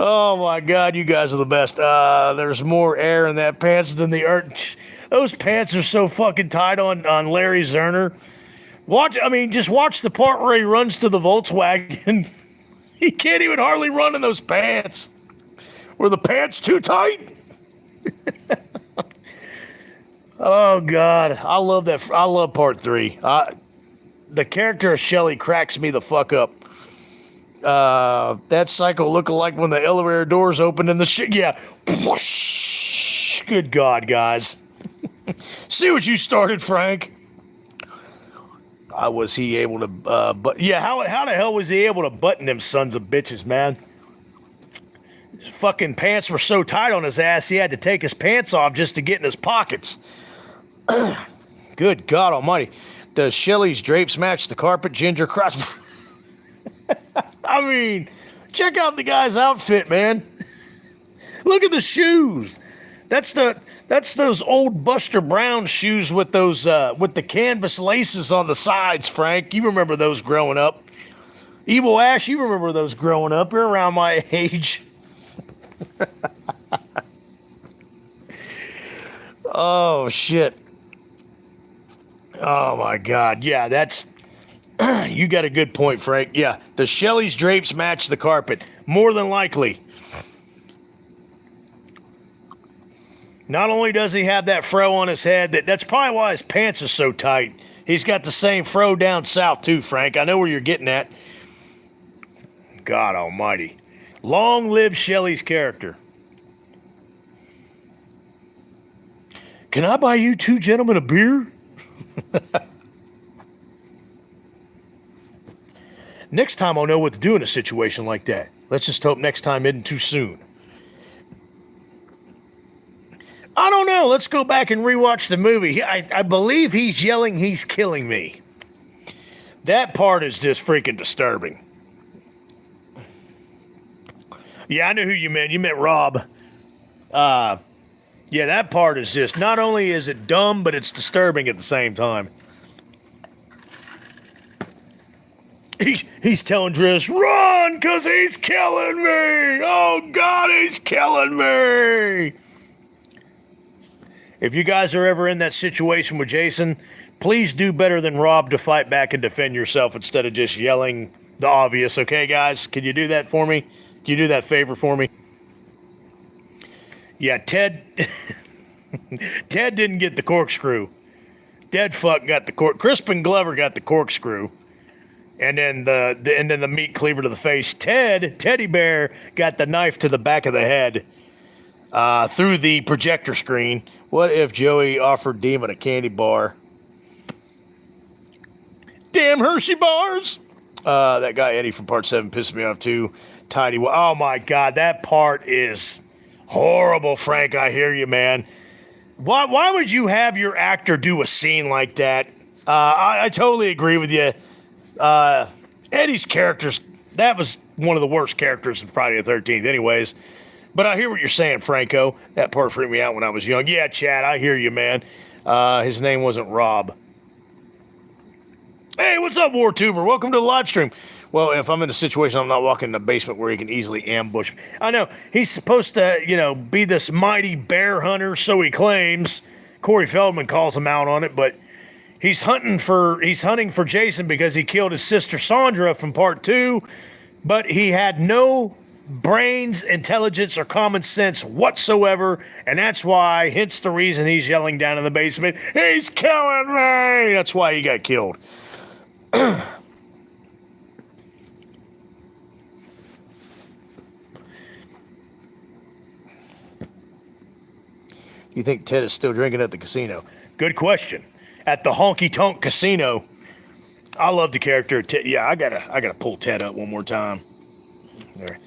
Oh, my God, you guys are the best. There's more air in that pants than the earth. Those pants are so fucking tight on Larry Zerner. Just watch the part where he runs to the Volkswagen. He can't even hardly run in those pants. Were the pants too tight? Oh, God. I love that. I love part 3. The character of Shelley cracks me the fuck up. That cycle looking like when the elevator doors open and the shit. Yeah. Good God, guys. See what you started, Frank. Was he able to, how the hell was he able to button them sons of bitches, man? His fucking pants were so tight on his ass, he had to take his pants off just to get in his pockets. Good God almighty. Does Shelley's drapes match the carpet, Ginger Cross? I mean, check out the guy's outfit, man. Look at the shoes. That's those old Buster Brown shoes with those with the canvas laces on the sides, Frank. You remember those growing up. Evil Ash, you remember those growing up. You're around my age. Oh, shit. Oh, my God. Yeah, that's... You got a good point, Frank. Yeah. Does Shelley's drapes match the carpet? More than likely. Not only does he have that fro on his head, that's probably why his pants are so tight. He's got the same fro down south, too, Frank. I know where you're getting at. God almighty. Long live Shelley's character. Can I buy you two gentlemen a beer? Next time I'll know what to do in a situation like that. Let's just hope next time isn't too soon. I don't know. Let's go back and rewatch the movie. I believe he's yelling, he's killing me. That part is just freaking disturbing. Yeah, I knew who you meant. You meant Rob. Yeah, that part is just, not only is it dumb, but it's disturbing at the same time. He's telling Driss, run, because he's killing me. Oh, God, he's killing me. If you guys are ever in that situation with Jason, please do better than Rob to fight back and defend yourself instead of just yelling the obvious. Okay, guys? Can you do that for me? Can you do that favor for me? Yeah, Ted... Ted didn't get the corkscrew. Dead fuck got the Crispin Glover got the corkscrew. And then the meat cleaver to the face. Teddy Bear, got the knife to the back of the head through the projector screen. What if Joey offered Demon a candy bar? Damn Hershey bars! That guy Eddie from Part 7 pissed me off too. Tidy. Oh my God, that part is horrible, Frank. I hear you, man. Why would you have your actor do a scene like that? I totally agree with you. Eddie's characters, that was one of the worst characters in Friday the 13th anyways. But I hear what you're saying, Franco. That part freaked me out when I was young. Yeah, Chad, I hear you, man. His name wasn't Rob. Hey, what's up, WarTuber? Welcome to the live stream. Well, if I'm in a situation, I'm not walking in the basement where he can easily ambush me. I know, he's supposed to, be this mighty bear hunter, so he claims. Corey Feldman calls him out on it, but he's hunting for Jason because he killed his sister Sandra from Part 2, but he had no brains, intelligence, or common sense whatsoever, and that's why, hence the reason he's yelling down in the basement, he's killing me! That's why he got killed. You think Ted is still drinking at the casino? Good question. At the Honky Tonk Casino, I love the character of Ted. Yeah, I gotta pull Ted up one more time. There.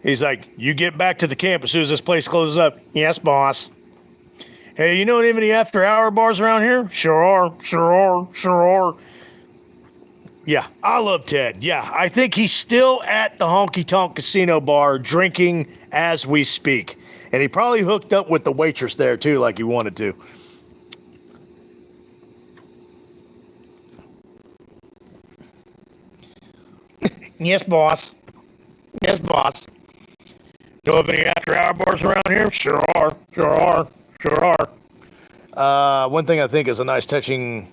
He's like, you get back to the camp as soon as this place closes up. Yes, boss. Hey, you know any after-hour bars around here? Sure are. Yeah, I love Ted. Yeah, I think he's still at the Honky Tonk Casino bar drinking as we speak. And he probably hooked up with the waitress there, too, like he wanted to. Yes, boss. Yes, boss. Know of any after-hour bars around here? Sure are. One thing I think is a nice touching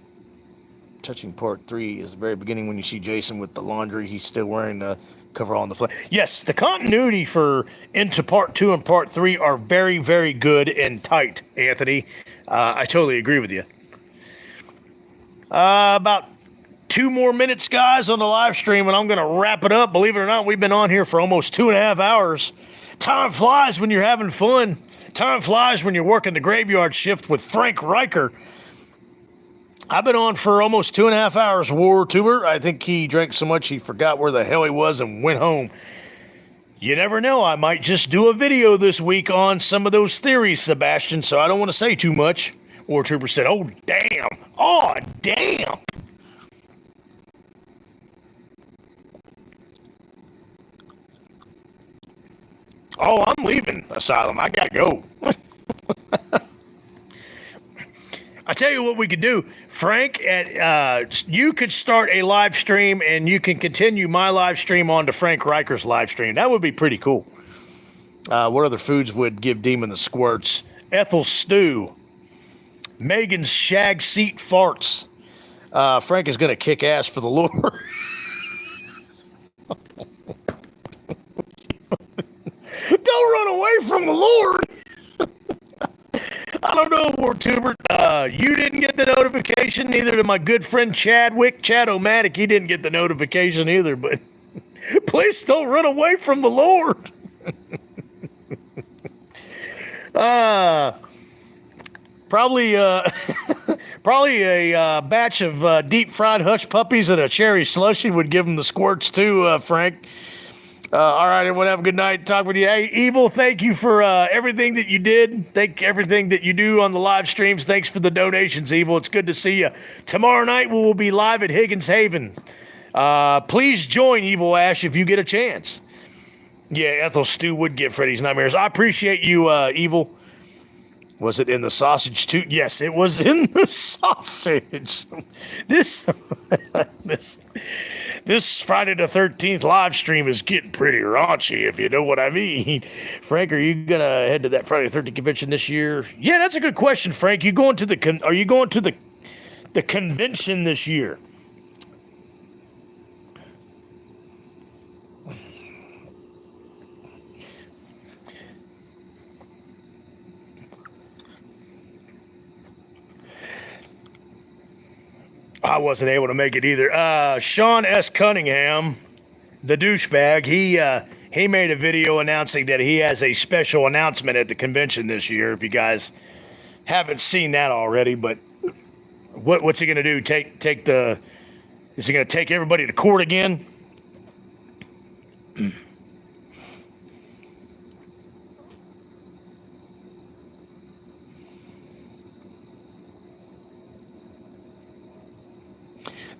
part 3 is the very beginning when you see Jason with the laundry. He's still wearing the coverall on the flag. Yes, the continuity for into part 2 and part 3 are very, very good and tight, Anthony. I totally agree with you. About 2 more minutes, guys, on the live stream, and I'm going to wrap it up. Believe it or not, we've been on here for almost 2.5 hours. Time flies when you're having fun. Time flies when you're working the graveyard shift with Frank Riker. I've been on for almost 2.5 hours, War Tuber. I think he drank so much he forgot where the hell he was and went home. You never know. I might just do a video this week on some of those theories, Sebastian, so I don't want to say too much. War Trooper said, oh, damn. Oh, damn. Oh, I'm leaving Asylum. I gotta go. I tell you what we could do, Frank. You could start a live stream, and you can continue my live stream on to Frank Riker's live stream. That would be pretty cool. What other foods would give Demon the squirts? Ethel stew. Megan's shag seat farts. Frank is gonna kick ass for the Lord. Don't run away from the Lord. I don't know, WarTuber. You didn't get the notification, neither did my good friend Chad-O-Matic. He didn't get the notification either, but please don't run away from the Lord. Probably a batch of deep fried hush puppies and a cherry slushy would give him the squirts too, Frank. All right, everyone, have a good night. Talk with you. Hey, Evil, thank you for everything that you did. Thank everything that you do on the live streams. Thanks for the donations, Evil. It's good to see you. Tomorrow night, we will be live at Higgins Haven. Please join Evil Ash if you get a chance. Yeah, Ethel Stew would get Freddy's Nightmares. I appreciate you, Evil. Was it in the sausage too? Yes, it was in the sausage. This Friday the 13th live stream is getting pretty raunchy, if you know what I mean. Frank, are you gonna head to that Friday the 13th convention this year? Yeah, that's a good question, Frank. Are you going to the convention this year? I wasn't able to make it either. Sean S. Cunningham, the douchebag, he made a video announcing that he has a special announcement at the convention this year. If you guys haven't seen that already, but what's he gonna do? Is he gonna take everybody to court again?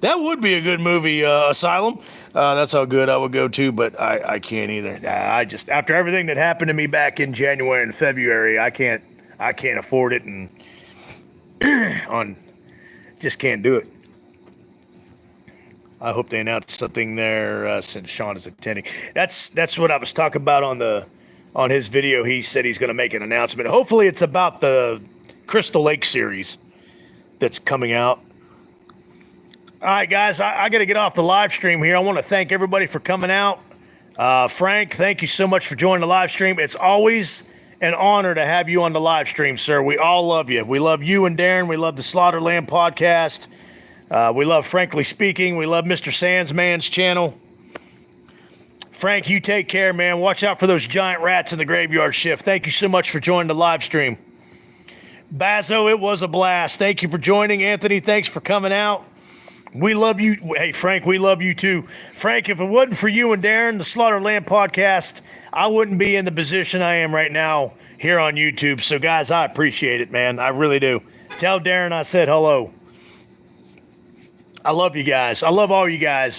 That would be a good movie, Asylum. That's how good I would go to, but I can't either. I just, after everything that happened to me back in January and February, I can't afford it, and just can't do it. I hope they announce something there since Sean is attending. That's what I was talking about on his video. He said he's going to make an announcement. Hopefully, it's about the Crystal Lake series that's coming out. All right, guys, I got to get off the live stream here. I want to thank everybody for coming out. Frank, thank you so much for joining the live stream. It's always an honor to have you on the live stream, sir. We all love you. We love you and Darren. We love the Slaughterland podcast. We love Frankly Speaking. We love Mr. Sandsman's channel. Frank, you take care, man. Watch out for those giant rats in the graveyard shift. Thank you so much for joining the live stream. Bazo, it was a blast. Thank you for joining. Anthony, thanks for coming out. We love you. Hey, Frank, we love you too. Frank, if it wasn't for you and Darren, the Slaughterland podcast, I wouldn't be in the position I am right now here on YouTube. So, guys, I appreciate it, man. I really do. Tell Darren I said hello. I love you guys. I love all you guys.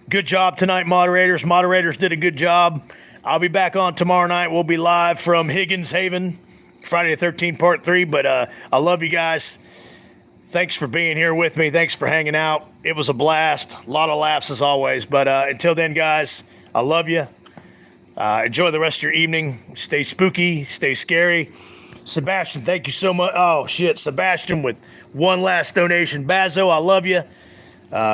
Good job tonight, moderators. Moderators did a good job. I'll be back on tomorrow night. We'll be live from Higgins Haven, Friday the 13th, part 3. But I love you guys. Thanks for being here with me. Thanks for hanging out. It was a blast. A lot of laughs as always. But until then, guys, I love you. Enjoy the rest of your evening. Stay spooky. Stay scary. Sebastian, thank you so much. Oh, shit. Sebastian with one last donation. Bazo, I love you.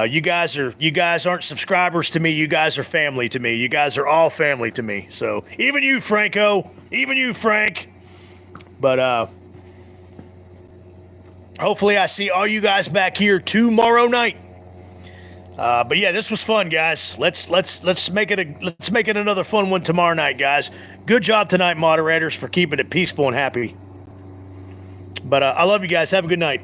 You guys aren't subscribers to me. You guys are family to me. You guys are all family to me. So even you, Franco, even you, Frank. But hopefully I see all you guys back here tomorrow night. But yeah, this was fun, guys. Let's make it another fun one tomorrow night, guys. Good job tonight, moderators, for keeping it peaceful and happy. But I love you guys. Have a good night.